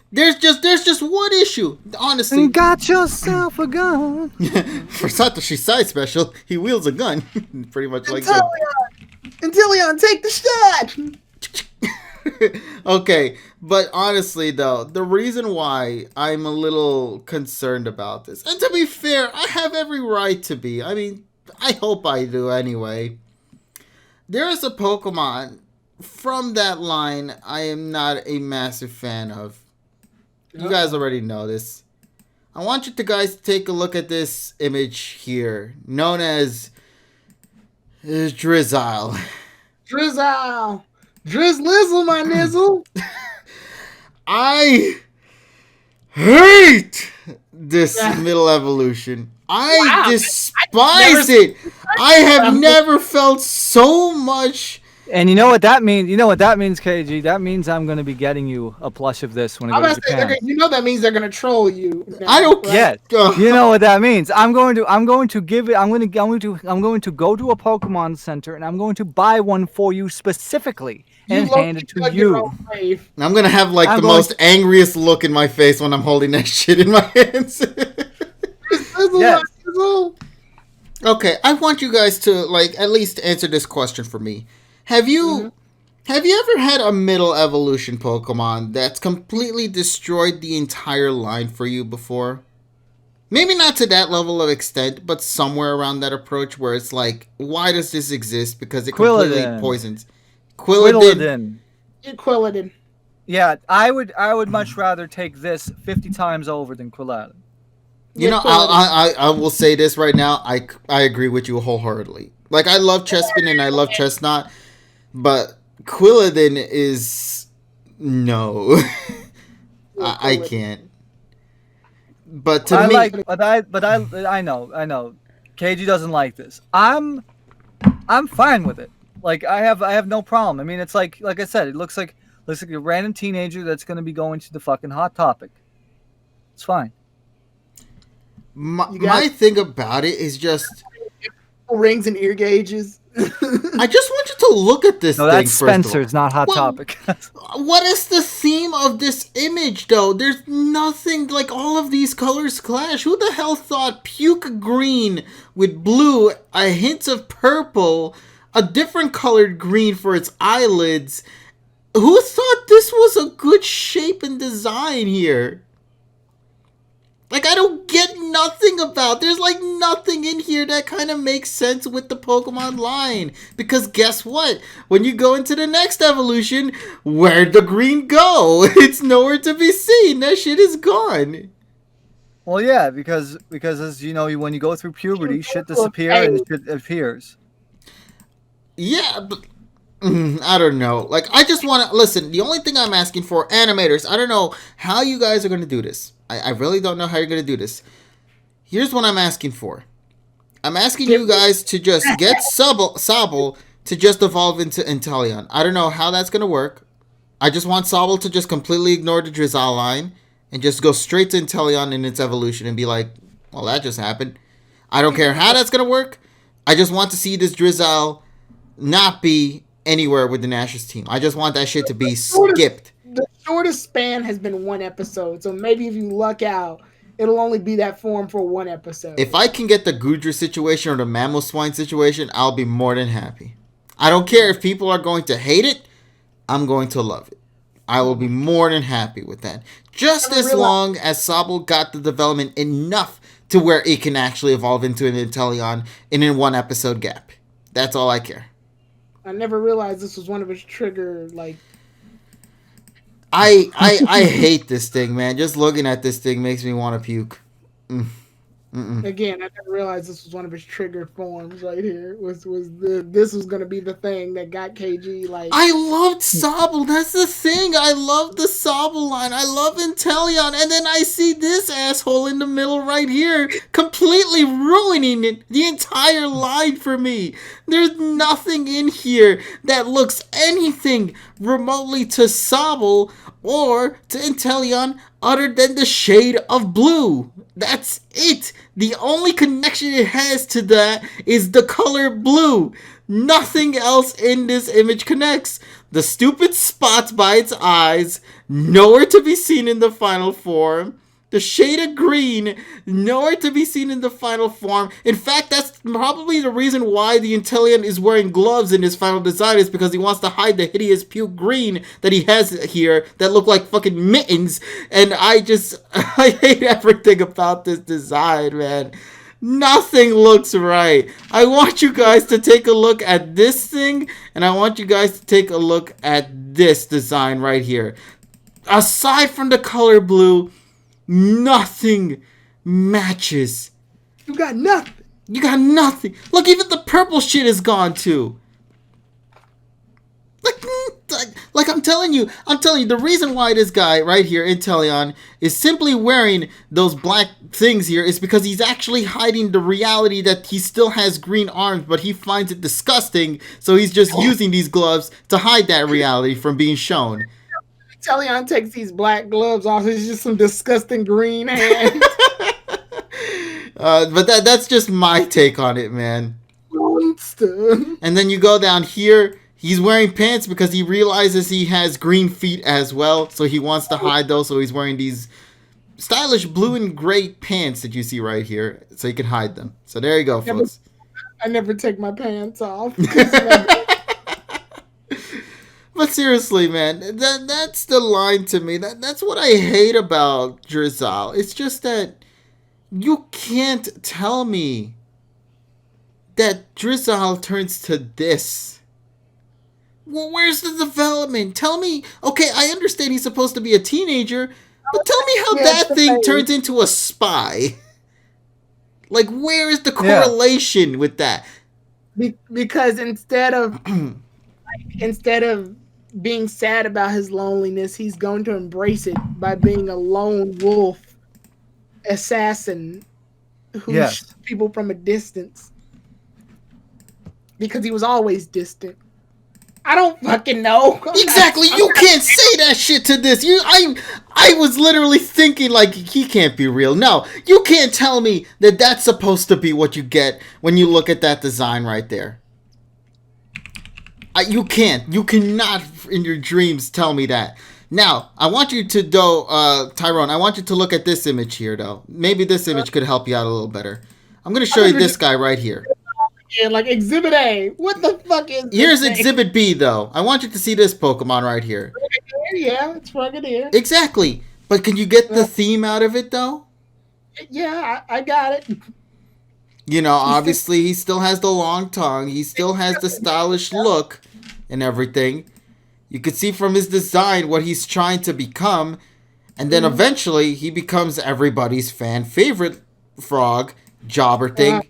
There's just one issue, honestly. Got yourself a gun. For Satoshi's side special, he wields a gun, pretty much like that. Inteleon, take the shot. Okay, but honestly though, the reason why I'm a little concerned about this, and to be fair, I have every right to be. I mean, I hope I do anyway. There is a Pokemon from that line I am not a massive fan of. You guys already know this. I want you guys to take a look at this image here, known as Drizzile. Drizzle, Drizzlizzle, my nizzle. I hate this middle evolution. I despise it. I have never felt so much. And you know what that means? You know what that means, KG? That means I'm going to be getting you a plush of this when I go to Japan. You know that means they're going to troll you. Now, I don't. right? Yes. You know what that means? I'm going to give it. I'm going to go to a Pokemon Center and I'm going to buy one for you specifically and hand it to you. I'm going to have like the most angriest look in my face when I'm holding that shit in my hands. Yes. Okay, I want you guys to like at least answer this question for me. Have you ever had a middle evolution Pokemon that's completely destroyed the entire line for you before? Maybe not to that level of extent, but somewhere around that approach where it's like, why does this exist? Because it completely poisons. Quilladin. Quilladin. Yeah, I would much rather take this 50 times over than Quilladin. You know, I will say this right now. I agree with you wholeheartedly. Like, I love Chespin and I love Chestnut. But Quilladin is no, I can't. But to me, I know. KG doesn't like this. I'm fine with it. Like I have no problem. I mean, it's like I said, it looks like a random teenager that's going to be going to the fucking Hot Topic. It's fine. My thing about it is just Rings and ear gauges. I just want you to look at this No, thing that's first of all. Spencer's, not Hot Well, Topic. what is the theme of this image, though? There's nothing like all of these colors clash. Who the hell thought puke green with blue, a hint of purple, a different colored green for its eyelids? Who thought this was a good shape and design here? Like, I don't get nothing about. There's like nothing in here that kind of makes sense with the Pokemon line. Because guess what? When you go into the next evolution, where'd the green go? It's nowhere to be seen. That shit is gone. Well, yeah, because as you know, when you go through puberty, shit disappears and shit appears. Yeah, but I don't know. Like, I just want to listen. The only thing I'm asking for, animators, I don't know how you guys are going to do this. I really don't know how you're going to do this. Here's what I'm asking for. I'm asking you guys to just get Sobble to just evolve into Inteleon. I don't know how that's going to work. I just want Sobble to just completely ignore the Drizzle line and just go straight to Inteleon in its evolution and be like, well, that just happened. I don't care how that's going to work. I just want to see this Drizzle not be anywhere with the Nash's team. I just want that shit to be skipped. The shortest span has been 1 episode, so maybe if you luck out, it'll only be that form for 1 episode. If I can get the Gudra situation or the Mamoswine situation, I'll be more than happy. I don't care if people are going to hate it. I'm going to love it. I will be more than happy with that. Just as long as Sobble got the development enough to where it can actually evolve into an Inteleon in a 1 episode gap. That's all I care. I never realized this was one of his trigger, like... I hate this thing, man. Just looking at this thing makes me want to puke. Again, I never realized this was one of his trigger forms right here. This was gonna be the thing that got KG like. I loved Sobble. That's the thing. I love the Sobble line. I love Inteleon, and then I see this asshole in the middle right here, completely ruining it, the entire line for me. There's nothing in here that looks anything remotely to Sobble or to Inteleon other than the shade of blue. That's it. The only connection it has to that is the color blue. Nothing else in this image connects. The stupid spots by its eyes, nowhere to be seen in the final form. The shade of green, nowhere to be seen in the final form. In fact, that's probably the reason why the Inteleon is wearing gloves in his final design, is because he wants to hide the hideous puke green that he has here that look like fucking mittens. And I hate everything about this design, man. Nothing looks right. I want you guys to take a look at this thing, and I want you guys to take a look at this design right here. Aside from the color blue, nothing matches. You got nothing. You got nothing. Look, even the purple shit is gone too. Like I'm telling you, the reason why this guy right here, Inteleon, is simply wearing those black things here is because he's actually hiding the reality that he still has green arms, but he finds it disgusting, so he's just using these gloves to hide that reality from being shown. Inteleon takes these black gloves off. It's just some disgusting green hands. But that's just my take on it, man. Monster. And then you go down here. He's wearing pants because he realizes he has green feet as well, so he wants to hide those. So he's wearing these stylish blue and gray pants that you see right here, so he can hide them. So there you go, folks. I never take my pants off. But seriously, man, that's the line to me. That's what I hate about Drizzle. It's just that you can't tell me that Drizzle turns to this. Well, where's the development? Tell me. Okay, I understand he's supposed to be a teenager, but tell me how that thing turns into a spy. Like, where is the correlation with that? Because instead of being sad about his loneliness, he's going to embrace it by being a lone wolf assassin who shoots people from a distance. Because he was always distant. I don't fucking know. Exactly. You can't say that shit to this. I was literally thinking like he can't be real. No, you can't tell me that that's supposed to be what you get when you look at that design right there. You can't. You cannot in your dreams tell me that. Now, I want you to, though, Tyrone, I want you to look at this image here, though. Maybe this image could help you out a little better. I'm going to show you this guy right here. Yeah, like Exhibit A. What the fuck is this? Here's Exhibit B, though. I want you to see this Pokemon right here. Yeah, it's fucking here. Exactly. But can you get the theme out of it, though? Yeah, I got it. You know, obviously, he still has the long tongue. He still has the stylish look and everything. You can see from his design what he's trying to become. And then eventually, he becomes everybody's fan favorite frog, jobber thing.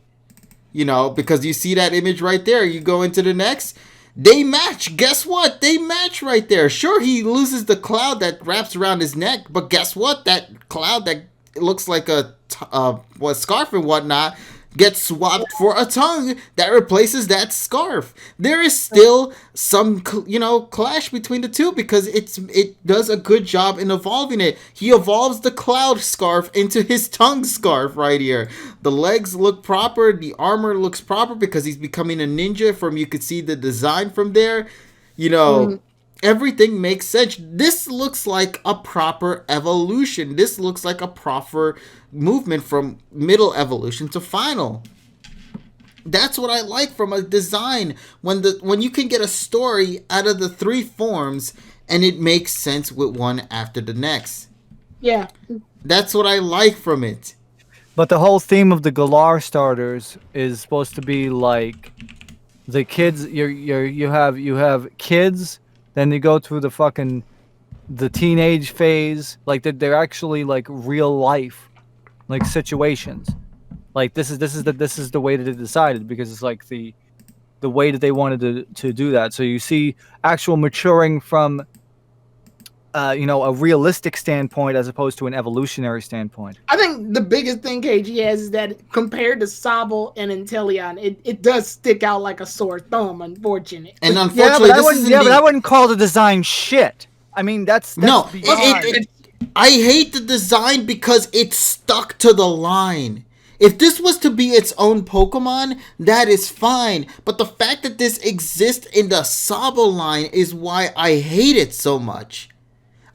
You know, because you see that image right there. You go into the next. They match. Guess what? They match right there. Sure, he loses the cloud that wraps around his neck. But guess what? That cloud that looks like a scarf and whatnot gets swapped for a tongue that replaces that scarf. There is still some, clash between the two because it does a good job in evolving it. He evolves the cloud scarf into his tongue scarf right here. The legs look proper. The armor looks proper because he's becoming a ninja. You could see the design from there. Everything makes sense. This looks like a proper evolution. This looks like a proper movement from middle evolution to final. That's what I like from a design. When you can get a story out of the three forms and it makes sense with one after the next. Yeah. That's what I like from it. But the whole theme of the Galar starters is supposed to be like the kids. You have kids. Then they go through the teenage phase. Like they're actually like real life, like situations. Like this is the way that they decided because it's like the way that they wanted to do that. So you see actual maturing from a realistic standpoint as opposed to an evolutionary standpoint. I think the biggest thing KG has is that compared to Sobble and Inteleon, it does stick out like a sore thumb, unfortunately. And unfortunately, but I wouldn't call the design shit. I mean, that's no. beyond. I hate the design because it's stuck to the line. If this was to be its own Pokemon, that is fine. But the fact that this exists in the Sobble line is why I hate it so much.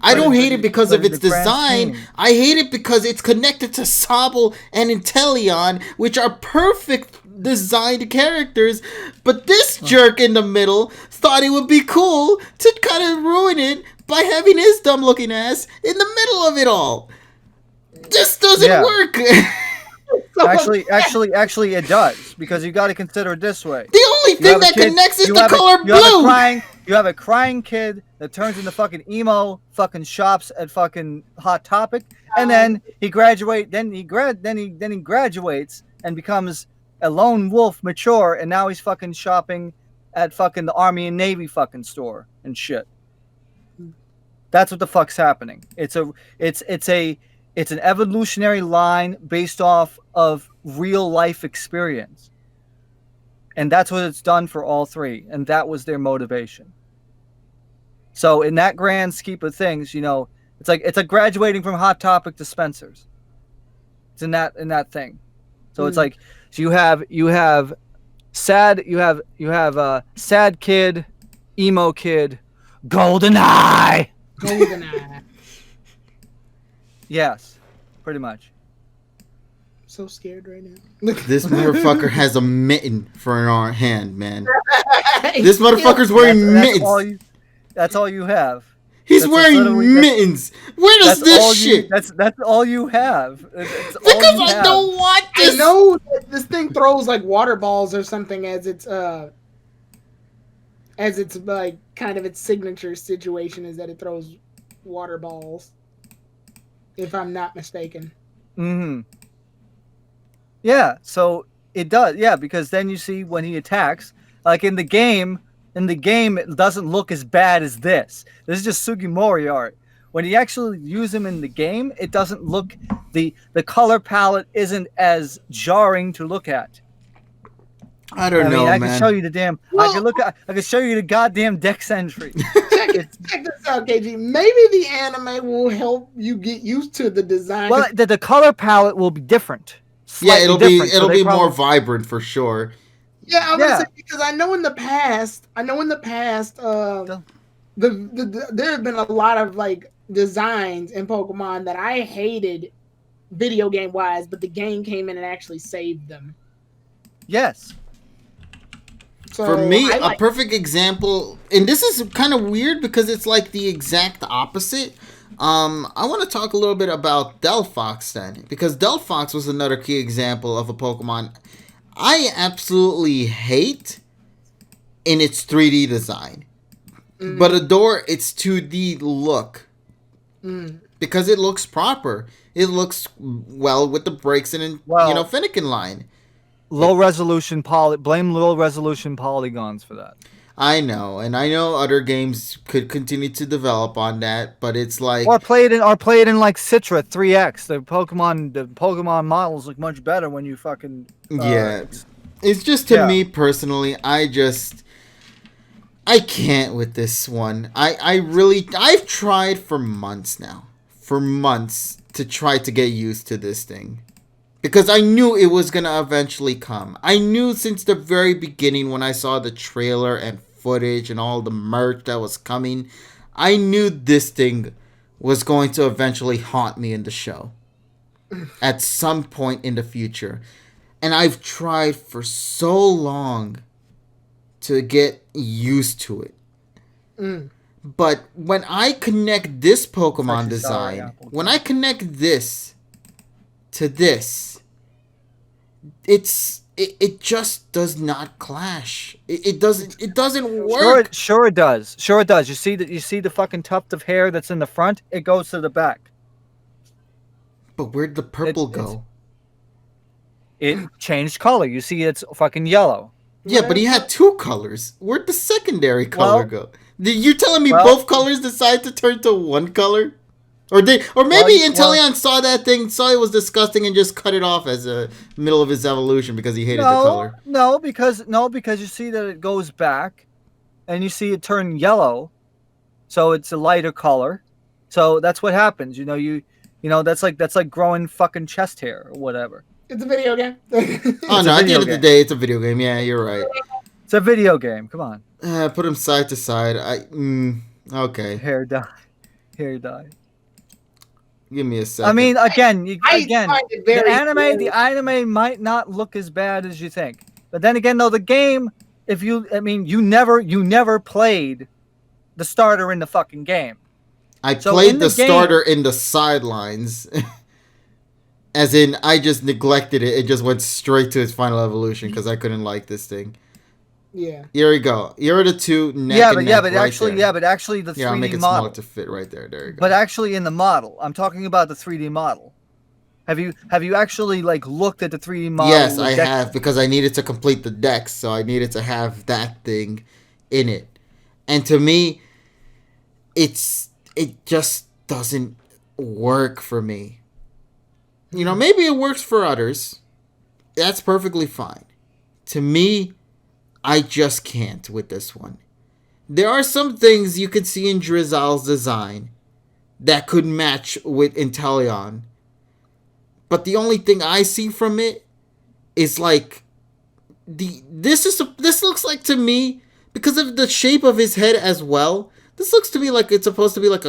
I don't hate it because of its design. I hate it because it's connected to Sobble and Inteleon, which are perfect designed characters. But this jerk in the middle thought it would be cool to kind of ruin it by having his dumb looking ass in the middle of it all. This doesn't work. Actually, it does because you got to consider it this way. The only thing that connects is the color blue. You have a crying kid that turns into fucking emo, fucking shops at fucking Hot Topic, and then he graduates and becomes a lone wolf, mature, and now he's fucking shopping at fucking the Army and Navy fucking store and shit. That's what the fuck's happening. It's an evolutionary line based off of real life experience. And that's what it's done for all three. And that was their motivation. So in that grand scheme of things, it's like graduating from Hot Topic to Spencer's. It's in that thing. So it's like, so you have sad kid, emo kid, golden eye. Yes, pretty much. So scared right now. This motherfucker has a mitten for an hand, man. This motherfucker's wearing mittens. That's all you have. He's wearing mittens. Where does this shit? That's all you have. Because I don't want this. I know that this thing throws like water balls or something as its like kind of its signature situation is that it throws water balls. If I'm not mistaken. Mm-hmm. Yeah, so it does. Yeah, because then you see when he attacks, like in the game, it doesn't look as bad as this. This is just Sugimori art. When you actually use him in the game, it doesn't look, the color palette isn't as jarring to look at. I don't know, I man. can show you the damn. Well- I can show you the goddamn Dex entry. Check this out, KG. Maybe the anime will help you get used to the design. Well, the color palette will be different. Yeah, Slightly different, so it'll they be more probably- vibrant for sure. Yeah, I'm Yeah. gonna say because I know in the past, there have been a lot of like designs in Pokemon that I hated, video game wise, but the game came in and actually saved them. Yes. So For me, I a like, perfect example, and this is kind of weird because it's like the exact opposite. I want to talk a little bit about Delphox then, because Delphox was another key example of a Pokemon I absolutely hate in its 3D design, but adore its 2D look because it looks proper. It looks well with the breaks and Finnegan line. Low resolution blame low resolution polygons for that. I know, and I know other games could continue to develop on that, but it's like Or play it in like Citra 3X. The Pokemon models look much better when you fucking yeah. It's just to Yeah. me personally, I can't with this one. I've tried for months now. For months to try to get used to this thing. Because I knew it was going to eventually come. I knew since the very beginning when I saw the trailer and footage and all the merch that was coming, I knew this thing was going to eventually haunt me in the show. At some point in the future. And I've tried for so long to get used to it. But when I connect this Pokemon design, when I connect this to this, it just does not clash. It doesn't work. Sure it does. You see the fucking tuft of hair that's in the front? It goes to the back. But where'd the purple go? It changed color. You see it's fucking yellow. Yeah, but he had two colors. Where'd the secondary color go? You telling me well- both colors decided to turn to one color? Or maybe Inteleon saw that thing, saw it was disgusting, and just cut it off as a middle of his evolution because he hated the color. No, because you see that it goes back, and you see it turn yellow, so it's a lighter color. So that's what happens. You know that's like growing fucking chest hair or whatever. it's a video game. Oh no! At the end of the day, it's a video game. Yeah, you're right. It's a video game. Come on. Put them side to side. Okay. Hair dye. Give me a second. I mean, again, I find it very the anime might not look as bad as you think, but then again, though, the game, you never played the starter in the fucking game. I so played in the the game- starter in the sidelines. As in, I just neglected it. It just went straight to its final evolution because I couldn't like this thing. Yeah. Here we go. Here are the two neck and neck right actually there. the 3D Yeah, I'll make it model. smaller to fit right there. There you go. But actually, in the model, I'm talking about the 3D model. Have you actually like looked at the 3D model? Yes, I have, because I needed to complete the dex, so I needed to have that thing in it. And to me, it just doesn't work for me. You know, maybe it works for others. That's perfectly fine. To me, I just can't with this one. There are some things you could see in Drizzle's design that could match with Inteleon. But the only thing I see from it is like this looks like to me, because of the shape of his head as well, this looks to me like it's supposed to be like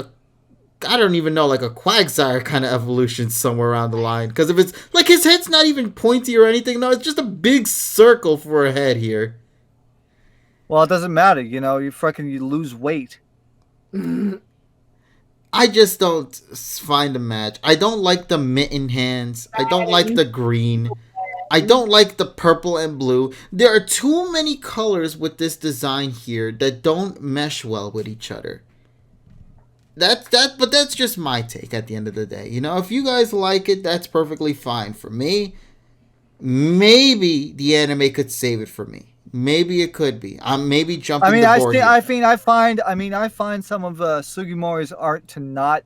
I don't even know, like a Quagsire kind of evolution somewhere around the line. Because if it's like his head's not even pointy or anything, no, it's just a big circle for a head here. Well, it doesn't matter, you lose weight. I just don't find a match. I don't like the mitten hands. I don't like the green. I don't like the purple and blue. There are too many colors with this design here that don't mesh well with each other. But that's just my take at the end of the day. You know, if you guys like it, that's perfectly fine. For me, maybe the anime could save it for me. Maybe it could be. I'm maybe jumping the board here. I find some of Sugimori's art to not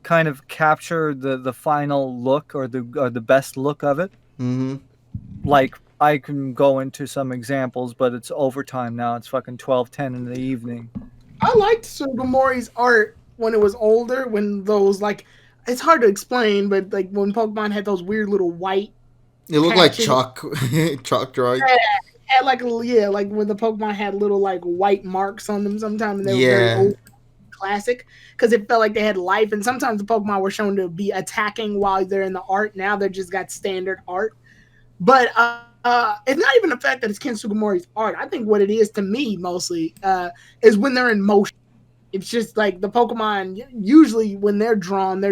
kind of capture the final look or the best look of it. Mm-hmm. Like I can go into some examples, but it's overtime now. It's fucking 12:10 in the evening. I liked Sugimori's art when it was older, when those like it's hard to explain, but like when Pokemon had those weird little white It looked like patches. chalk drawing. Had like like when the Pokemon had little like white marks on them sometimes, and they were very Yeah. old classic because it felt like they had life. And sometimes the Pokemon were shown to be attacking while they're in the art. Now they just got standard art. But it's not even the fact that it's Ken Sugimori's art. I think what it is to me mostly is when they're in motion. It's just like the Pokemon. Usually when they're drawn,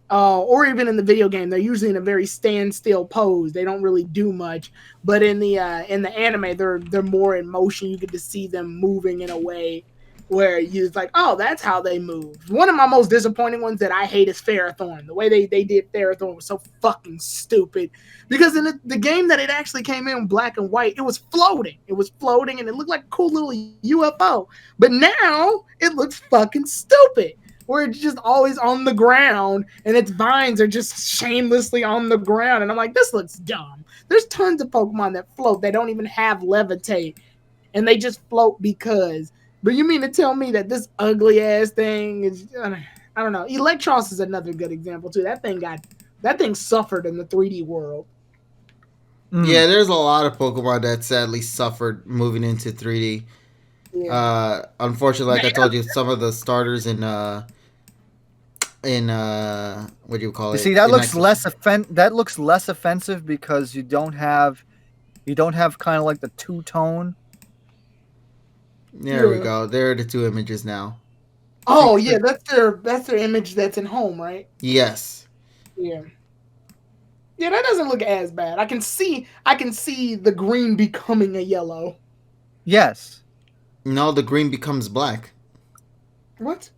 or even in the video game, they're usually in a very standstill pose. They don't really do much. But in the anime, they're more in motion. You get to see them moving in a way where you're like, oh, that's how they move. One of my most disappointing ones that I hate is Ferrothorn. The way they did Ferrothorn was so fucking stupid. Because in the game that it actually came in black and white, it was floating. It was floating and it looked like a cool little UFO. But now it looks fucking stupid. Where it's just always on the ground and its vines are just shamelessly on the ground. And I'm like, this looks dumb. There's tons of Pokemon that float. They don't even have levitate. And they just float because. But you mean to tell me that this ugly ass thing is, I don't know. Electros is another good example too. That thing suffered in the 3D world. Yeah, there's a lot of Pokemon that sadly suffered moving into 3D. Yeah. Unfortunately, like I told you, some of the starters in what do you call it? See, that looks less offensive because you don't have kind of like the two-tone. There we go. There are the two images now. Oh yeah, that's their image that's in home, right? Yes. Yeah. Yeah, that doesn't look as bad. I can see the green becoming a yellow. Yes. No, the green becomes black. What?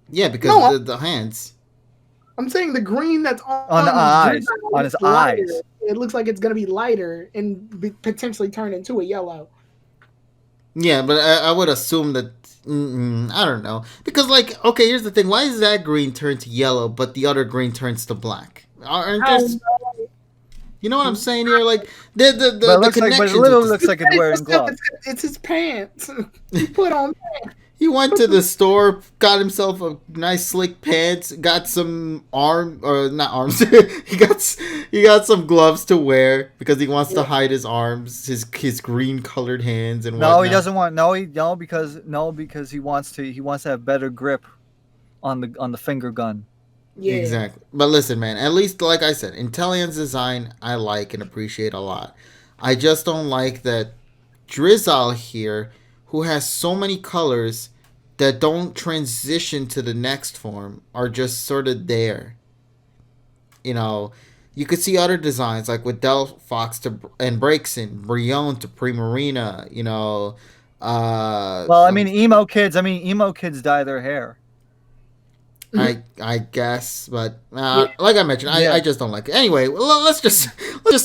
Yeah, because the hands. I'm saying the green that's on the eyes, on his eyes. It looks like it's gonna be lighter and potentially turn into a yellow. Yeah, but I would assume that I don't know because like okay, here's the thing: why does that green turn to yellow, but the other green turns to black? Aren't there? You know what I'm saying here? Like the connection. But it literally looks like it's wearing gloves. It's his pants. He put on pants. He went to the store, got himself a nice slick pants, got some not arms. he got some gloves to wear because he wants to hide his arms, his green colored hands and whatnot. No, he doesn't want because he wants to have better grip on the finger gun. Yeah. Exactly. But listen, man, at least like I said, Intellion's design I like and appreciate a lot. I just don't like that Drizzle here, who has so many colors that don't transition to the next form, are just sort of there. You know, you could see other designs like with Delphox and Braixen, Brion to Primarina, you know. Well, I mean, emo kids dye their hair. I guess, but like I mentioned, I just don't like it. Anyway, let's just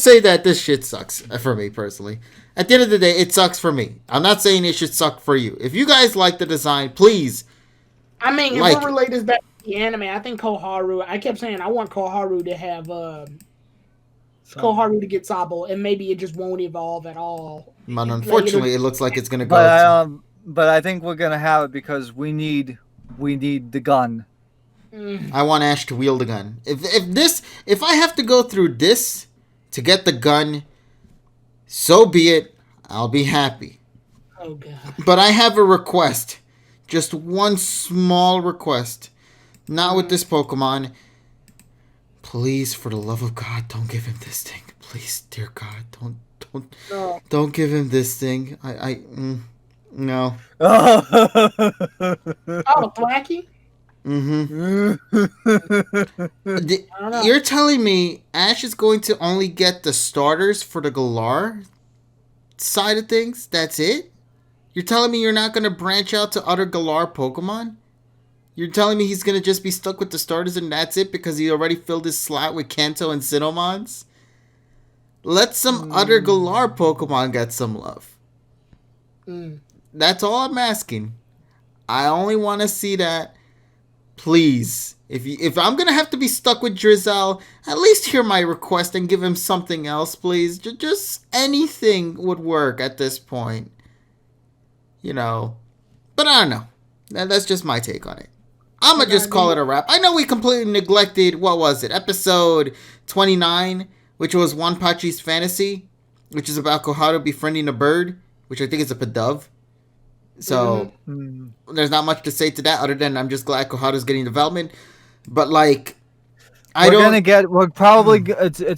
say that this shit sucks for me personally. At the end of the day, it sucks for me. I'm not saying it should suck for you. If you guys like the design, please. I mean, if we relate this back to the anime, I think Koharu. I kept saying I want Koharu to have Koharu to get Sabo, and maybe it just won't evolve at all. But unfortunately, it looks like it's gonna go. But I think we're gonna have it because we need the gun. I want Ash to wield the gun. If I have to go through this to get the gun, so be it. I'll be happy. Oh god. But I have a request. Just one small request. Not with this Pokemon. Please, for the love of God, don't give him this thing. Please, dear God, don't give him this thing. No. Oh, Thwacky? You're telling me Ash is going to only get the starters for the Galar side of things? That's it? You're telling me you're not going to branch out to other Galar Pokemon? You're telling me he's going to just be stuck with the starters and that's it because he already filled his slot with Kanto and Cinnamons? Let some other Galar Pokemon get some love. That's all I'm asking. I only want to see that. Please, If I'm gonna have to be stuck with Drizzle, at least hear my request and give him something else, please. Just anything would work at this point. You know. But I don't know. That's just my take on it. I'm gonna just call it a wrap. I know we completely neglected, what was it, episode 29, which was Wanpachi's Fantasy, which is about Koharu befriending a bird, which I think is a dove. So, there's not much to say to that other than I'm just glad Koharu's getting development. But, like, it's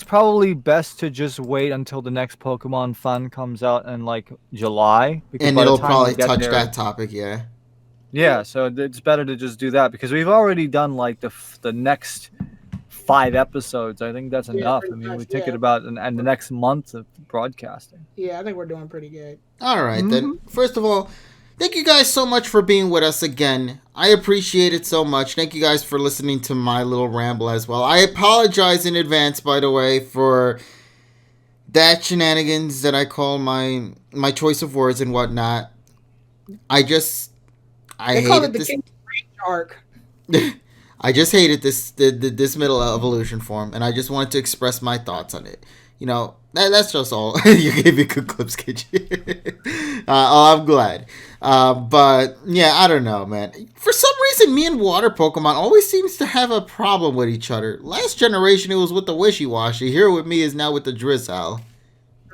probably best to just wait until the next Pokemon Fun comes out in, like, July. And it'll probably touch that topic, yeah. Yeah, so it's better to just do that because we've already done, like, the next 5 episodes. I think that's enough. I mean, we take it about and the next month of broadcasting. Yeah, I think we're doing pretty good. All right, then. First of all, thank you guys so much for being with us again. I appreciate it so much. Thank you guys for listening to my little ramble as well. I apologize in advance, by the way, for that shenanigans that I call my choice of words and whatnot. I call it the King's Range arc. I just hated this middle evolution form, and I just wanted to express my thoughts on it. You know, that's just all. You gave me good clips, kid. I'm glad. But, yeah, I don't know, man. For some reason, me and water Pokemon always seems to have a problem with each other. Last generation, it was with the Wishy-Washy. Here with me is now with the Drizzle.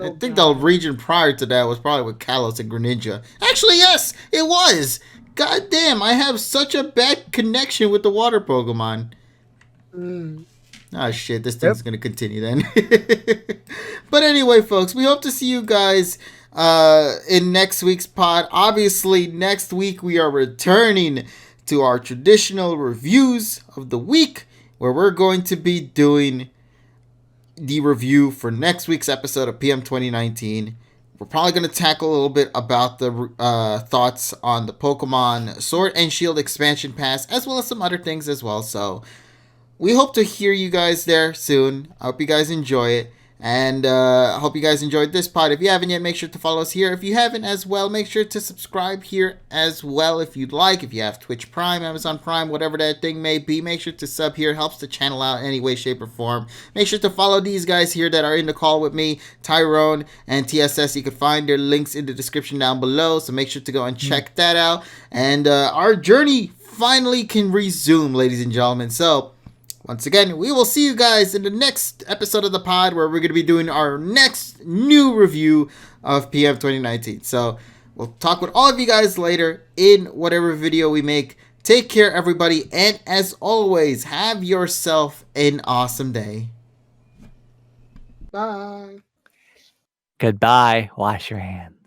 I think the region prior to that was probably with Kalos and Greninja. Actually, yes, it was. God damn, I have such a bad connection with the water Pokemon. Ah, shit, this thing's going to continue then. But anyway, folks, we hope to see you guys in next week's pod. Obviously, next week we are returning to our traditional reviews of the week, where we're going to be doing the review for next week's episode of PM 2019. We're probably going to tackle a little bit about the thoughts on the Pokemon Sword and Shield expansion pass, as well as some other things as well. So we hope to hear you guys there soon. I hope you guys enjoy it. And I hope you guys enjoyed this pod. If you haven't yet, make sure to follow us here. If you haven't as well, make sure to subscribe here as well if you'd like. If you have Twitch Prime, Amazon Prime, whatever that thing may be, make sure to sub here. Helps the channel out in any way, shape, or form. Make sure to follow these guys here that are in the call with me, Tyrone and TSS. You can find their links in the description down below, so make sure to go and check that out. And our journey finally can resume, ladies and gentlemen. So once again, we will see you guys in the next episode of the pod, where we're going to be doing our next new review of PM 2019. So we'll talk with all of you guys later in whatever video we make. Take care, everybody. And as always, have yourself an awesome day. Bye. Goodbye. Wash your hands.